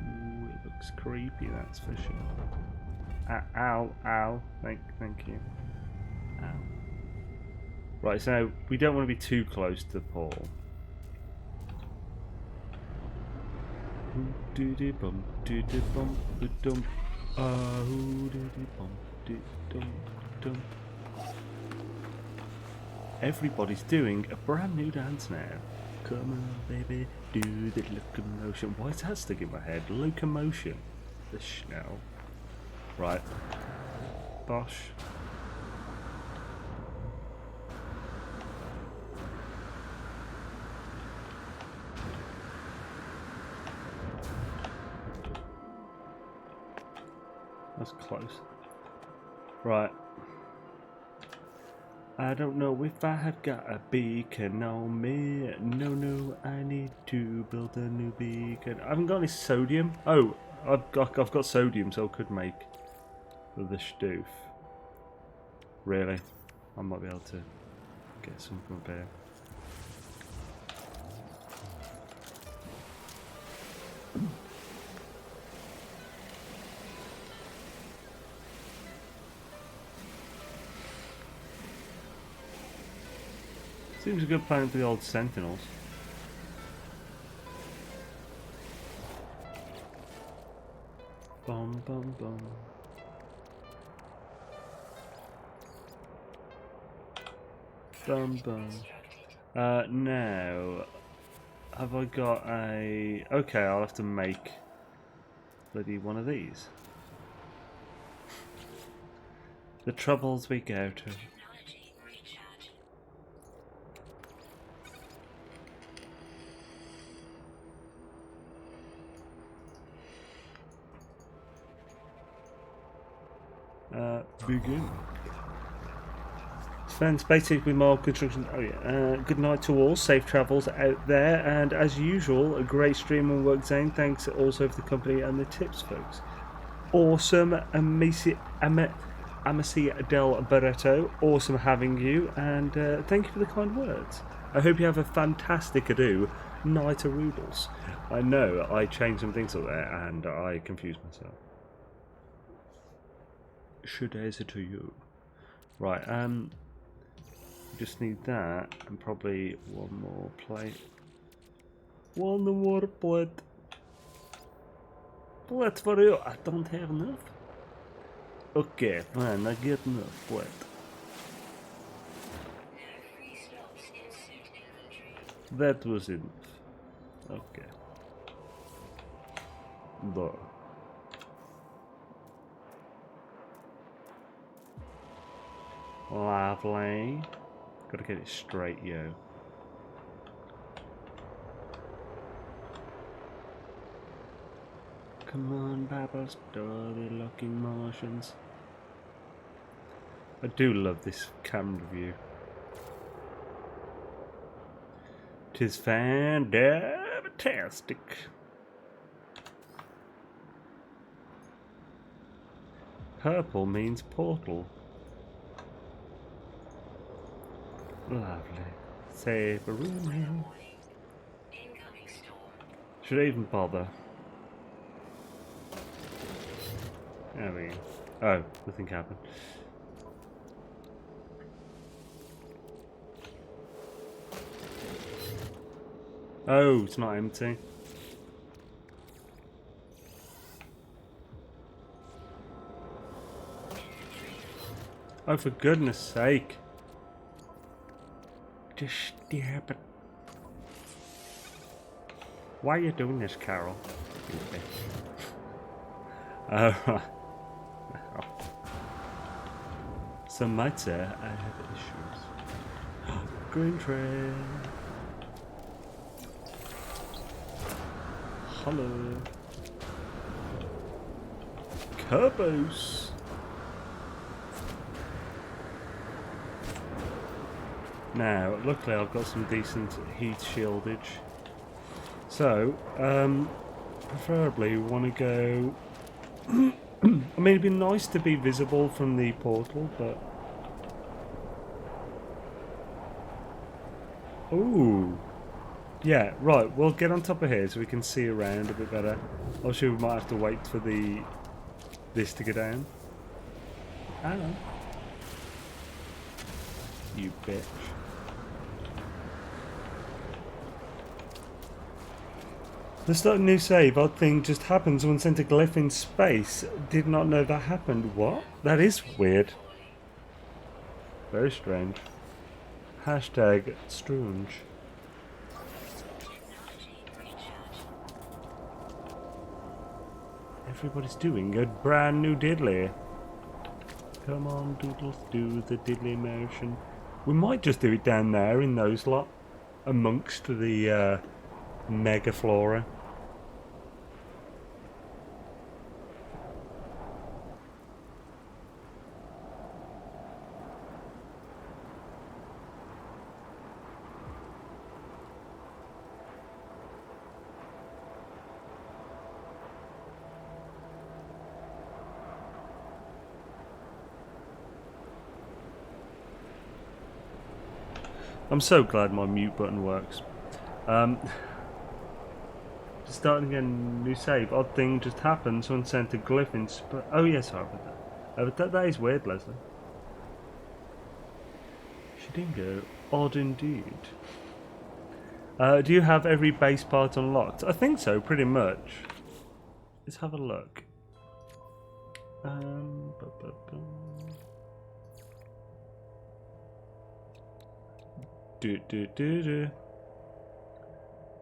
Ooh, it looks creepy, that's for sure. Ow, ow. Thank you. Ow. Right, so we don't want to be too close to the portal. Doody-bum, doody-bum, doody-dum. Doody-bum, doody-dum. Everybody's doing a brand new dance now. Come on, baby, do the locomotion. Why is that stuck in my head? Locomotion. The schnell. Right. Bosh. That's close. Right. I don't know if I have got a beacon on me. No, I need to build a new beacon. I haven't got any sodium. Oh, I've got sodium, so I could make the stoof. Really? I might be able to get some from up here. Seems a good plan for the old sentinels. Bum bum bum. Bum bum. Now, have I got a... Okay, I'll have to make bloody one of these. The troubles we go to. Begin. Spend space with more construction. Oh yeah. Good night to all. Safe travels out there, and as usual, a great stream and work, Xaine. Thanks also for the company and the tips, folks. Awesome, Amici del Barreto. Awesome having you, and thank you for the kind words. I hope you have a fantastic night of Roodles. I know I changed some things up there, and I confused myself. Should answer to you. Right, just need that and probably one more plate. One more plate. What for you? I don't have enough. Okay, fine, I get enough. What? Free slots in suit inventory. That was enough. Okay. Door. Lovely. Gotta get it straight, yo. Come on, Babbles, dirty looking Martians. I do love this camera view. Tis fantastic. Purple means portal. Lovely. Save a room now. Incoming storm. Should I even bother? There we go. Oh, nothing happened. Oh, it's not empty. Oh, for goodness sake. Just stop it. Why are you doing this, Carol? You bitch. Oh, some might say I have issues. Green train. Hello. Cabos. Now, luckily I've got some decent heat shieldage. So, preferably we want to go... I mean, it'd be nice to be visible from the portal, but... Ooh! Yeah, right, we'll get on top of here so we can see around a bit better. Obviously we might have to wait for this to go down. I don't know. You bitch. The start a new save, odd thing just happened. Someone sent a glyph in space. Did not know that happened. What? That is weird. Very strange. Hashtag strange. Everybody's doing a brand new diddly. Come on, Doodles, do the diddly motion. We might just do it down there in those lot, amongst the mega flora. I'm so glad my mute button works. Starting again, new save. Odd thing just happened. Someone sent a glyph in oh yes, sorry about that. But that is weird, Leslie. She didn't go. Odd indeed. Do you have every base part unlocked? I think so, pretty much. Let's have a look.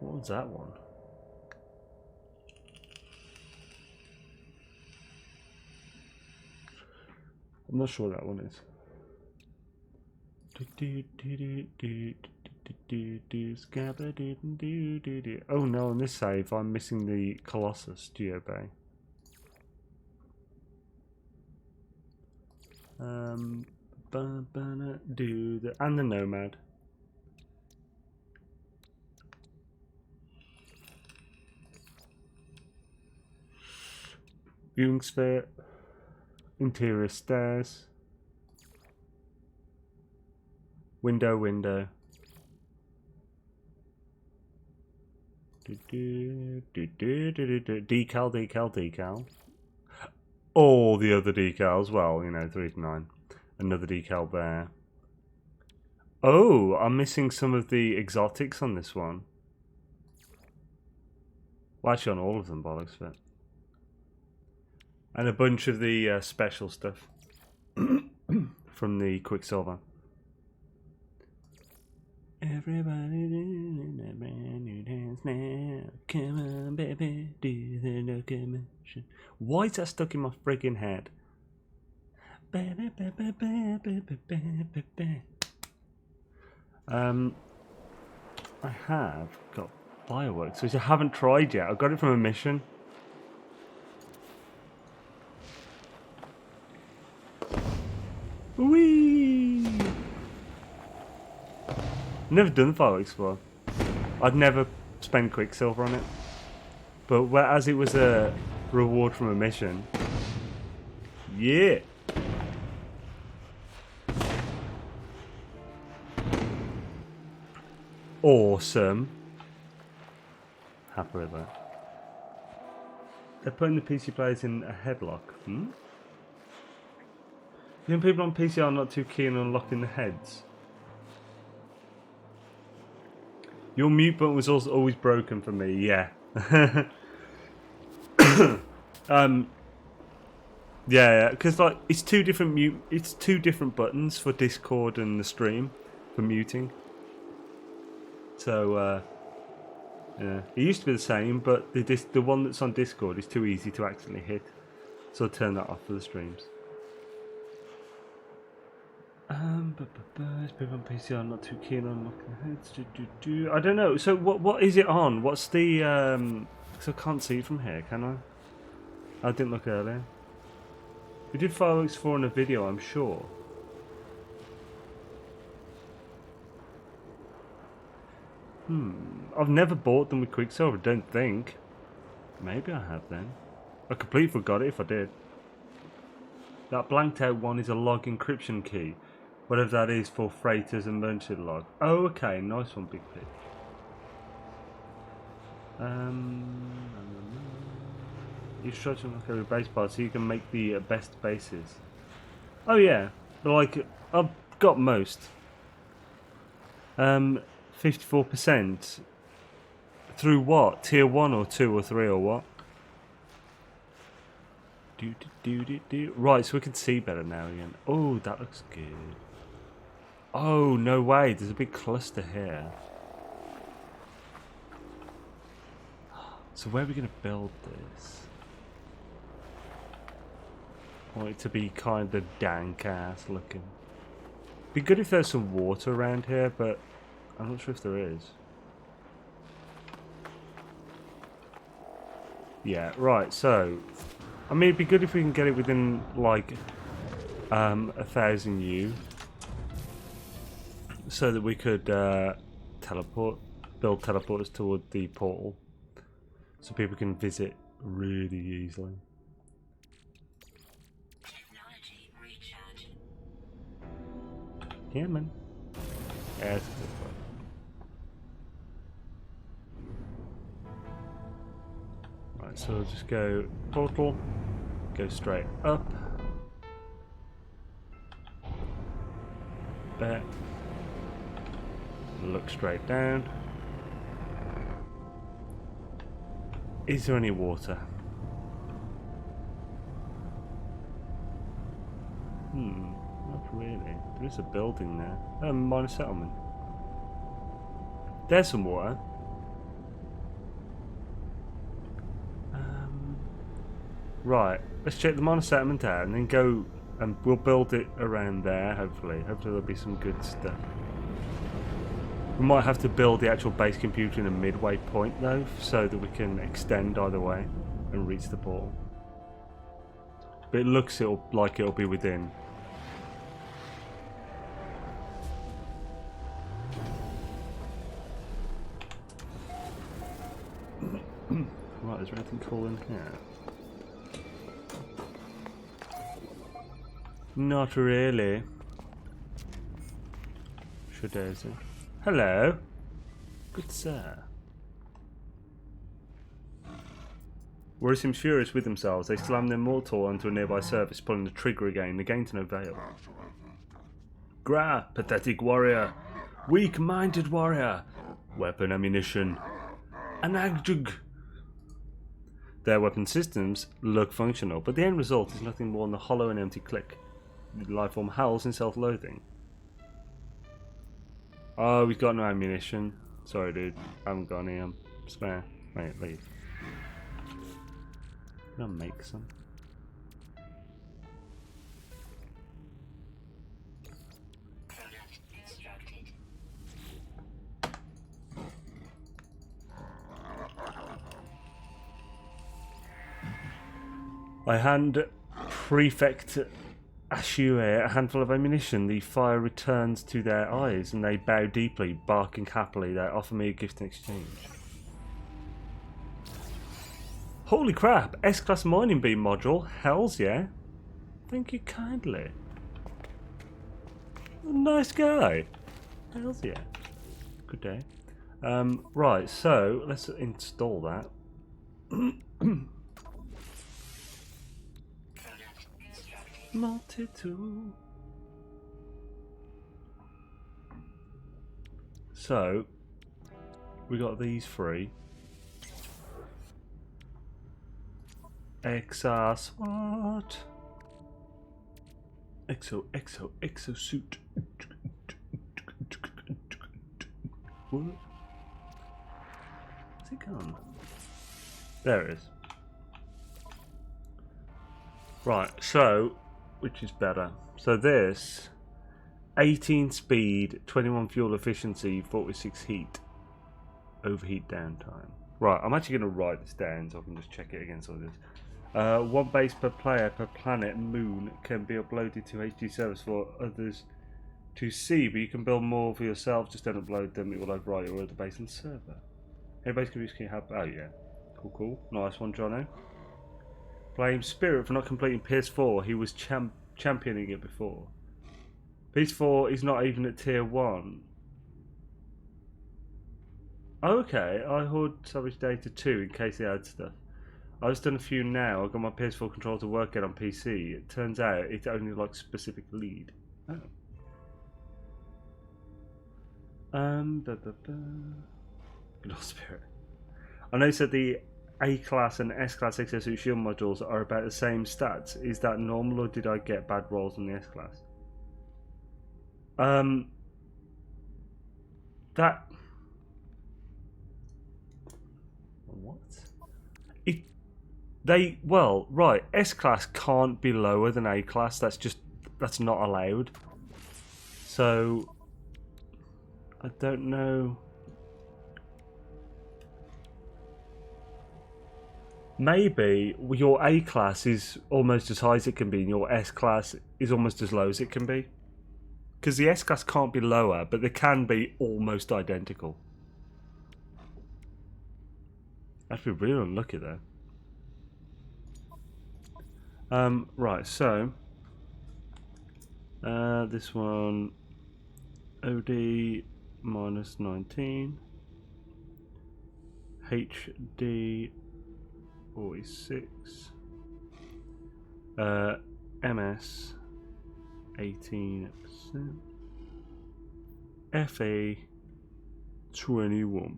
What was that one? I'm not sure what that one is. Oh no, on this save I'm missing the Colossus Geobay. And the Nomad. Viewing sphere, interior stairs, window. Decal. All the other decals, well, you know, 3 to 9. Another decal there. Oh, I'm missing some of the exotics on this one. Well, actually on all of them, bollocks fit. And a bunch of the special stuff from the Quicksilver. Everybody doing a brand new dance now. Come on, baby, do the locomotion. Why is that stuck in my friggin' head? I have got fireworks, which I haven't tried yet. I got it from a mission. Whee! Never done fireworks before. I'd never spent Quicksilver on it. But as it was a reward from a mission, yeah. Awesome. Happy with that. They're putting the PC players in a headlock. You know, people on PC are not too keen on locking the heads. Your mute button was also always broken for me. Yeah. Yeah, because like it's two different buttons for Discord and the stream for muting. So yeah, it used to be the same, but the one that's on Discord is too easy to accidentally hit, so I turn that off for the streams. People on PC are not too keen on looking heads. I don't know. So what is it on? What's the? Because I can't see it from here, can I? I didn't look earlier. We did fireworks for in a video, I'm sure. I've never bought them with Quicksilver, don't think. Maybe I have then. I completely forgot it if I did. That blanked out one is a log encryption key. Whatever that is for freighters and merchant log. Oh, okay, nice one, Big Pig. You stretch them like every base part so you can make the best bases. Oh yeah, like I've got most. 54% through what? Tier 1 or 2 or 3 or what? Right, so we can see better now again. Oh, that looks good. Oh, no way. There's a big cluster here. So where are we going to build this? I want it to be kind of dank-ass looking. Be good if there's some water around here, but I'm not sure if there is. Yeah, right, so I mean, it'd be good if we can get it within, like, 1,000 U. So that we could build teleporters toward the portal. So people can visit really easily. Technology recharge. Yeah, man. Yeah, that's a good one. Right, so we'll just go portal, go straight up. There. Look straight down. Is there any water? Not really. There is a building there. Minor settlement. There's some water. Right, let's check the minor settlement out and then go and we'll build it around there, hopefully. Hopefully there'll be some good stuff. We might have to build the actual base computer in a midway point though, so that we can extend either way and reach the portal. But it looks like it'll be within. Right, is there anything cool in here? Not really. Should is it? Hello. Good sir. Warriors seem furious with themselves. They slam their mortal onto a nearby surface, pulling the trigger again to no avail. Gra, pathetic warrior. Weak-minded warrior. Weapon ammunition. Anagjug. their weapon systems look functional, but the end result is nothing more than a hollow and empty click. The lifeform howls in self-loathing. Oh, we've got no ammunition. Sorry, dude. I haven't got any spare. Wait, leave. Can I make some? Product constructed. I hand Prefect Ashue a handful of ammunition. The fire returns to their eyes and they bow deeply, barking happily. They offer me a gift in exchange. Holy crap! S-Class mining beam module. Hells yeah. Thank you kindly. Nice guy. Hells yeah. Good day. Right, so let's install that. Multi-tool. So we got these three. XR SWAT. Exosuit. What? Where's it gone? There it is. Right, so which is better? So this 18 speed, 21 fuel efficiency, 46 heat, overheat downtime. Right, I'm actually going to write this down so I can just check it against all this. One base per player per planet moon can be uploaded to HD servers for others to see, but you can build more for yourself. Just don't upload them; it will overwrite your other base on the server. Any base can be help. Oh yeah, cool, nice one, Jono. Blame Spirit for not completing PS4. He was championing it before. PS4 is not even at tier 1. Okay, I hoard Savage Data 2 in case they add stuff. I've just done a few now. I've got my PS4 controller to work it on PC. It turns out it only likes specific lead. Oh. Good old Spirit. I know you said the A-Class and S-Class Exosuit Shield modules are about the same stats. Is that normal or did I get bad rolls on the S-Class? That... What? Well, right, S-Class can't be lower than A-Class. That's not allowed. So, I don't know. Maybe your A-Class is almost as high as it can be and your S-Class is almost as low as it can be. Because the S-Class can't be lower, but they can be almost identical. I'd be really unlucky there. Right, so this one OD minus 19, HD 46, MS 18%, FA 21%.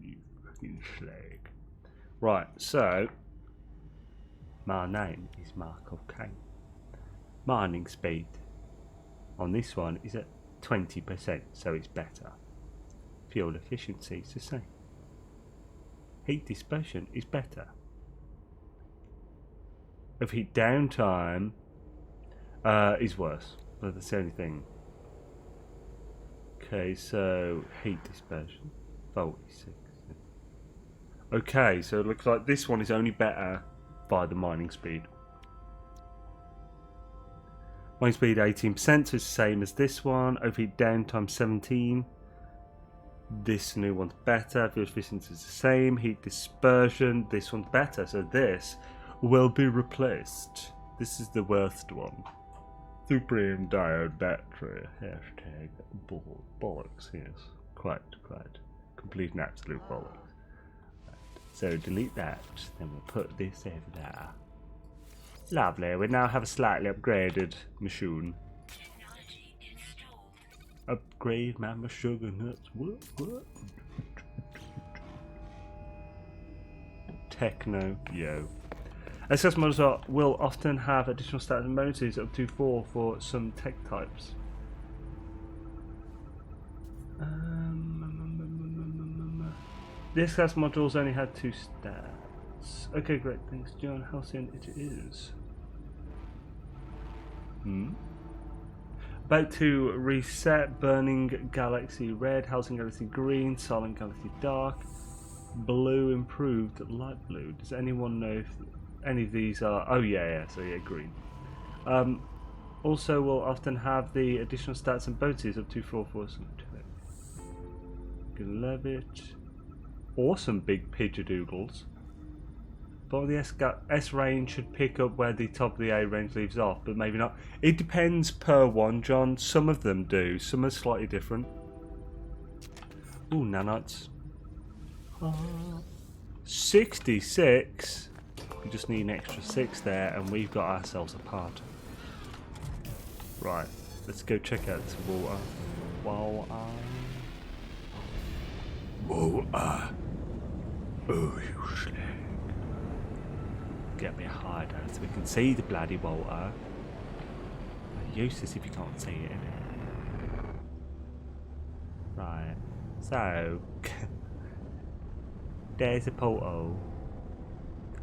You fucking slag. Right, so my name is Marco Kane. Mining speed on this one is at 20%, so it's better. Fuel efficiency is the same. Heat dispersion is better. Overheat downtime is worse, but that's the only thing. Okay, so heat dispersion 46. Okay, so it looks like this one is only better by the mining speed. Mining speed 18%, so it's the same as this one. Overheat downtime 17. This new one's better. Fuel efficiency is the same. Heat dispersion, this one's better. So this will be replaced. This is the worst one. Supreme diode battery. Hashtag bollocks. Yes, quite. Complete and absolute bollocks. So delete that, then we'll put this over there. Lovely, we now have a slightly upgraded machine. Technology installed. Upgrade my sugar nuts. What? techno, yo. SS models will often have additional stats and bonuses up to 4 for some tech types. The SS modules only had 2 stats. Okay, great, thanks John. How soon it is? About to reset Burning Galaxy Red, Housing Galaxy Green, Silent Galaxy Dark, Blue improved, Light Blue. Does anyone know if any of these are... Oh yeah, so yeah, green. Also will often have the additional stats and bonuses up to 4 for some. Gonna love it. Awesome big pidgeodoodles. But the S range should pick up where the top of the A range leaves off, but maybe not. It depends per one, John. Some of them do. Some are slightly different. Ooh, nanites. 66. We just need an extra 6 there, and we've got ourselves a pod. Right, let's go check out this water. Water. Oh, you slag. Get me a hideout so we can see the bloody water. Useless if you can't see it, innit? Right, so there's a portal.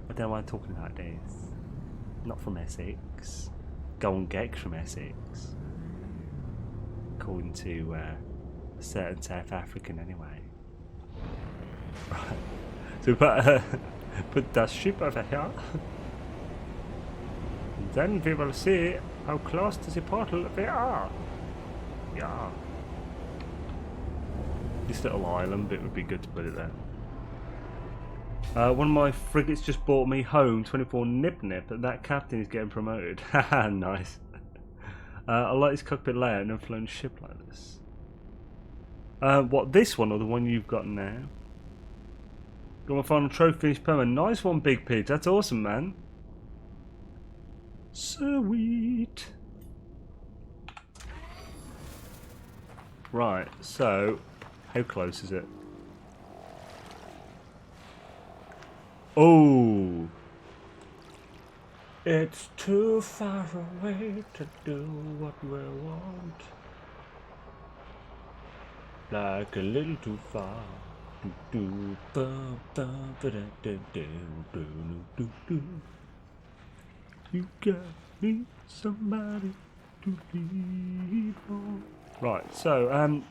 I don't want talking like this. Not from Essex. Golden Gex from Essex. According to a certain South African, anyway. Right. So we put that ship over here. Then we will see how close to the portal we are. Yeah. This little island bit would be good to put it there. One of my frigates just brought me home 24 Nip Nip, and that captain is getting promoted. Haha, nice. I like this cockpit layout and I've flown a ship like this. What, this one or the one you've got now? Got my final trophy finished perma. Nice one, Big Pidge. That's awesome, man. Sweet. Right, so how close is it? Oh, it's too far away to do what we want. Like a little too far. You got me somebody to lean on. Right, so I'm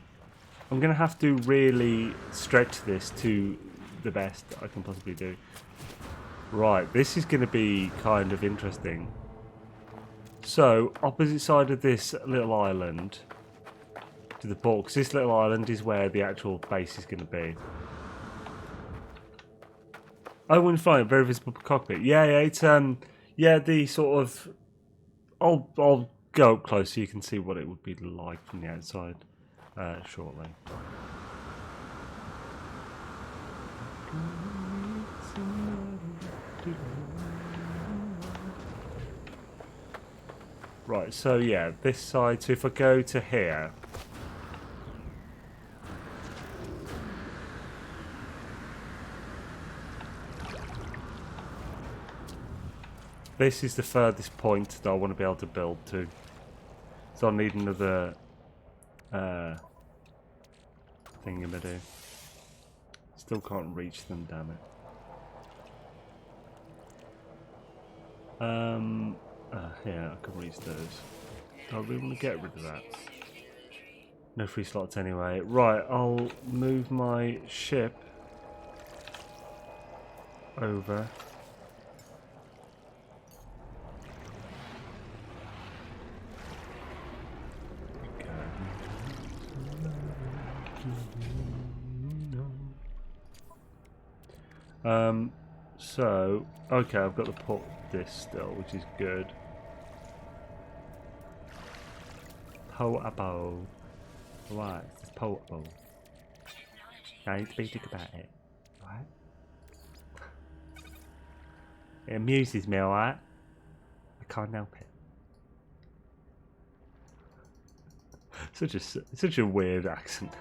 gonna have to really stretch this to the best I can possibly do. Right, this is gonna be kind of interesting. So, opposite side of this little island to the port, because this little island is where the actual base is gonna be. Oh, when flying, very visible cockpit. Yeah, it's yeah, the sort of. I'll go up close so you can see what it would be like from the outside shortly. Right, so yeah, this side. So if I go to here. This is the furthest point that I want to be able to build to. So I need another thingamady. Still can't reach them, damn it. Yeah, I can reach those. I really want to get rid of that. No free slots anyway. Right, I'll move my ship over. So, okay, I've got the port this still, which is good. Portable. Right, it's portable. I need to be think about it. Right? It amuses me, alright? I can't help it. Such a weird accent.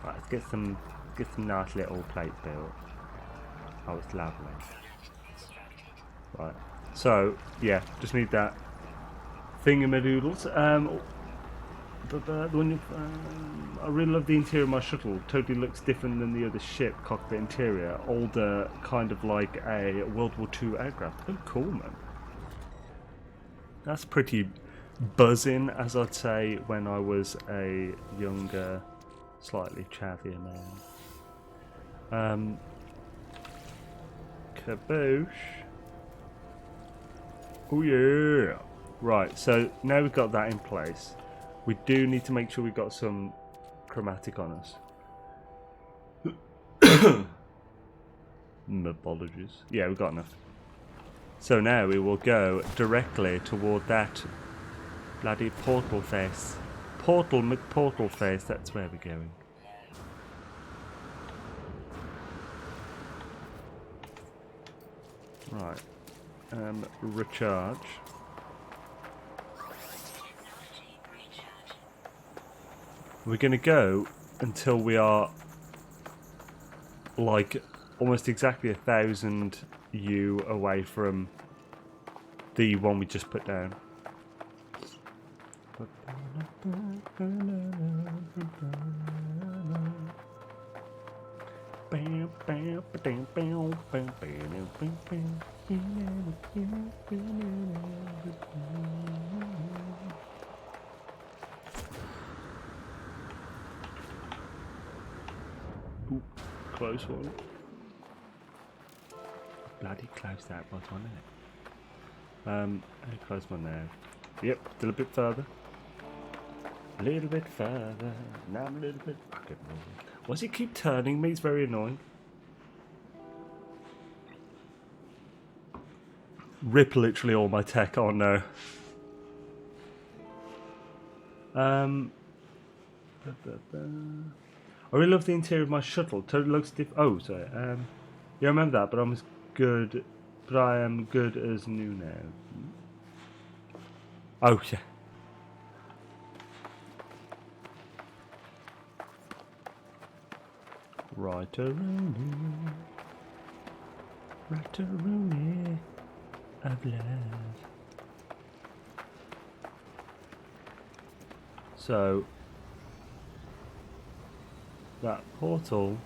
Right, let's get some get some nice little plates built. Oh, it's lovely. Right. So, yeah, just need that thingamadoodles. I really love the interior of my shuttle. Totally looks different than the other ship cockpit interior. Older, kind of like a World War II aircraft. Oh, cool, man. That's pretty buzzing, as I'd say when I was a younger, slightly chavvier man. Kaboosh. Oh yeah. Right, so now we've got that in place. We do need to make sure we've got some chromatic on us. Apologies. Yeah, we've got enough. So now we will go directly toward that bloody portal face. Portal McPortal face, that's where we're going. Right. Recharge. We're going to go until we are like almost exactly 1,000 U away from the one we just put down. Ooh, close one. Bloody close that was, wasn't it? How close one now? Yep, still a bit further. A little bit further. Now I'm a little bit fucking moving. Why does it keep turning me? It's very annoying. Rip literally all my tech. Oh no. I really love the interior of my shuttle. Totally looks oh, sorry. Yeah, I remember that, but I'm as good. But I am good as new now. Oh yeah. Right-a-rooney. Right-a-rooney of love. So that portal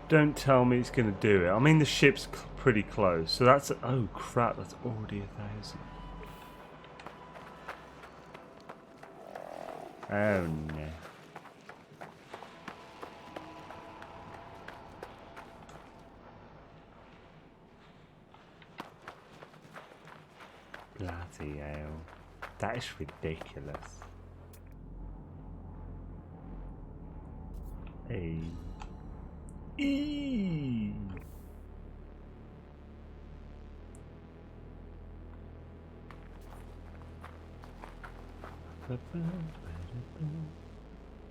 don't tell me it's going to do it. I mean the ship's pretty close, so that's oh crap, that's already 1,000. Oh no. Bloody hell. That is ridiculous. Hey. Eee.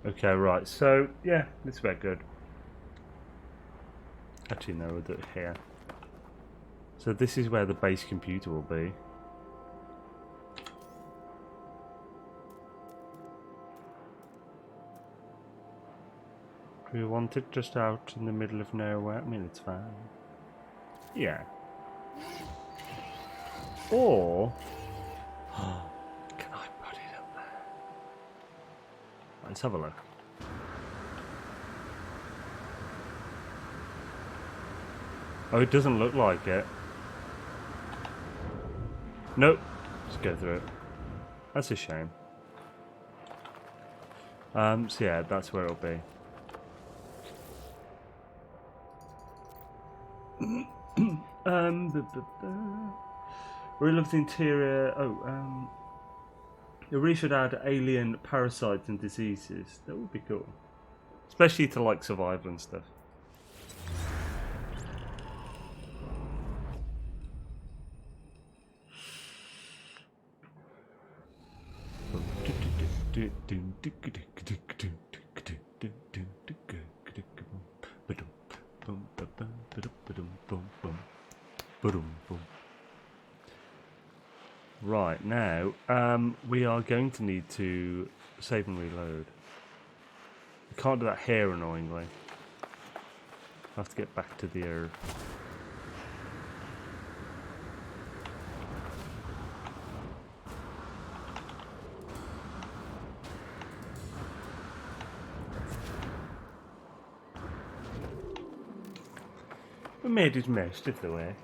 Okay, right, so yeah, this is very good. Actually no, we'll do it here. So this is where the base computer will be. Do we want it just out in the middle of nowhere? I mean, it's fine. Yeah. Or can I put it up there? Let's have a look. Oh, it doesn't look like it. Nope. Just go through it. That's a shame. So yeah, that's where it'll be. Really love the interior. Oh, it really should add alien parasites and diseases. That would be cool, especially to like survival and stuff. Right, now, we are going to need to save and reload. We can't do that here, annoyingly. I have to get back to the Earth. We made it most of the way.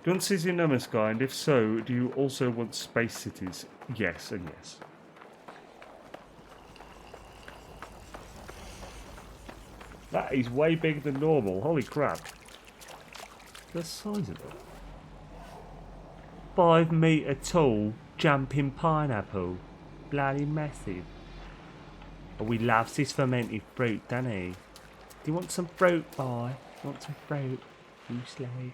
Do you want City in No Man's Sky? And if so, do you also want space cities? Yes and yes. That is way bigger than normal. Holy crap. The size of it. 5 metre tall jumping pineapple. Bloody massive. Oh, we love this fermented fruit, don't he? Do you want some fruit, boy? Want some fruit? You slag.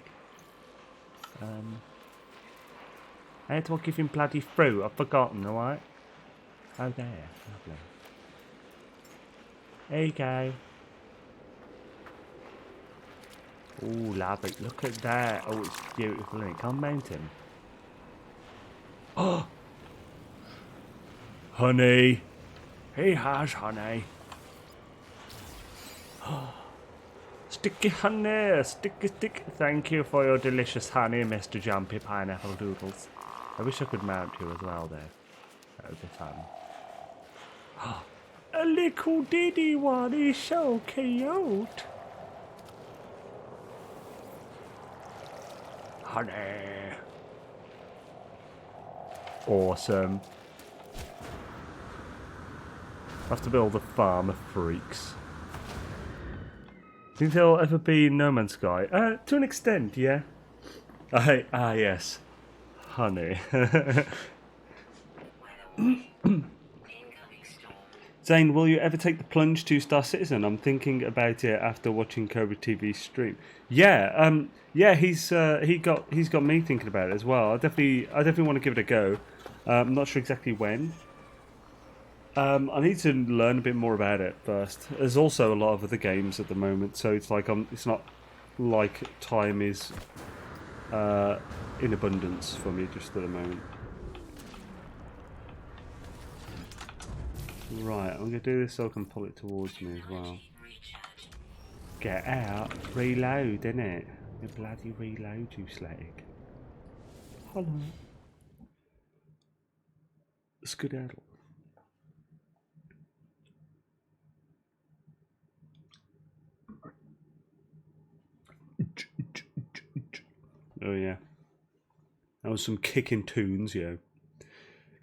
How do I give him bloody fruit? I've forgotten, alright? Oh, there. Lovely. There you go. Oh, lovely. Look at that. Oh, it's beautiful, isn't it? Can't mount him. Oh! Honey. He has honey. Sticky honey, sticky. Thank you for your delicious honey, Mr. Jumpy Pineapple Doodles. I wish I could mount you as well there. That would be fun. A little diddy one is so cute. Honey. Awesome. I have to build a farm of freaks. Think there'll ever be No Man's Sky? To an extent, yeah. Yes. Honey. Xaine, will you ever take the plunge to Star Citizen? I'm thinking about it after watching Cobra TV's stream. Yeah, he's got me thinking about it as well. I definitely want to give it a go. I'm not sure exactly when. I need to learn a bit more about it first. There's also a lot of other games at the moment, so it's like it's not like time is in abundance for me just at the moment. Right, I'm gonna do this so I can pull it towards me as well. Get out, reload, innit? You bloody reload, you slag. Hello. Skedaddle. Oh yeah, that was some kicking tunes, yo.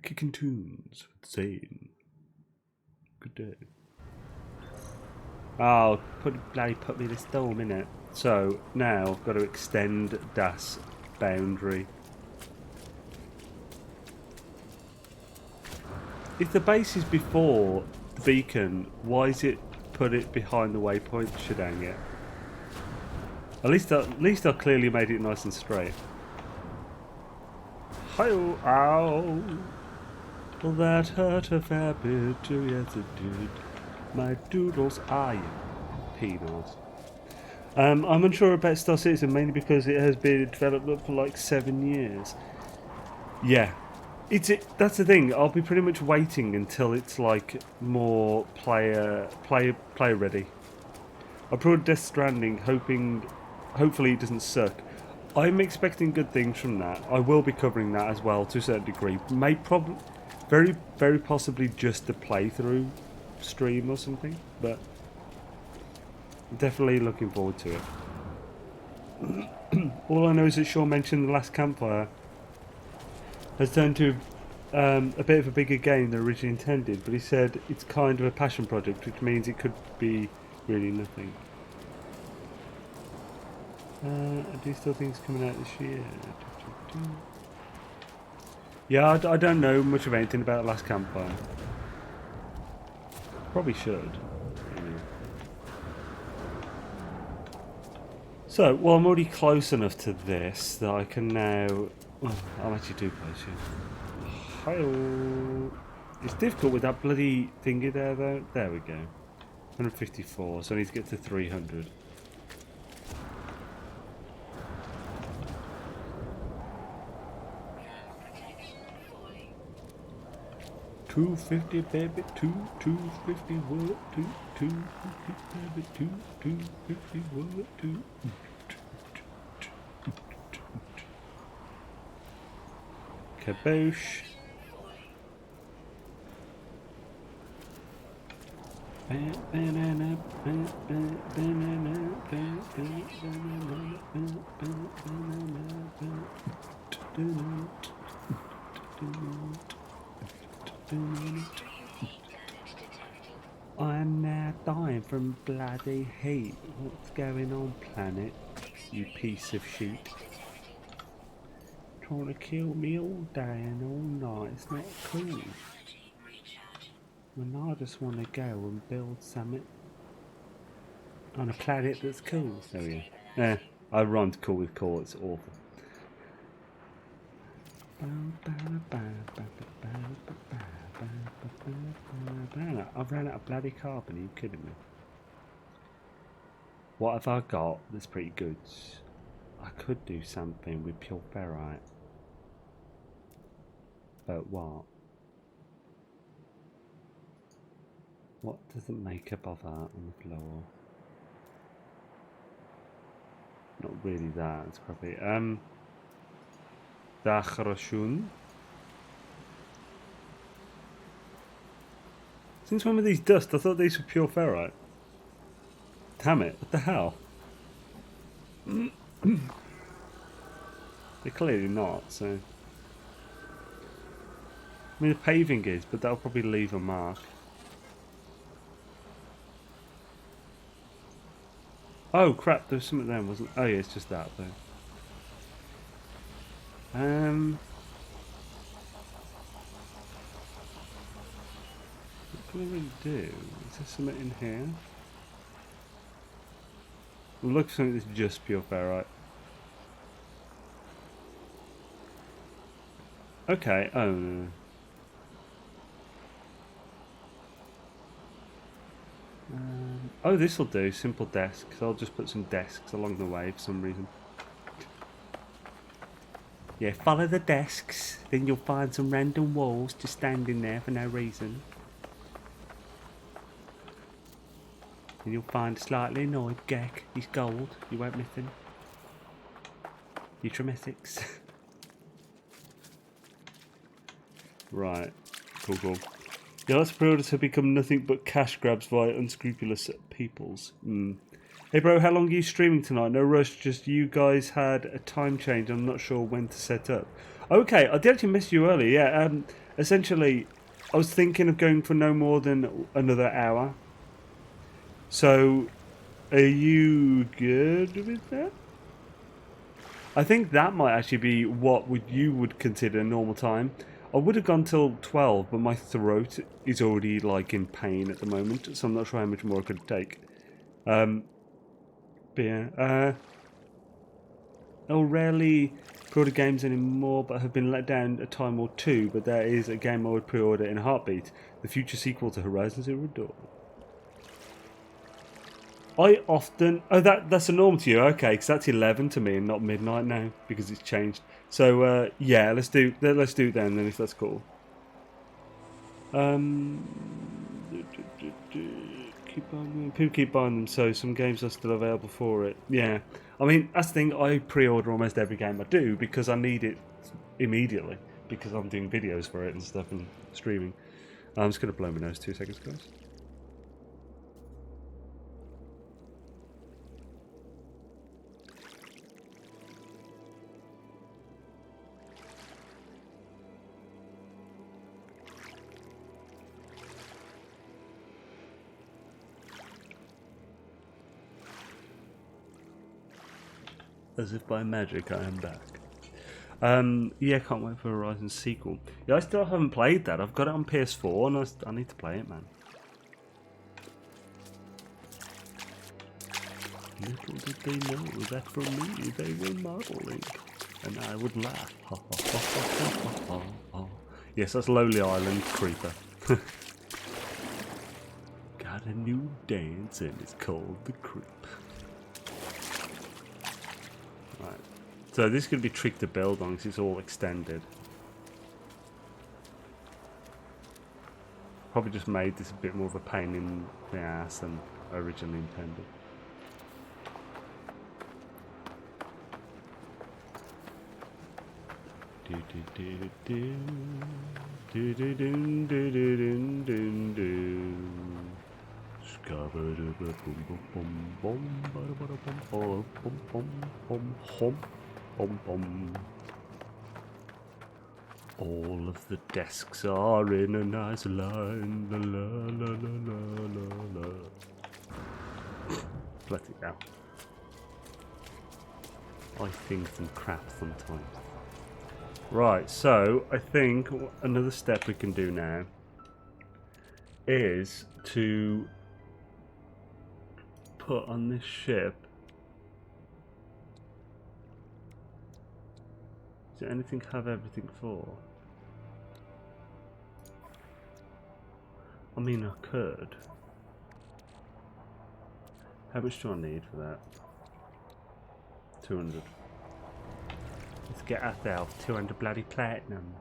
Kicking tunes with Xaine. Good day. Oh, put me this storm in it. So now I've got to extend das boundary. If the base is before the beacon, why is it put it behind the waypoint? Shadang it. At least I clearly made it nice and straight. Hi-oh, ow! Well, that hurt a fair bit, too, yes it did. My doodles are you, pedos. I'm unsure about Star Citizen, mainly because it has been developed for like 7 years. Yeah, that's the thing. I'll be pretty much waiting until it's like more player ready. I brought Death Stranding, hopefully it doesn't suck. I'm expecting good things from that. I will be covering that as well to a certain degree. Very, very possibly just a playthrough stream or something, but definitely looking forward to it. All I know is that Sean mentioned The Last Campfire has turned to a bit of a bigger game than originally intended, but he said it's kind of a passion project, which means it could be really nothing. I do still think it's coming out this year. Yeah, I don't know much of anything about Last Campfire. Probably should. Anyway. So, well, I'm already close enough to this that I can now... Oh, I'm actually too close here. Hi-oh. It's difficult with that bloody thingy there, though. There we go. 154, so I need to get to 300. 250 baby, 250 what, 250 baby, 250 what, 2. Kaboosh. I'm now dying from bloody heat. What's going on, planet? You piece of shit. Trying to kill me all day and all night. It's not cool. When I just want to go and build something on a planet that's cool. There we go. I rhymed cool with cool. It's awful. I've ran out of bloody carbon. Are you kidding me? What have I got that's pretty good? I could do something with pure ferrite. But what? What does it make above that on the floor? Not really that, it's probably Dachrashun. Since when were these dust? I thought these were pure ferrite. Damn it, what the hell? They're clearly not, so. I mean, the paving is, but that'll probably leave a mark. Oh crap, there was something there, wasn't there? Oh yeah, it's just that though. What can I really do? Is there something in here? We'll look for something that's just pure ferrite. Okay, oh no. Oh, this'll do. Simple desks. I'll just put some desks along the way for some reason. Yeah, follow the desks. Then you'll find some random walls just standing there for no reason. And you'll find a slightly annoyed Gek. He's gold. You won't miss him. Eutrimetics. Right. Cool, cool. The arts pre-orders have become nothing but cash grabs via unscrupulous peoples. Hey bro, how long are you streaming tonight? No rush, just you guys had a time change. I'm not sure when to set up. Okay, I did actually miss you earlier. Yeah, essentially, I was thinking of going for no more than another hour. So, are you good with that? I think that might actually be what you would consider normal time. I would have gone till 12, but my throat is already like in pain at the moment, so I'm not sure how much more I could take. But yeah, I'll rarely pre-order games anymore, but have been let down a time or two. But there is a game I would pre-order in a heartbeat: the future sequel to Horizon Zero Dawn. I often that's a norm to you, okay? Because that's 11 to me and not midnight now because it's changed. So yeah, let's do it then if that's cool. People keep buying them, so some games are still available for it. Yeah, I mean that's the thing. I pre-order almost every game I do because I need it immediately because I'm doing videos for it and stuff and streaming. I'm just gonna blow my nose 2 seconds, guys. As if by magic, I am back. Yeah, can't wait for Horizon sequel. Yeah, I still haven't played that. I've got it on PS4 and I need to play it, man. Little did they know that for me they were modeling, and I would laugh. Ha, ha, ha, ha, ha, ha, ha. Yes, that's Lonely Island Creeper. Got a new dance and it's called the Creep. Right. So this is going to be tricky to build on because it's all extended. probably just made this a bit more of a pain in the ass than I originally intended. All of the desks are in a nice line. La, la, la, la, la, la. Let it down. I think some crap sometimes. Right, so I think another step we can do now is to put on this ship. Does anything have everything for? I mean, I could. How much do I need for that? 200. Let's get ourselves 200 bloody platinum.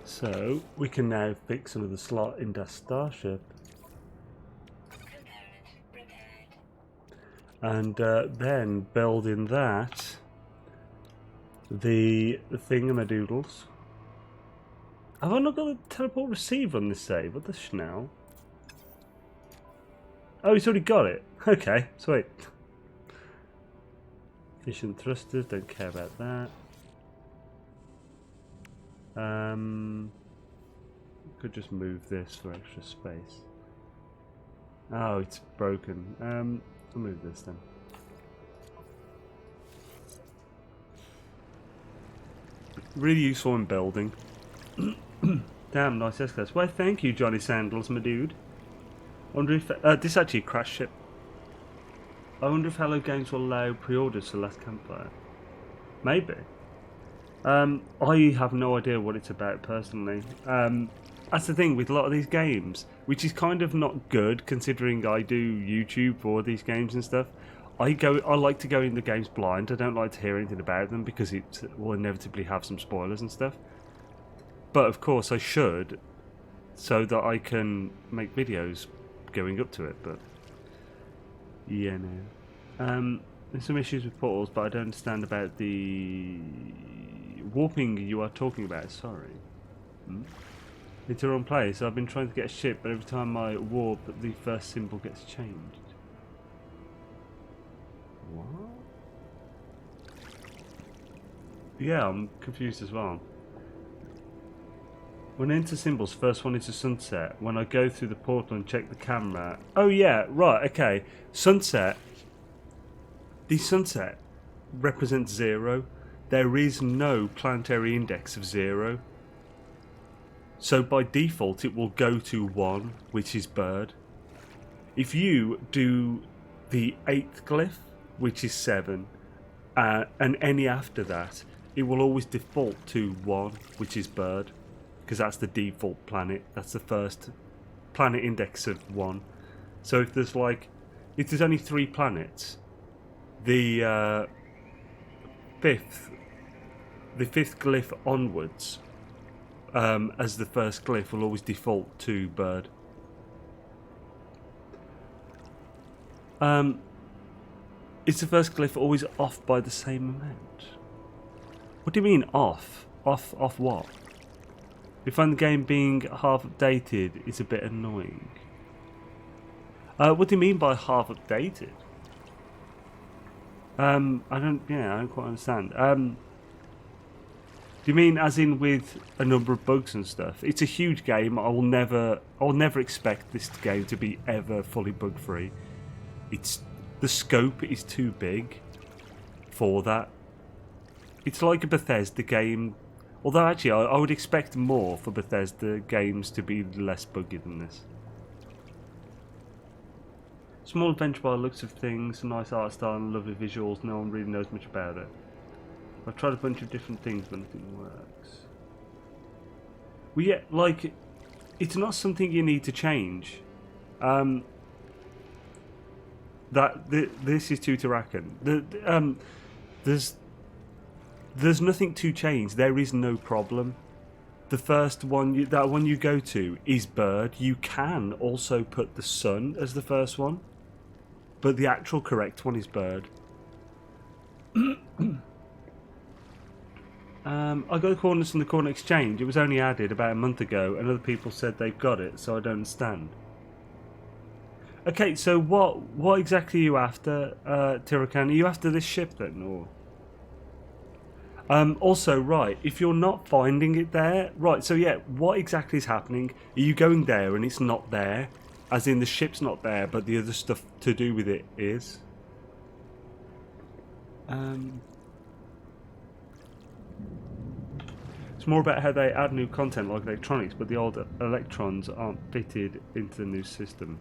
So we can now fix another slot in that starship. And then build in that the thingamadoodles. Have I not got the teleport receiver on this save? What the schnell? Oh, he's already got it. Okay, sweet. Efficient thrusters, don't care about that. Could just move this for extra space. Oh, it's broken. I'll move this then. Really useful in building. Damn, nice S-Class. Why, thank you, Johnny Sandals, my dude. I wonder if... this is actually a crash ship. I wonder if Hello Games will allow pre-orders for Last Campfire. Maybe. I have no idea what it's about, personally. That's the thing with a lot of these games, which is kind of not good, considering I do YouTube for these games and stuff. I like to go in the games blind. I don't like to hear anything about them because it will inevitably have some spoilers and stuff. But of course I should, so that I can make videos going up to it. But yeah, no. There's some issues with portals, but I don't understand about the warping you are talking about. Sorry. It's the wrong place. I've been trying to get a ship, but every time I warp, the first symbol gets changed. What? Yeah, I'm confused as well. When I enter symbols, first one is a sunset. When I go through the portal and check the camera... Oh yeah, right, okay. Sunset. The sunset represents 0. There is no planetary index of 0. So by default it will go to 1, which is bird. If you do the 8th glyph, which is 7, and any after that, it will always default to 1, which is bird, because that's the default planet. That's the first planet index of 1. So if there's only 3 planets, the fifth glyph onwards, as the first glyph, will always default to bird. Is the first glyph always off by the same amount? What do you mean off? Off what? We find the game being half updated is a bit annoying. What do you mean by half updated? I don't quite understand. Do you mean as in with a number of bugs and stuff? It's a huge game. I'll never expect this game to be ever fully bug free. The scope is too big for that. It's like a Bethesda game. Although actually I would expect more for Bethesda games to be less buggy than this. Small adventure by the looks of things, nice art style and lovely visuals. No one really knows much about it. I've tried a bunch of different things but nothing works. Well, yeah, like, it's not something you need to change. This is Tutarakan. There's nothing to change. There is no problem. The first one, that one you go to, is bird. You can also put the sun as the first one, but the actual correct one is bird. I got the coordinates from the Coordinate Exchange. It was only added about a month ago, and other people said they've got it, so I don't understand. Okay, so what exactly are you after, Tirakan? Are you after this ship then, or? Also, right, if you're not finding it there, right, so yeah, what exactly is happening? Are you going there and it's not there? As in the ship's not there, but the other stuff to do with it is? It's more about how they add new content like electronics, but the old electrons aren't fitted into the new system.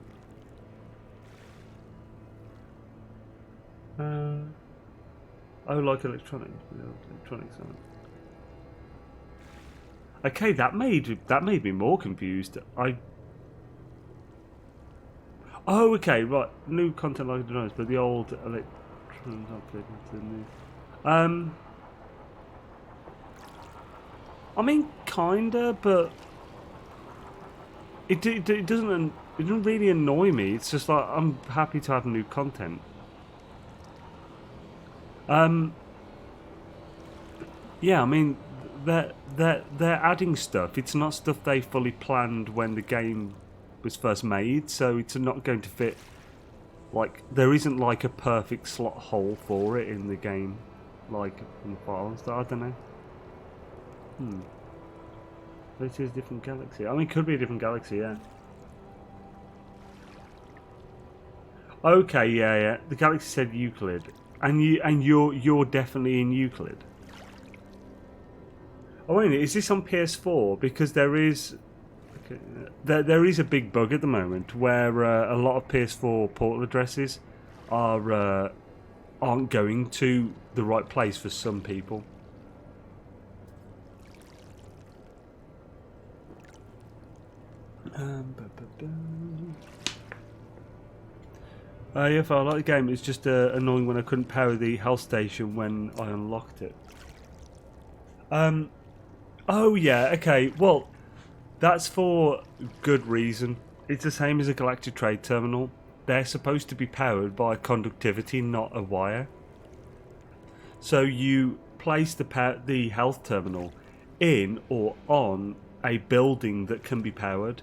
Oh, like electronics, but the old electronics aren't. Okay, that made me more confused. Oh, okay, right. New content like electronics, but the old electrons aren't fitted into the new. I mean, kinda, but it doesn't really annoy me. It's just like I'm happy to have new content. Yeah, I mean, they're adding stuff. It's not stuff they fully planned when the game was first made, so it's not going to fit. Like, there isn't like a perfect slot hole for it in the game, like in the files. I don't know. This is a different galaxy. I mean, it could be a different galaxy, yeah. Okay, yeah. The galaxy said Euclid, and you're definitely in Euclid. Oh wait a minute, is this on PS4? Because there is there is a big bug at the moment where a lot of PS4 portal addresses aren't going to the right place for some people. Yeah, I like the game. It's just annoying when I couldn't power the health station when I unlocked it. Oh yeah, okay. Well, that's for good reason. It's the same as a galactic trade terminal. They're supposed to be powered by conductivity, not a wire. So you place the health terminal in or on a building that can be powered.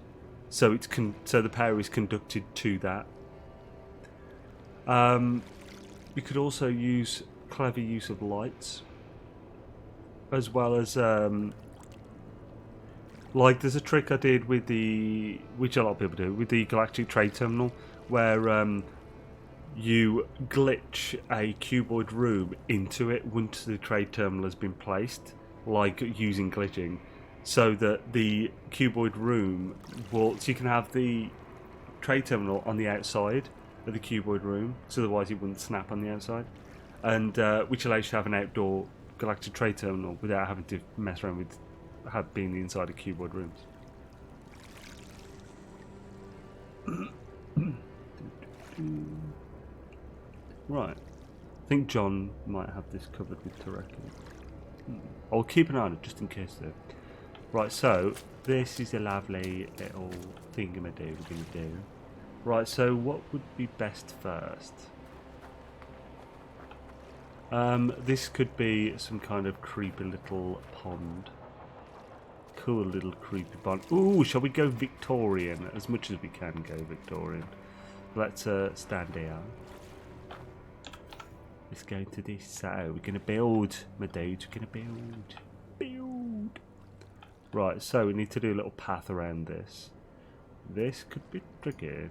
So so the power is conducted to that. You could also use clever use of lights, as well as like there's a trick I did with which a lot of people do with the Galactic Trade Terminal, where you glitch a cuboid room into it once the trade terminal has been placed, like using glitching, so that the cuboid room so you can have the trade terminal on the outside of the cuboid room, so otherwise it wouldn't snap on the outside, and which allows you to have an outdoor galactic trade terminal without having to mess around with being inside of cuboid rooms. Right, I think John might have this covered with Tureki. I'll keep an eye on it just in case though. Right, so this is a lovely little thingamadoo we're going to do. Right, so what would be best first? This could be some kind of creepy little pond. Cool little creepy pond. Ooh, shall we go Victorian? As much as we can go Victorian. Let's stand here. Let's go into this. So we're going to build, my dudes. We're going to build. Right, so we need to do a little path around this. This could be tricky.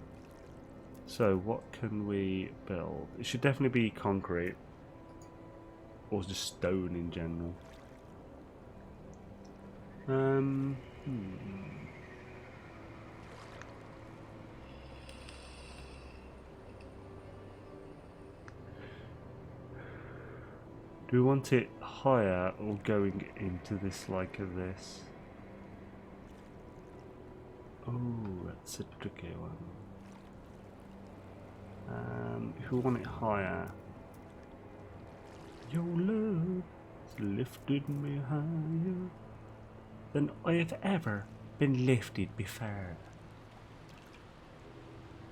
So what can we build? It should definitely be concrete. Or just stone in general. Do we want it higher or going into this like this? That's a tricky one. If we want it higher, your love has lifted me higher than I've ever been lifted before.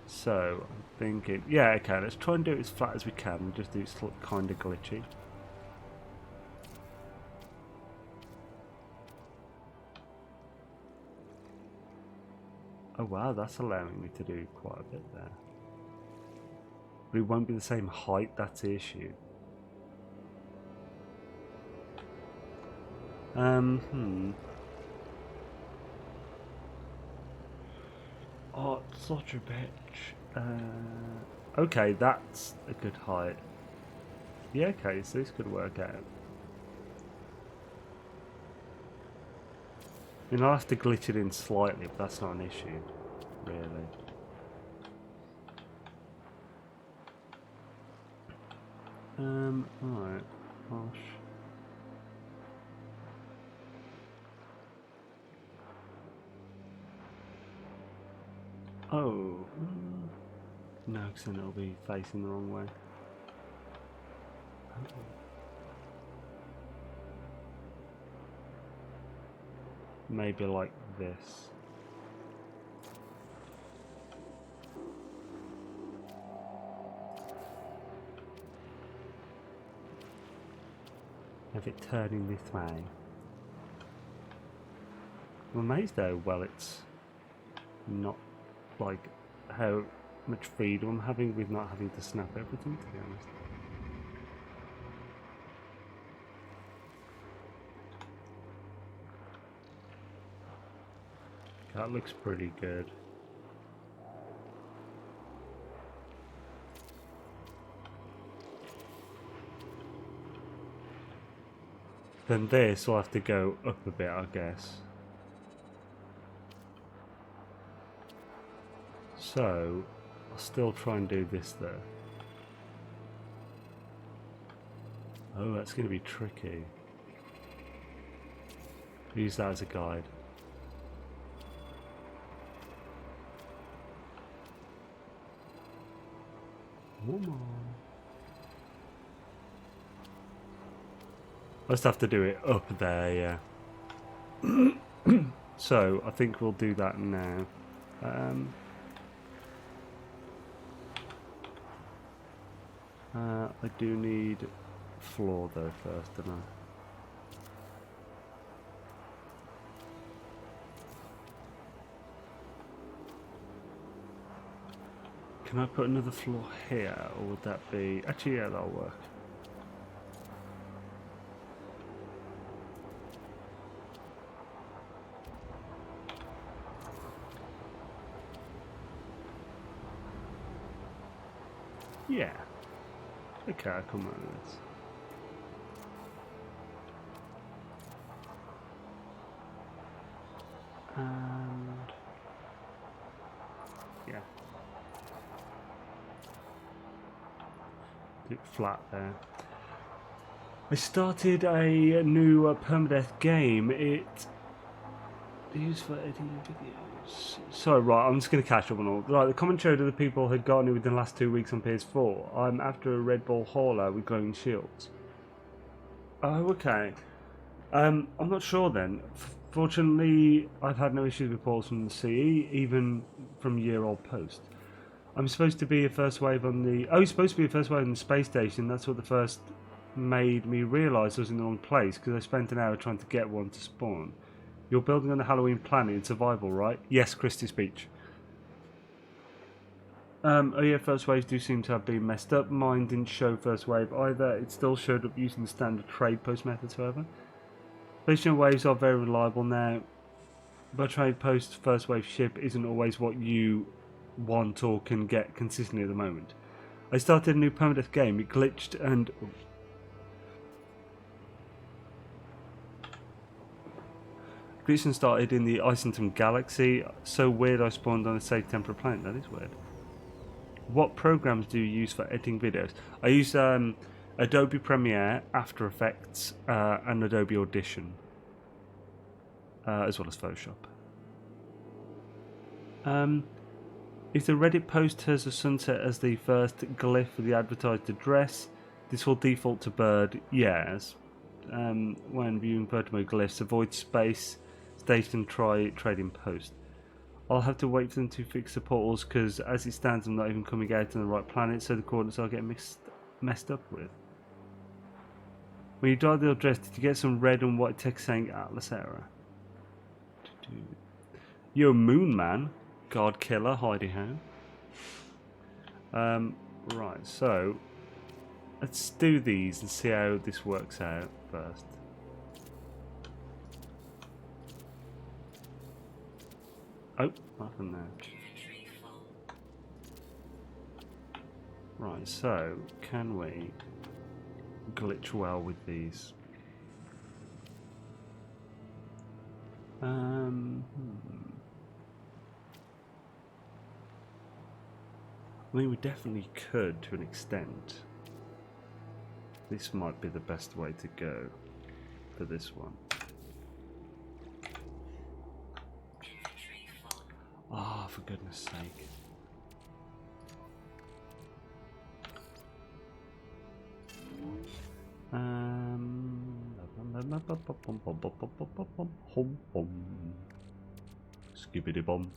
So I'm thinking, yeah, okay, let's try and do it as flat as we can and just do it kind of glitchy. Oh wow, that's allowing me to do quite a bit there. But it won't be the same height, that's the issue. Oh, such a bitch. Okay, that's a good height. Yeah, okay, so this could work out. I mean, I'll have to glitch it in slightly, but that's not an issue, really. Alright, gosh. Oh, no, because then it'll be facing the wrong way. Maybe like this. Have it turning this way. I'm amazed though, well, it's not like how much freedom I'm having with not having to snap everything, to be honest. That looks pretty good. Then this will have to go up a bit, I guess. So, I'll still try and do this there. Oh, that's going to be tricky. Use that as a guide. One more. I just have to do it up there, yeah. So, I think we'll do that now. I do need floor though first, don't I? Can I put another floor here, or would that be... Actually, yeah, that'll work. Yeah. Okay, I'll come out of this. And... yeah. Do it flat there. I started a new permadeath game. It used for editing videos. So right, I'm just going to catch up on all. Right, the commentary of the people had gotten it within the last 2 weeks on PS4. I'm after a Red Bull hauler with glowing shields. Oh, okay. I'm not sure then. Fortunately, I've had no issues with ports from the CE, even from year-old post. I'm supposed to be a first wave on the... Oh, supposed to be a first wave on the space station. That's what the first made me realise I was in the wrong place, because I spent an hour trying to get one to spawn. You're building on the Halloween planet in survival, right? Yes, Christie's Beach. Oh yeah, first waves do seem to have been messed up. Mine didn't show first wave either. It still showed up using the standard trade post methods, however. Stationary waves are very reliable now, but trade post first wave ship isn't always what you want or can get consistently at the moment. I started a new permadeath game. It glitched and... Glitch started in the Isentum Galaxy. So weird I spawned on a safe temporary planet. That is weird. What programs do you use for editing videos? I use Adobe Premiere, After Effects, and Adobe Audition, as well as Photoshop. If the Reddit post has a sunset as the first glyph for the advertised address, this will default to bird. Yes. When viewing bird mode glyphs, avoid space, station, try trading post. I'll have to wait for them to fix the portals because as it stands I'm not even coming out on the right planet, so the coordinates are getting messed up with. When you dial the address, did you get some red and white text saying Atlas error? You're a moon man, God killer, hidey ho. Right, so let's do these and see how this works out first. Oh, nothing there. Right, so can we glitch well with these? I mean, we definitely could to an extent. This might be the best way to go for this one. Ah, oh, for goodness sake. Skibbity bomb.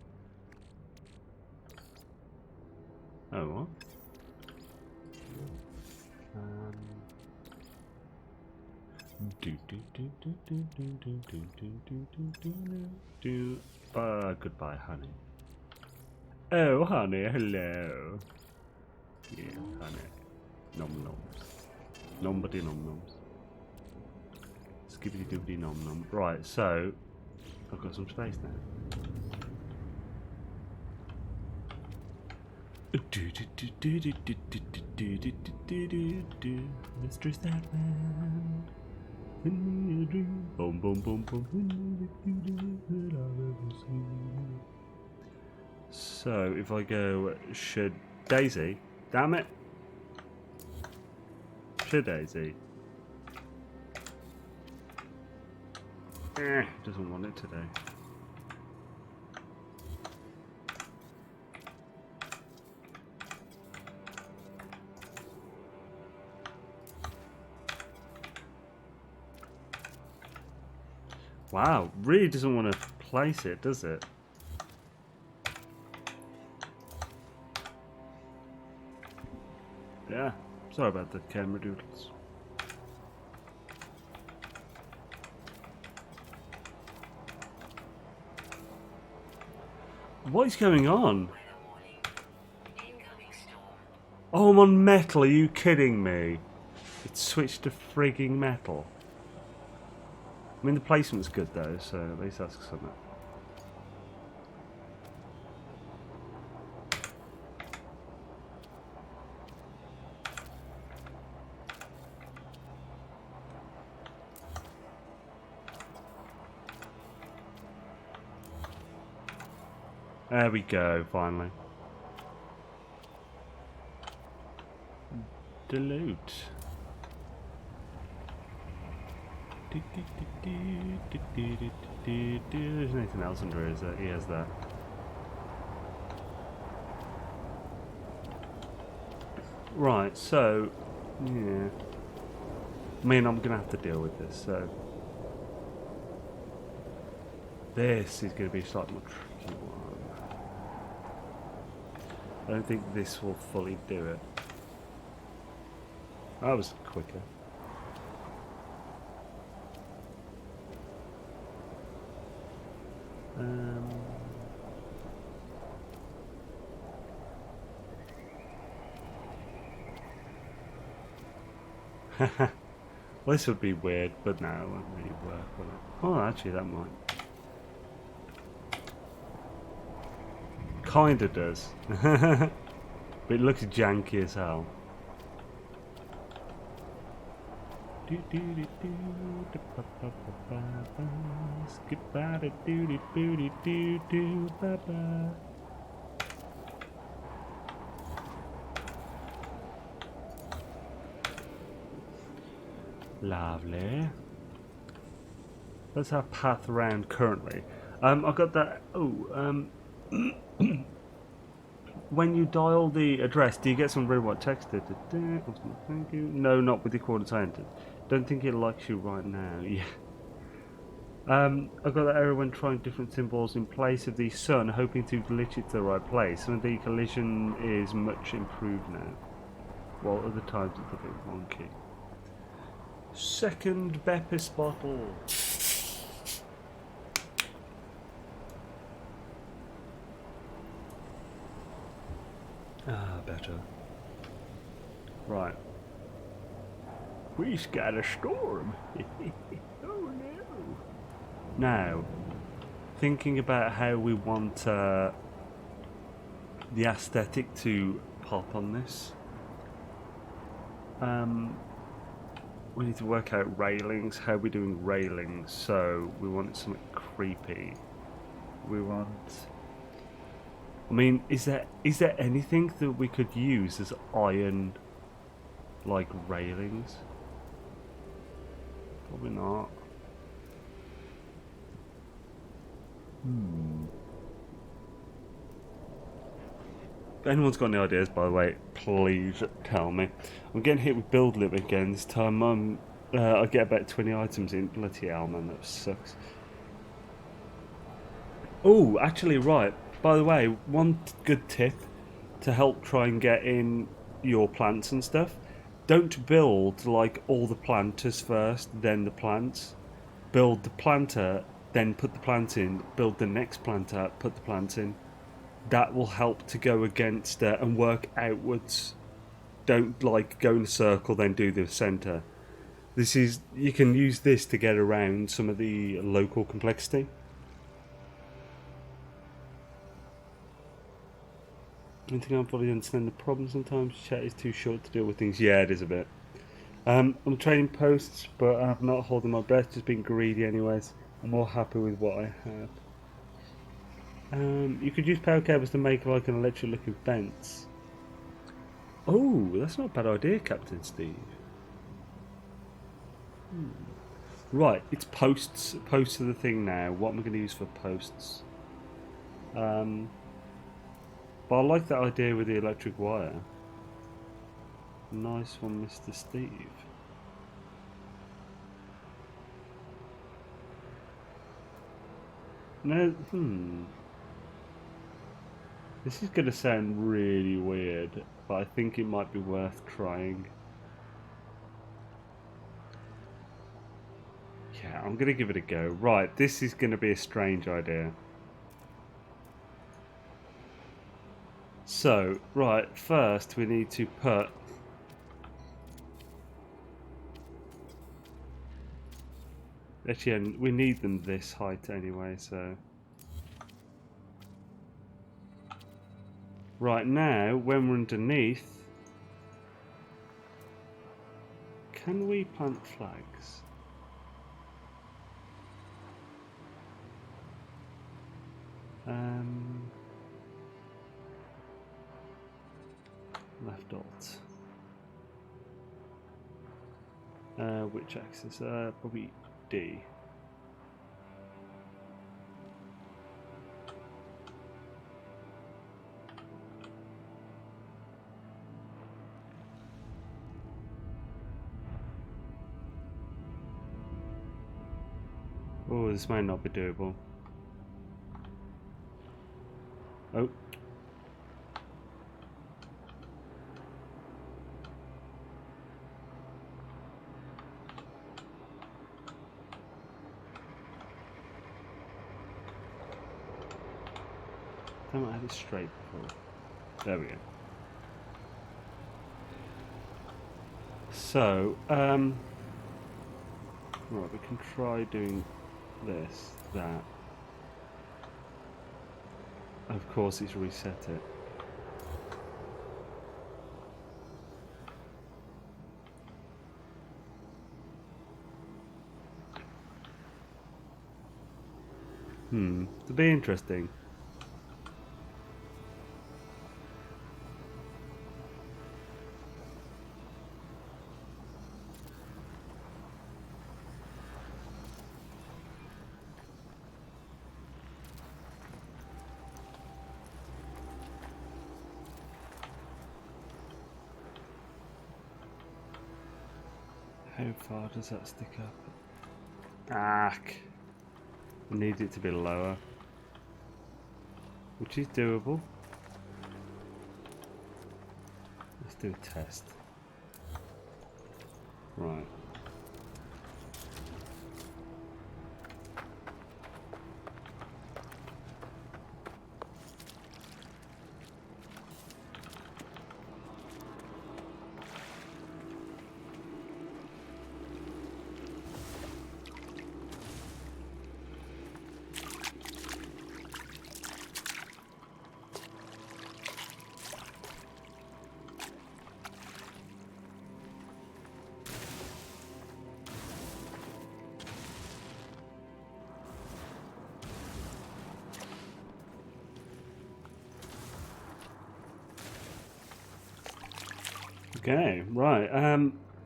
Oh, what? Goodbye, honey. Oh, honey, hello. Yeah, honey. Nom noms. Nombity nom noms. Skibbity doobity nom nom. Right, so I've got some space now. Mr. Statman. Boom, boom, boom, boom. So if I go should Daisy, damn it, should Daisy. Doesn't want it today. Wow, really doesn't want to place it, does it? Yeah, sorry about the camera doodles. What is going on? Oh, I'm on metal, are you kidding me? It switched to frigging metal. I mean, the placement's good though, so at least that's something. There we go, finally. Delete. There's anything else under here, is there? He has that. Right, so yeah. I mean, I'm gonna have to deal with this, so this is gonna be a slightly more tricky one. I don't think this will fully do it. That was quicker. Well, this would be weird, but no, it won't really work, will it? Oh, actually, that might. Kinda does. But it looks janky as hell. Lovely. That's our path around currently. I've got that. Oh, When you dial the address, do you get some very what text? Thank you. No, not with the coordinates I entered. Don't think it likes you right now. Yeah. I got that error when trying different symbols in place of the sun, hoping to glitch it to the right place. Some of the collision is much improved now, while other times it's a bit wonky. Second Beppis bottle. Ah, better. Right. We've got a storm. Oh no. Now, thinking about how we want the aesthetic to pop on this, we need to work out railings. How we're doing railings. So we want something creepy. We want. I mean, is there anything that we could use as iron, like railings? Probably not. If anyone's got any ideas, by the way, please tell me. I'm getting hit with build limit again this time. I get about 20 items in. Bloody hell, man, that sucks. Oh, actually, right. By the way, one good tip to help try and get in your plants and stuff. Don't build like all the planters first, then the plants. Build the planter, then put the plant in. Build the next planter, put the plant in. That will help to go against and work outwards. Don't like go in a circle, then do the center. You can use this to get around some of the local complexity. I don't think I fully understand the problem sometimes. Chat is too short to deal with things. Yeah, it is a bit. I'm trading posts, but I'm not holding my breath, just being greedy anyways. I'm more happy with what I have. You could use power cables to make like an electric looking fence. Oh, that's not a bad idea, Captain Steve. Right, it's posts. Posts are the thing now. What am I going to use for posts? But I like that idea with the electric wire. Nice one, Mr. Steve. No, This is going to sound really weird, but I think it might be worth trying. Yeah, I'm going to give it a go. Right, this is going to be a strange idea. So, right, first we need to put... Actually, we need them this height anyway, so... Right now, when we're underneath... Can we plant flags? Left alt. Which axis? Probably D. Oh, this might not be doable. Oh. I haven't had it straight before. There we go. So, right, we can try doing this, that. Of course, it's reset it. It'll be interesting. How far does that stick up? Ah, I need it to be lower, which is doable. Let's do a test. Right. Okay, right.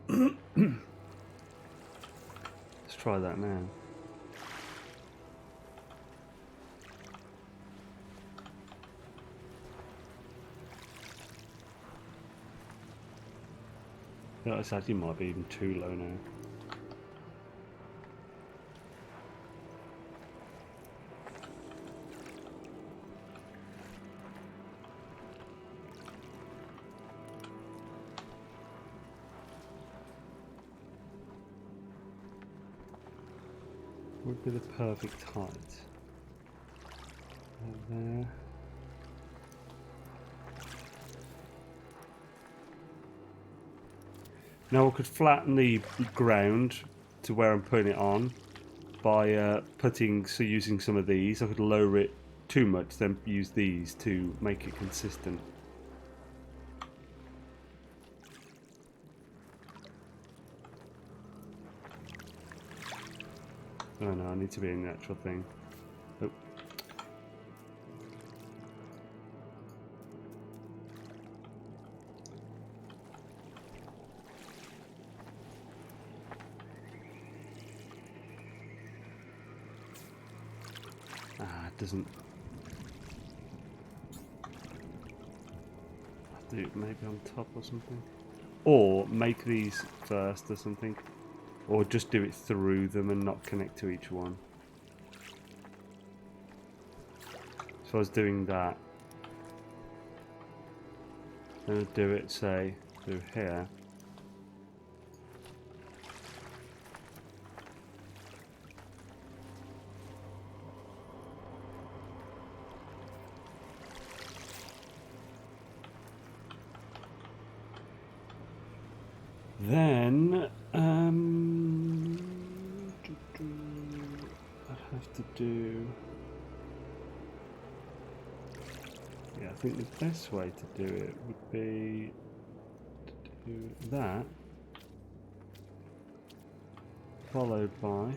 Let's try that now. Yeah, this actually might be even too low now. Would be the perfect height. There. Now I could flatten the ground to where I'm putting it on by using some of these. I could lower it too much, then use these to make it consistent. Oh no, I need to be in the actual thing. Oh. Ah, it doesn't. I'll do it maybe on top or something. Or make these first or something. Or just do it through them and not connect to each one. So I was doing that. Then I'd do it, say, through here. Then, I'd have to do. Yeah, I think the best way to do it would be to do that, followed by,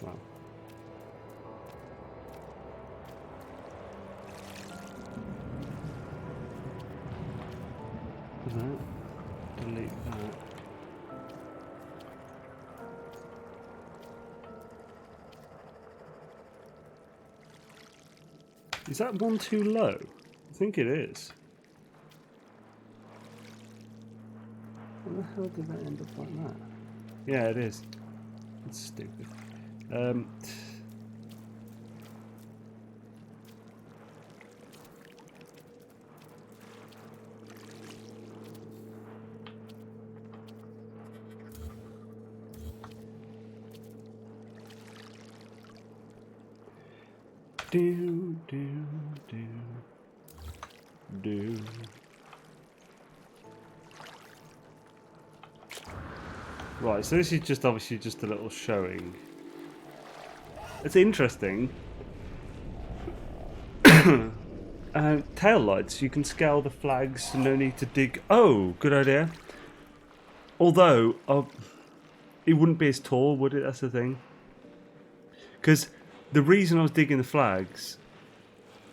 well, that, delete that. Is that one too low? I think it is. How the hell did that end up like that? Yeah, it is. That's stupid. Do. Right, so this is just obviously just a little showing. It's interesting. Tail lights, you can scale the flags, no need to dig. Oh, good idea. Although, it wouldn't be as tall, would it? That's the thing. Because the reason I was digging the flags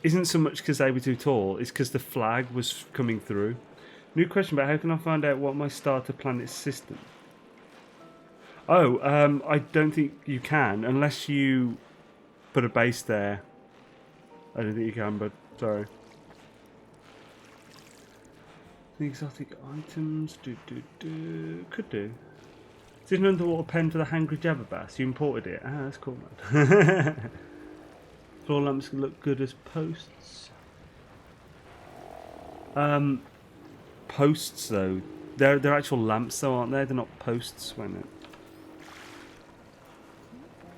isn't so much because they were too tall, it's because the flag was coming through. New question, but how can I find out what my starter planet system? Oh, I don't think you can, unless you put a base there. I don't think you can, but sorry. The exotic items, could do. Is this an underwater pen for the hangry jabberbass? You imported it. Ah, that's cool, man. Floor lamps can look good as posts. Posts though, they're actual lamps though, aren't they? They're not posts, when it.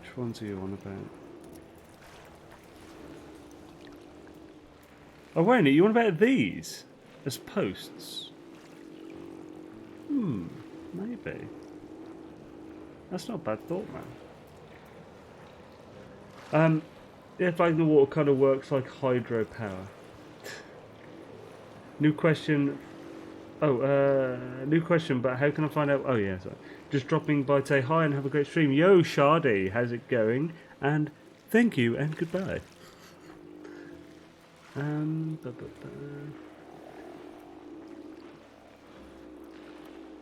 Which ones are you on about? Oh wait a minute, you want about these as posts? Maybe. That's not a bad thought, man. Yeah, like the water kind of works like hydropower. New question. New question, but how can I find out? Oh, yeah, sorry. Just dropping by to say hi and have a great stream. Yo, Shardy, how's it going? And thank you and goodbye.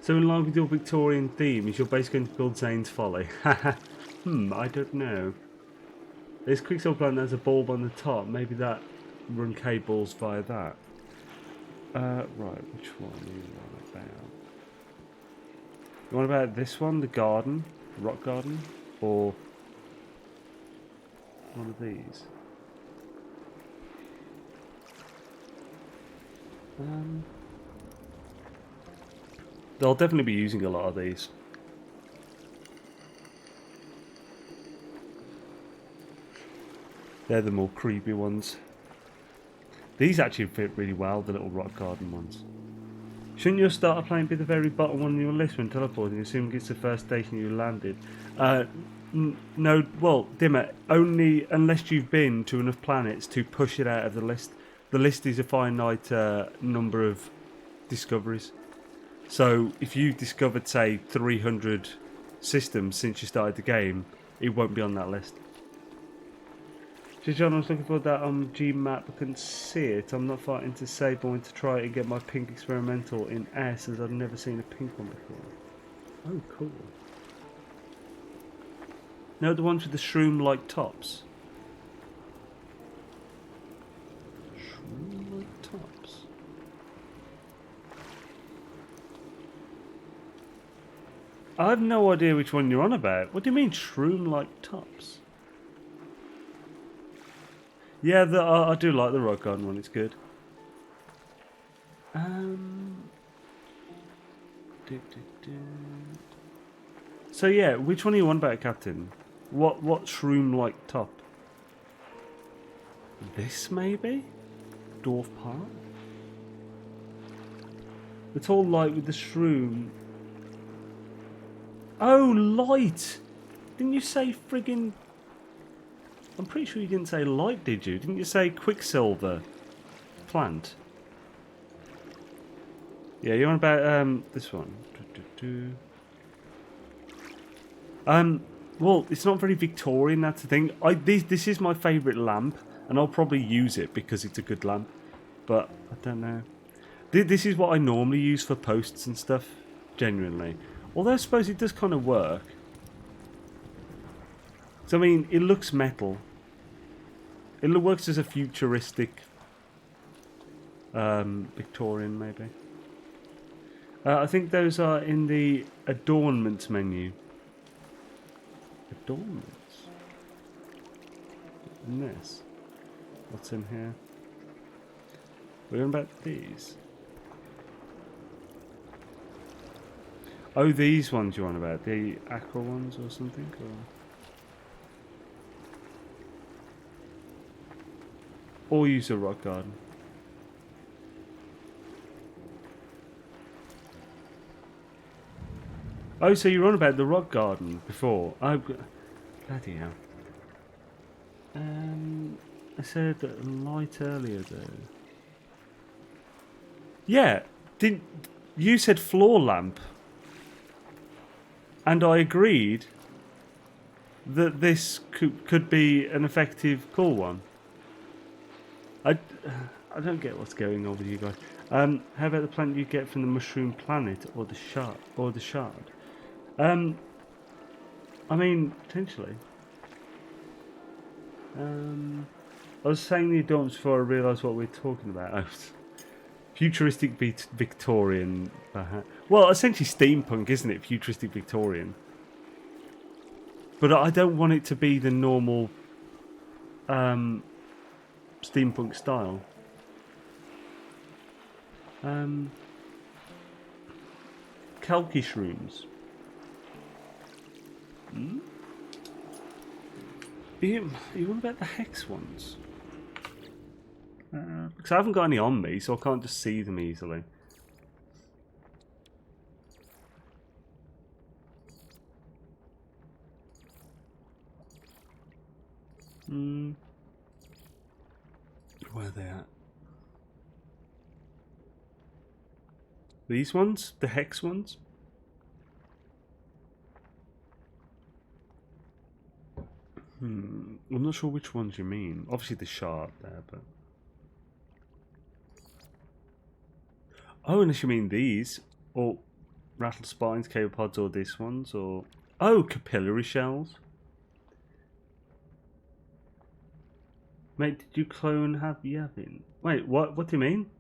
So in line with your Victorian theme, is your base going to build Xaine's Folly? I don't know. There's Quicksilver plant that has a bulb on the top. Maybe that run cables via that. Right, which one are you on about? You want about this one, the garden, the rock garden, or one of these? They'll definitely be using a lot of these. They're the more creepy ones. These actually fit really well, the little rock garden ones. Shouldn't your starter plane be the very bottom one on your list when teleporting, assuming it's the first station you landed? No, well, Dimmer, only unless you've been to enough planets to push it out of the list. The list is a finite number of discoveries. So if you discovered, say, 300 systems since you started the game, it won't be on that list. John, I was looking for that on Gmap. I couldn't see it. I'm not fighting to say, but I want to try it and get my pink experimental in S, as I've never seen a pink one before. Oh, cool. No, the ones with the shroom-like tops. Shroom-like tops. I have no idea which one you're on about. What do you mean, shroom-like tops? Yeah, I do like the rock garden one. It's good. So yeah, which one are you on about, Captain? What shroom-like top? This maybe? Dwarf Park? It's all light with the shroom. Oh, light! Didn't you say friggin'... I'm pretty sure you didn't say light, did you? Didn't you say Quicksilver plant? Yeah, you're on about this one. Well, it's not very Victorian, that's the thing. This is my favourite lamp, and I'll probably use it because it's a good lamp. But I don't know. This is what I normally use for posts and stuff, genuinely. Although I suppose it does kind of work. So I mean, it looks metal. It works as a futuristic Victorian, maybe. I think those are in the adornments menu. Adornments? In this? What's in here? We're on about these. Oh, these ones you're on about? The aqua ones or something? Or use a rock garden. Oh, so you're on about the rock garden before. Oh, bloody hell. I said light earlier though. Yeah, you said floor lamp. And I agreed that this could be an effective cool one. I don't get what's going on with you guys. How about the plant you get from the mushroom planet or the shard? I mean, potentially. I was saying the adornments before I realised what we were talking about. Futuristic Victorian, perhaps. Well, essentially steampunk, isn't it? Futuristic Victorian. But I don't want it to be the normal steampunk style. Kalki shrooms. Hmm? Are you on about the hex ones? Because I haven't got any on me, so I can't just see them easily. Where are they at? These ones? The hex ones? I'm not sure which ones you mean. Obviously the shard there, but... Oh, unless you mean these. Or rattle spines, cable pods, or this ones, or... Oh, capillary shells. Mate, did you clone Yavin? Wait, what? What do you mean?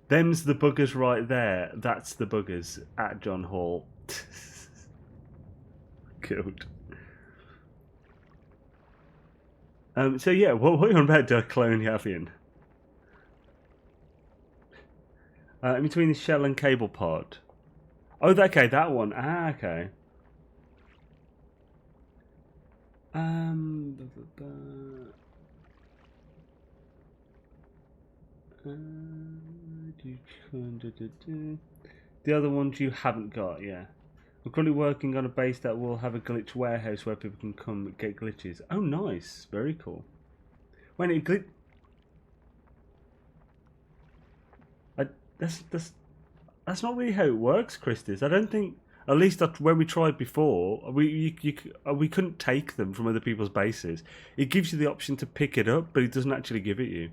Them's the buggers right there. That's the buggers at John Hall. Good. So yeah, what are you on about to clone Yavin? In between the shell and cable pod. Oh, okay, that one. Ah, okay. The other ones you haven't got, yeah. We're currently working on a base that will have a glitch warehouse where people can come get glitches. Oh, nice. Very cool. When it glitch... That's not really how it works, Christis. I don't think... At least when we tried before, we couldn't take them from other people's bases. It gives you the option to pick it up, but it doesn't actually give it you.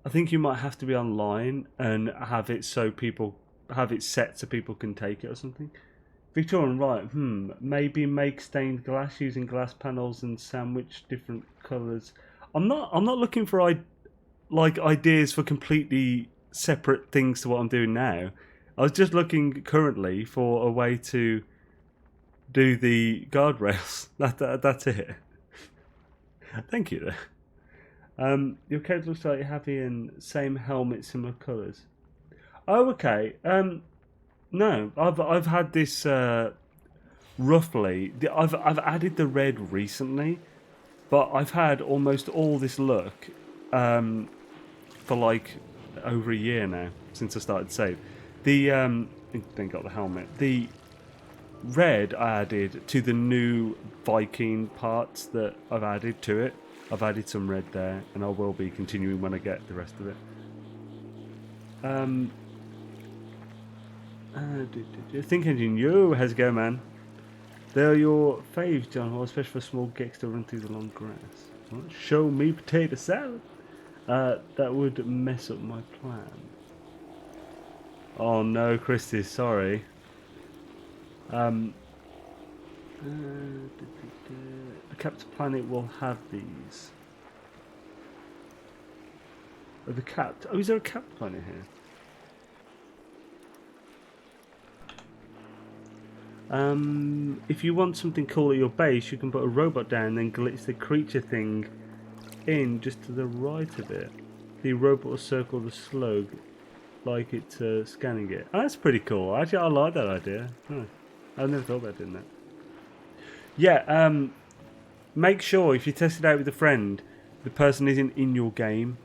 I think you might have to be online and have it so people have it set so people can take it or something. Victorian, right? Maybe make stained glass using glass panels and sandwich different colours. I'm not looking for ideas for completely separate things to what I'm doing now. I was just looking currently for a way to do the guardrails. That's it. Thank you. Your character looks like heavy and same helmet, similar colours. Oh, okay. No, I've had this roughly. I've added the red recently, but I've had almost all this look for like over a year now since I started save. The then got the helmet. The red I added to the new Viking parts that I've added to it. I've added some red there, and I will be continuing when I get the rest of it. Think Engine, yo, how's it going, man? They're your faves, John Hall, especially for small geeks to run through the long grass. What? Show me potato salad. That would mess up my plan. Oh no, Christy, sorry. The capped planet will have these. The capped. Oh, is there a capped planet here? If you want something cool at your base, you can put a robot down and then glitch the creature thing in just to the right of it. The robot will circle the slug like it's scanning it. Oh, that's pretty cool. Actually, I like that idea. Nice. I've never thought about doing that. Yeah, make sure if you test it out with a friend, the person isn't in your game.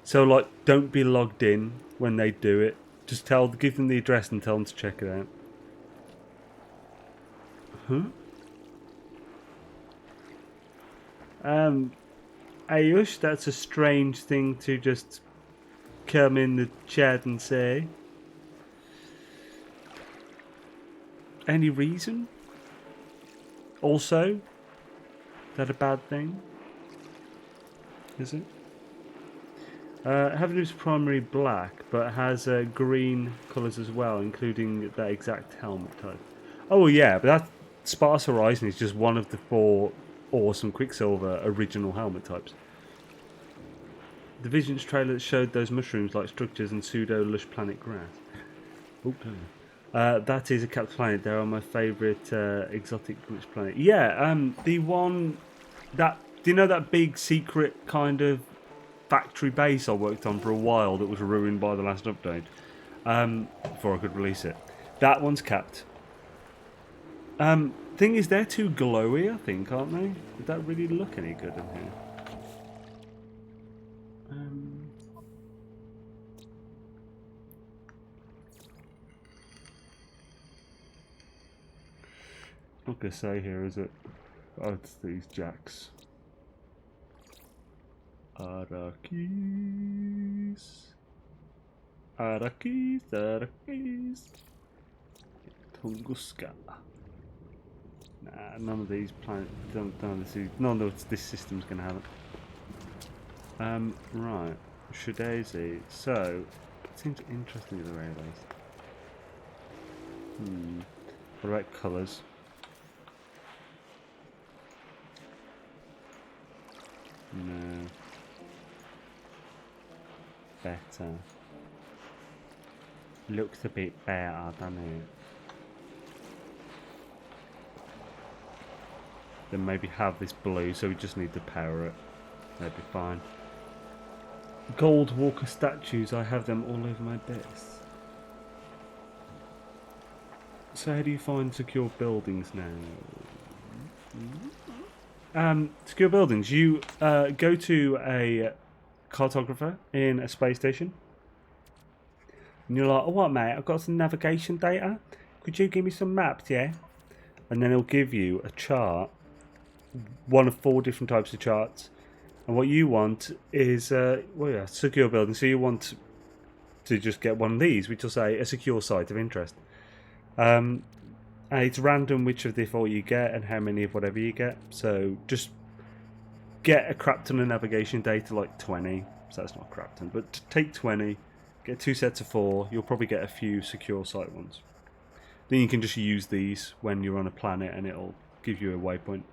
So, like, don't be logged in when they do it. Just give them the address and tell them to check it out. Ayush, that's a strange thing to just come in the chat and say. Any reason? Also, is that a bad thing? Is it? Having its primary black, but has green colours as well, including that exact helmet type. Oh yeah, but that Sparse Horizon is just one of the 4 awesome Quicksilver original helmet types. The Visions trailer that showed those mushrooms-like structures and pseudo-lush planet grass. Oh, that is a capped planet. They are my favourite exotic glitch planet. Yeah, the one that... Do you know that big secret kind of factory base I worked on for a while that was ruined by the last update? Before I could release it. That one's capped. Thing is, they're too glowy, I think, aren't they? Would that really look any good in here? Not gonna say here, is it? Oh, it's these jacks. Arakis. Arakis, Arakis. Tunguska. Nah, none of these planets. None of this system's gonna have it. Right. Shadazy. So, it seems interesting at the very least. What about colours? No. Better. Looks a bit better, doesn't it? Then maybe have this blue, so we just need to power it. That'd be fine. Gold Walker statues, I have them all over my desk. So how do you find secure buildings now? Secure buildings. You go to a cartographer in a space station. And you're like, oh what mate, I've got some navigation data. Could you give me some maps, yeah? And then it'll give you a chart. One of 4 different types of charts. And what you want is, secure building. So you want to just get one of these, which will say a secure site of interest. And it's random which of the 4 you get and how many of whatever you get. So just get a crap ton of navigation data, like 20. So that's not a crap ton, but take 20, get 2 sets of 4. You'll probably get a few secure site ones. Then you can just use these when you're on a planet and it'll give you a waypoint.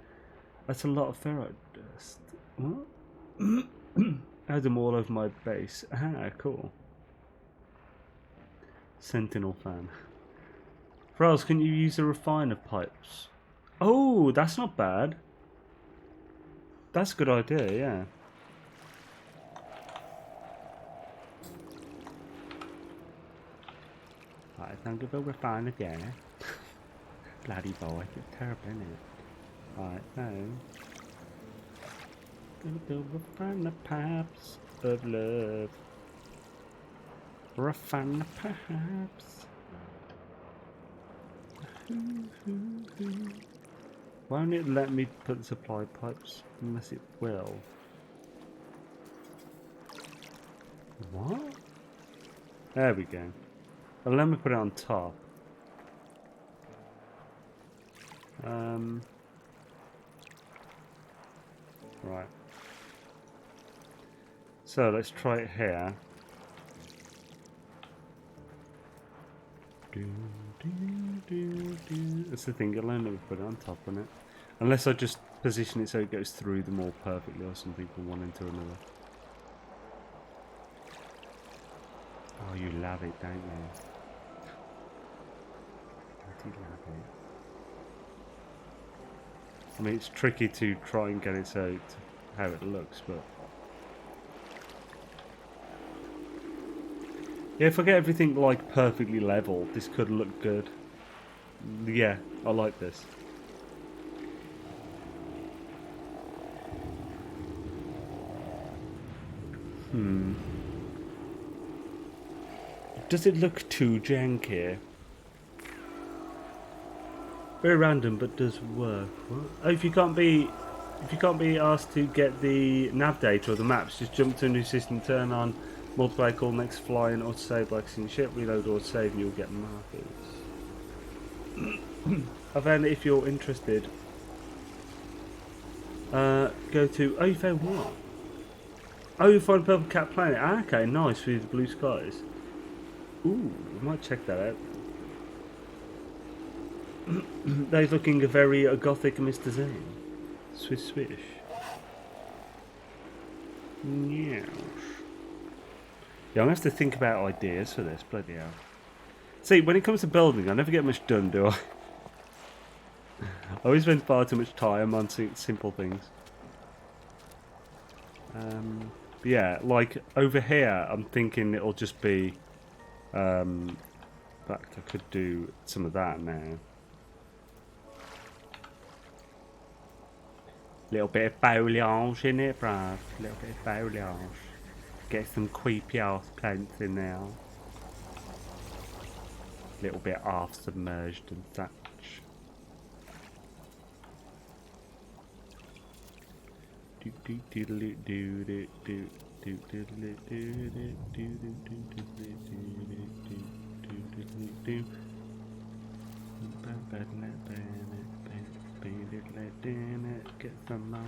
That's a lot of ferrite dust. What? I had them all over my base. Ah, cool. Sentinel fan. For else, can you use the refiner pipes? Oh, that's not bad. That's a good idea, yeah. Right, thank you for refiner, yeah. Bloody boy, it's terrible, isn't it? Right, now. Gonna refine the pipes of love. Refine the pipes. Why won't it let me put supply pipes? Unless it will. What? There we go. Well, let me put it on top. Right. So let's try it here. That's the thing, I'll only put it on top on it. Unless I just position it so it goes through them all perfectly or something from one into another. Oh, you love it, don't you? Don't you love it? I mean, it's tricky to try and get it so how it looks, but... Yeah, if I get everything like perfectly level, this could look good. Yeah, I like this. Does it look too janky? Very random, but does work. What? Oh, if you can't be asked to get the nav data or the maps, just jump to a new system, turn on multiplayer call, next fly, and auto save like in ship, reload auto save, and you'll get markers. I found that if you're interested, go to. Oh, you found what? Oh, you find Purple Cat Planet. Ah, okay, nice with the blue skies. Ooh, I might check that out. They're looking a very gothic Mr. Xaine. Swish swish. Yes. Yeah, I'm going to have to think about ideas for this, bloody hell. See, when it comes to building, I never get much done, do I? I always spend far too much time on simple things. But yeah, like over here, I'm thinking it'll just be. In fact, I could do some of that now. Little bit of foliage in it, bruv. Little bit of foliage. Get some creepy ass plants in there. Little bit half submerged and such. Get some more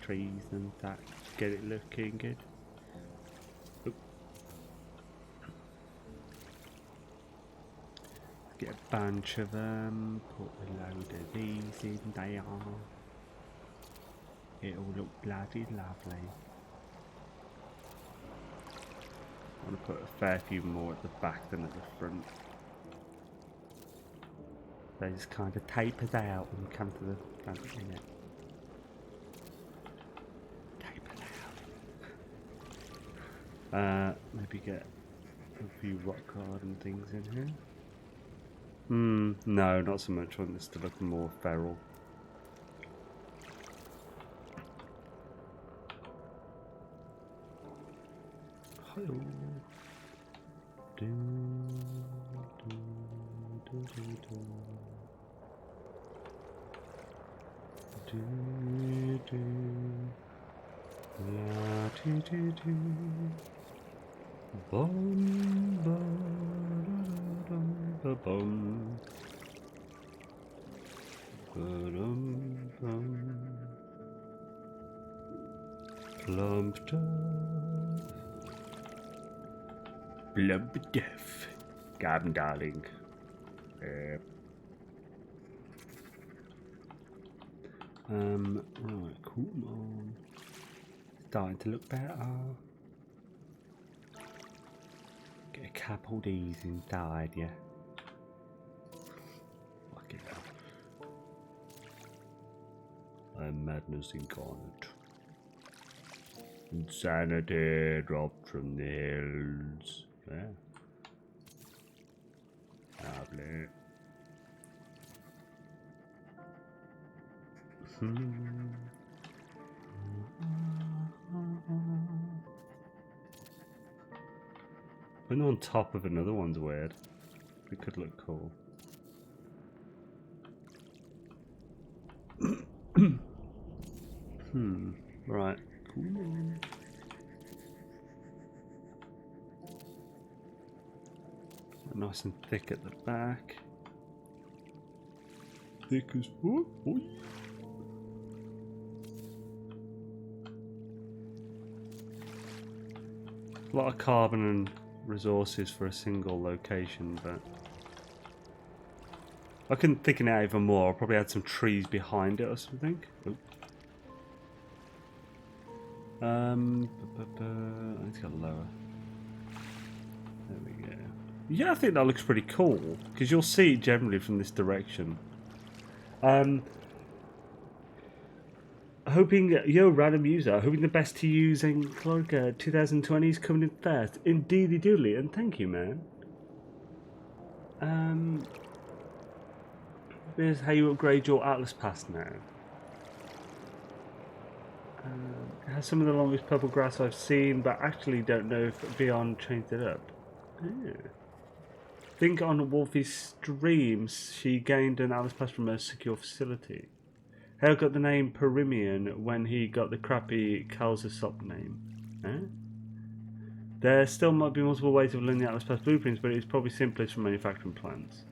trees and that. Get it looking good. Oop. Get a bunch of them. Put a load of these in there. It'll look bloody lovely. I'm going to put a fair few more at the back than at the front. They just kind of tapers out when you come to the front, innit? Tapers out. Maybe get a few rock garden things in here. No, not so much. I want this to look more feral. Plumped up. Plump deaf. Garden darling. Right, cool on. Starting to look better. Get a couple of these inside, yeah. Fuck it up. I'm madness incarnate. Insanity dropped from the hills. Yeah. Lovely. Putting on top of another one's weird. It could look cool. Right. Cool. Nice and thick at the back. Thick as fuck. Oh. A lot of carbon and resources for a single location, but I can thicken it out even more. I'll probably add some trees behind it or something. Oh. I need to go lower. There we go. Yeah, I think that looks pretty cool because you'll see it generally from this direction. Hoping, random user, hoping the best to use in Clark 2020 is coming in fast. Indeedy doodly, and thank you, man. Here's how you upgrade your Atlas Pass now. It has some of the longest purple grass I've seen, but actually don't know if Beyond changed it up. Yeah. I think on Wolfie's streams, she gained an Atlas Pass from a secure facility. Hale got the name Perimian when he got the crappy Calzasop name. Eh? There still might be multiple ways of learning the Atlas Pass blueprints, but it's probably simplest from manufacturing plants.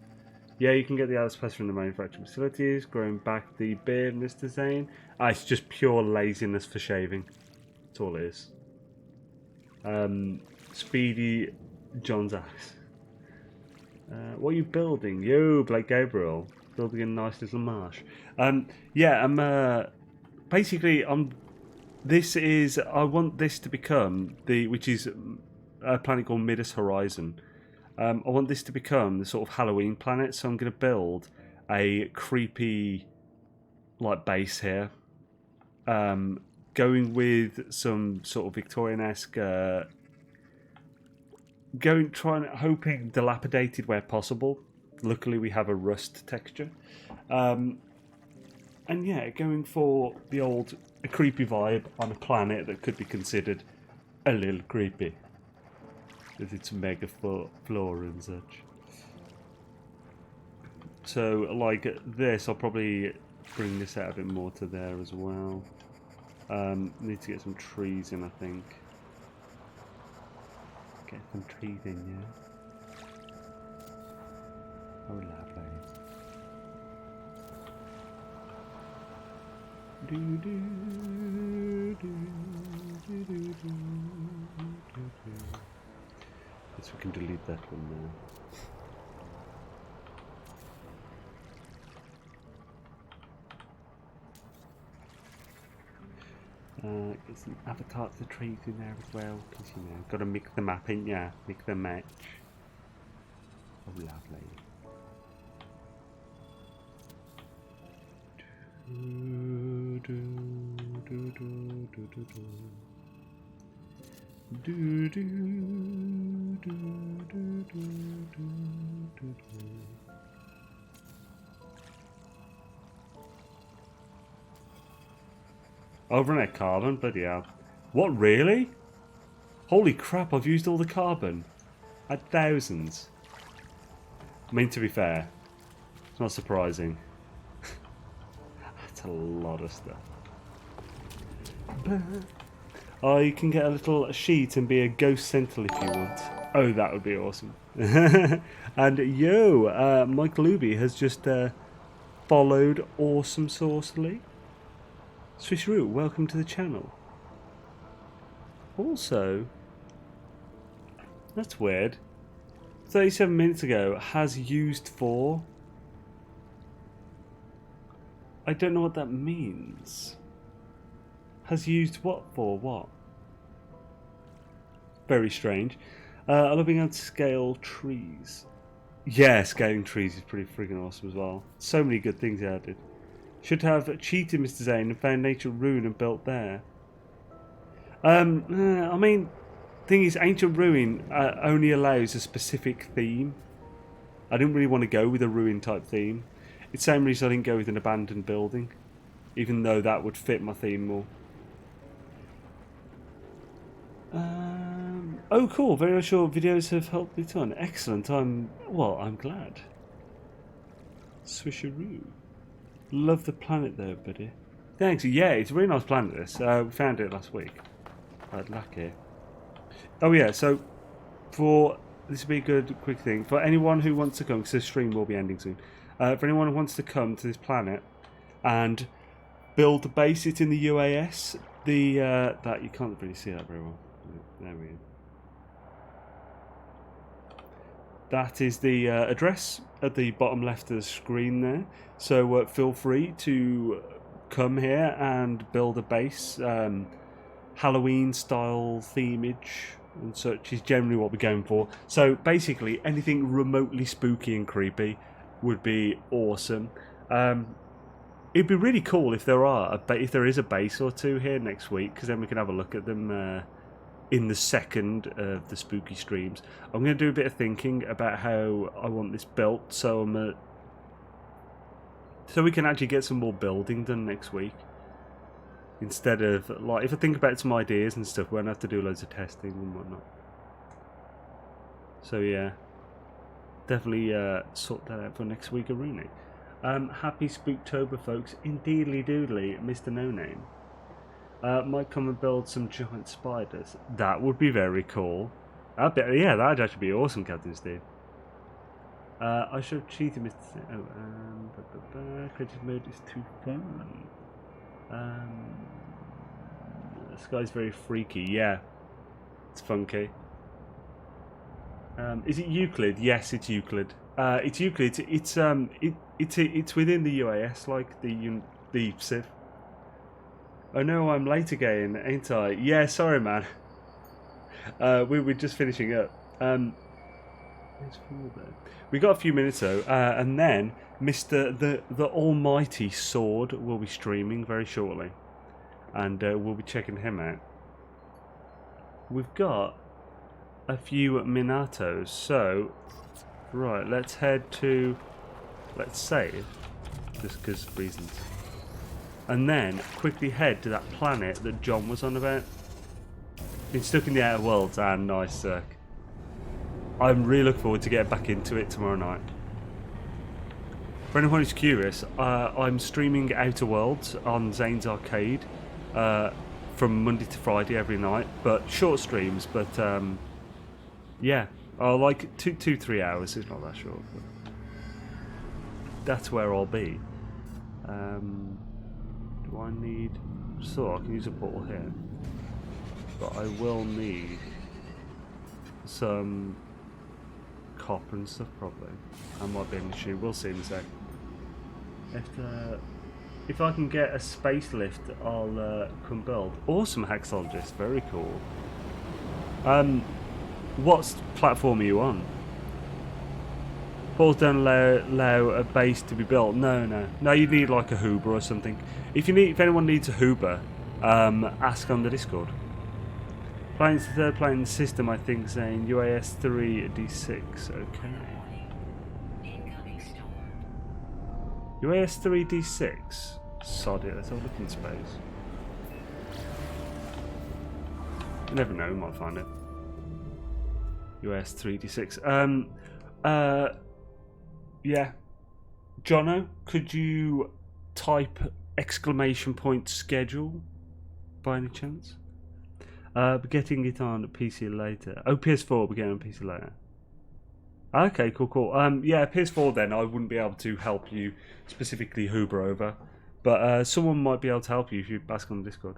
Yeah, you can get the Atlas Pass from the manufacturing facilities. Growing back the beard, Mr. Xaine. It's just pure laziness for shaving. That's all it is. Speedy John's axe. What are you building? Yo, Blake Gabriel. Building a nice little marsh. Yeah, I'm basically I want this to become which is a planet called Midas Horizon. I want this to become the sort of Halloween planet, so I'm going to build a creepy like base here. Going with some sort of Victorian-esque, hoping dilapidated where possible. Luckily, we have a rust texture, and yeah, going for the old a creepy vibe on a planet that could be considered a little creepy with its mega flora and such. So, like this, I'll probably bring this out a bit more to there as well. Need to get some trees in, I think. Get some trees in, yeah. Oh, lovely. Guess we can delete that one now. Get some avatar to the trees in there as well, because you know, got to mix them up, ain't ya? Mix them match. Oh, lovely. Over net carbon, bloody hell. What, really? Holy crap, I've used all the carbon. At thousands. I mean, to be fair, it's not surprising. That's a lot of stuff. I can get a little sheet and be a ghost sentinel if you want. Oh, that would be awesome. And yo, Mike Luby has just followed Awesome Saucily. Swishroo, welcome to the channel. Also, that's weird. 37 minutes ago, has used for. I don't know what that means. Has used what for what? Very strange. I love being able to scale trees. Yeah, scaling trees is pretty friggin' awesome as well. So many good things added. Should have cheated Mr. Xaine and found Ancient Ruin and built there. I mean, thing is, Ancient Ruin only allows a specific theme. I didn't really want to go with a ruin type theme. It's the same reason I didn't go with an abandoned building, even though that would fit my theme more. Oh, cool! Very short videos have helped me a ton. Excellent. I'm glad. Swisheroo. Love the planet though, buddy. Thanks. Yeah, it's a really nice planet. This. We found it last week. Lucky. Oh yeah. So, this will be a good quick thing for anyone who wants to come, because the stream will be ending soon. For anyone who wants to come to this planet and build a base, it's in the UAS. That you can't really see that very well. There we go. That is the address at the bottom left of the screen there. So feel free to come here and build a base. Halloween style themage and such is generally what we're going for. So basically anything remotely spooky and creepy would be awesome. It'd be really cool if if there is a base or two here next week, because then we can have a look at them in the second of the spooky streams. I'm going to do a bit of thinking about how I want this built, so we can actually get some more building done next week. Instead of, like, if I think about some ideas and stuff, we won't have to do loads of testing and whatnot. So yeah, definitely sort that out for next week, Rooney. Happy Spooktober, folks. Indeedly doodly, Mr. No Name. Might come and build some giant spiders. That would be very cool. Yeah, that'd actually be awesome, Captain Steve. I should have cheated, Mr. Creative mode is too fun. This guy's very freaky. Yeah, it's funky. Is it Euclid? Yes, it's Euclid. It's Euclid. It's within the UAS, like the Civ. Oh no, I'm late again, ain't I? Yeah, sorry, man. we're just finishing up. We got a few minutes though, and then Mr. the Almighty Sword will be streaming very shortly, and we'll be checking him out. We've got a few Minatos, so right, let's head to, let's save, just because of reasons, and then quickly head to that planet that John was on about. Been stuck in the Outer Worlds, and nice circ. I'm really looking forward to getting back into it tomorrow night. For anyone who's curious, I'm streaming Outer Worlds on Xaine's Arcade from Monday to Friday every night, but short streams. But yeah, like 3 hours. It's not that short. But that's where I'll be. Do I need? So I can use a portal here, but I will need some copper and stuff probably. That might be an issue. We'll see in a sec. If I can get a space lift, I'll come build. Awesome, Haxologist. Very cool. What platform are you on? Balls don't allow a base to be built. No. You need like a Hoover or something. If anyone needs a Hoover, ask on the Discord. Planet's the third planet in the system, I think, saying UAS 3D6. Okay. UAS 3D6. Sod it, let's have a look in space. You never know, we might find it. UAS 3D6. Yeah. Jono, could you type !schedule by any chance? But getting it on PC later. Oh, PS4, we're getting on PC later. Okay, cool. Yeah, PS4 then, I wouldn't be able to help you specifically Hoover over. But someone might be able to help you if you ask on the Discord.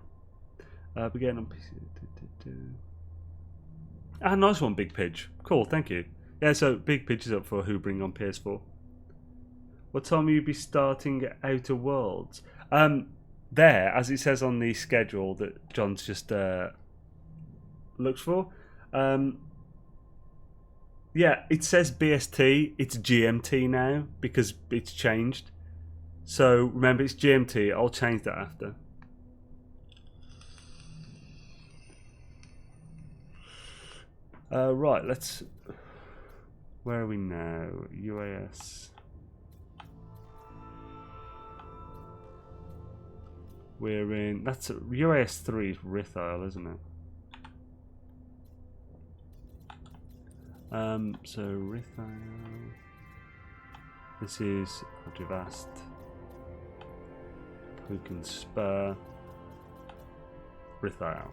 We're getting on PC. Ah, nice one, Big Pidge. Cool, thank you. Yeah, so Big Pidge is up for Hoovering on PS4. What time will you be starting Outer Worlds? There, as it says on the schedule that John's just looks for. Yeah, it says BST. It's GMT now because it's changed. So remember, it's GMT. I'll change that after. Right, let's. Where are we now? UAS. We're in. That's UAS 3 is Rithile, isn't it? So Rithile. This is Devast. Pukin Spur. Rithile.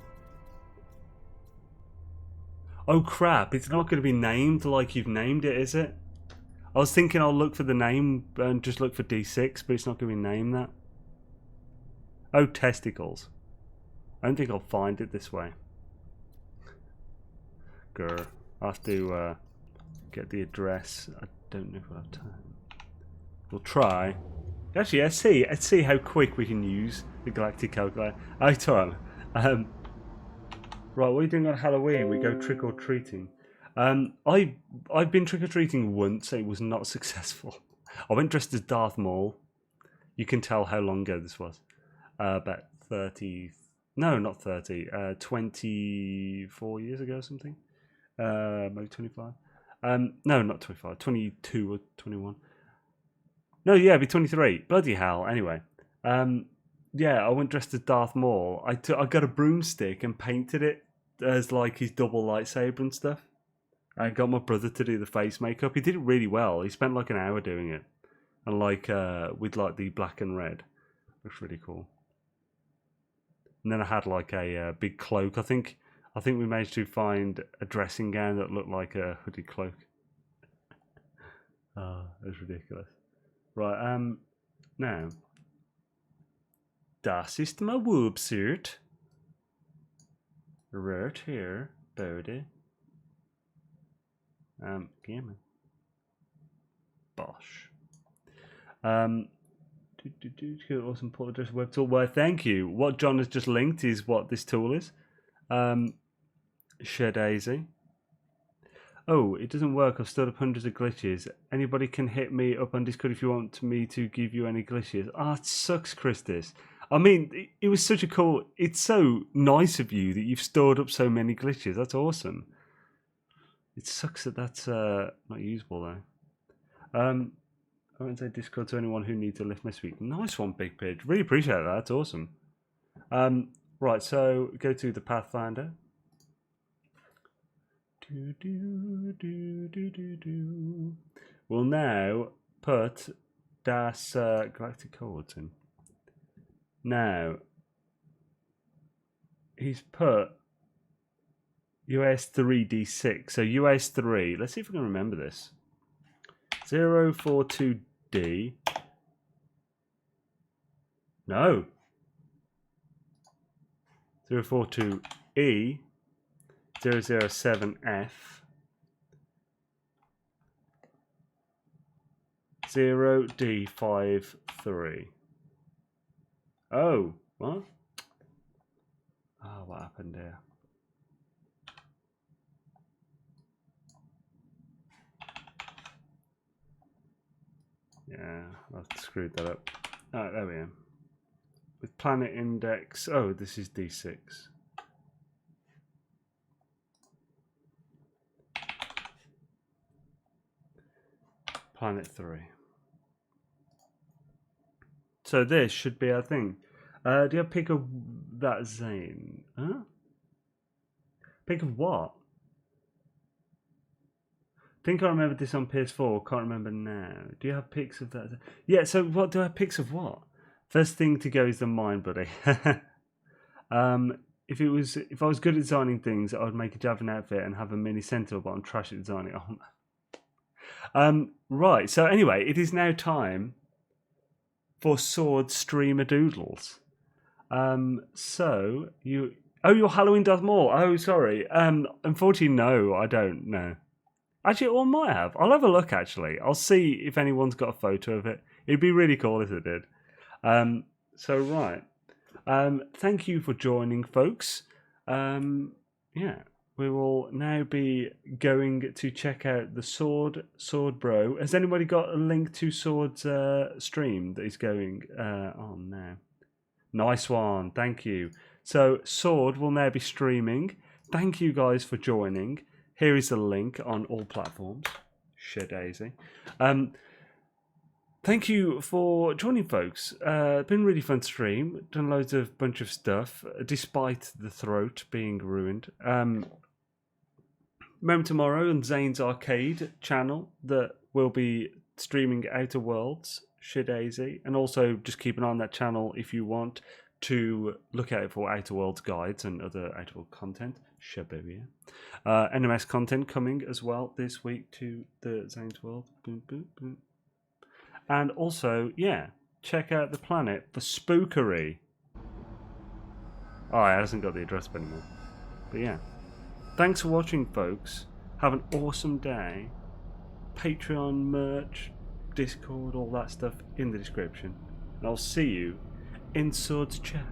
Oh crap, it's not going to be named like you've named it, is it? I was thinking I'll look for the name and just look for D6, but it's not going to be named that. Oh, testicles. I don't think I'll find it this way. Grr. I'll have to get the address. I don't know if we'll have time. We'll try. Actually, let's see how quick we can use the galactic calculator. Oh, Tom. Right, what are you doing on Halloween? We go trick-or-treating. I've been trick-or-treating once, and it was not successful. I went dressed as Darth Maul. You can tell how long ago this was. About 30... No, not 30. 24 years ago or something. Maybe 25. No, not 25. 22 or 21. No, yeah, it'd be 23. Bloody hell. Anyway. Yeah, I went dressed as Darth Maul. I got a broomstick and painted it as like his double lightsaber and stuff. I got my brother to do the face makeup. He did it really well. He spent like an hour doing it, and like with like the black and red. Looks really cool. And then I had like a big cloak. I think we managed to find a dressing gown that looked like a hoodie cloak. Oh, it was ridiculous. Right, now. Das ist my Websuit. Right here, Bodie. Gammon. Bosh. Awesome port address web tool. Well, thank you. What John has just linked is what this tool is. Daisy. Oh, it doesn't work. I've stored up hundreds of glitches. Anybody can hit me up on Discord if you want me to give you any glitches. Ah, it sucks, Christus. I mean, it was such a cool... It's so nice of you that you've stored up so many glitches. That's awesome. It sucks that that's not usable, though. I won't say Discord to anyone who needs to lift my speed. Nice one, Big Pidge. Really appreciate that. That's awesome. Right, so go to the Pathfinder. We'll now put Das Galactic Codes in. Now, he's put US 3D6. So US 3, let's see if we can remember this. 042D. No. 042E. 007F. 0D53. Oh, what? Oh, what happened there? Yeah, I screwed that up. Alright, there we are. With planet index. Oh, this is D6. Planet 3. So this should be our thing. Do you have pick of that Xaine? Huh? Pick of what? Think I remember this on PS4. Can't remember now. Do you have pics of that? Yeah. So what do I have pics of what? First thing to go is the mine, buddy. If I was good at designing things, I would make a Javelin outfit and have a mini centaur, but I'm trash at designing. Right. So anyway, it is now time for Sword Streamer Doodles. So you. Oh, your Halloween Darth Maul. Oh, sorry. Unfortunately, no, I don't know. Actually, or might have. I'll have a look, actually. I'll see if anyone's got a photo of it. It'd be really cool if it did. So, right. Thank you for joining, folks. Yeah, we will now be going to check out the Sword Bro. Has anybody got a link to Sword's stream that is going on now? Nice one. Thank you. So, Sword will now be streaming. Thank you guys for joining. Here is the link on all platforms. Daisy. Thank you for joining, folks. It's been really fun to stream. Done loads of bunch of stuff, despite the throat being ruined. Remember tomorrow on Zaine's Arcade channel that will be streaming Outer Worlds, Daisy, and also just keep an eye on that channel if you want to look out for Outer Worlds guides and other Outer World content. NMS content coming as well this week to the Zaine's World. Boom, boom, boom. And also, yeah, check out the planet for spookery. Oh, it hasn't got the address anymore. But yeah. Thanks for watching, folks. Have an awesome day. Patreon, merch, Discord, all that stuff in the description. And I'll see you in Swords Chat.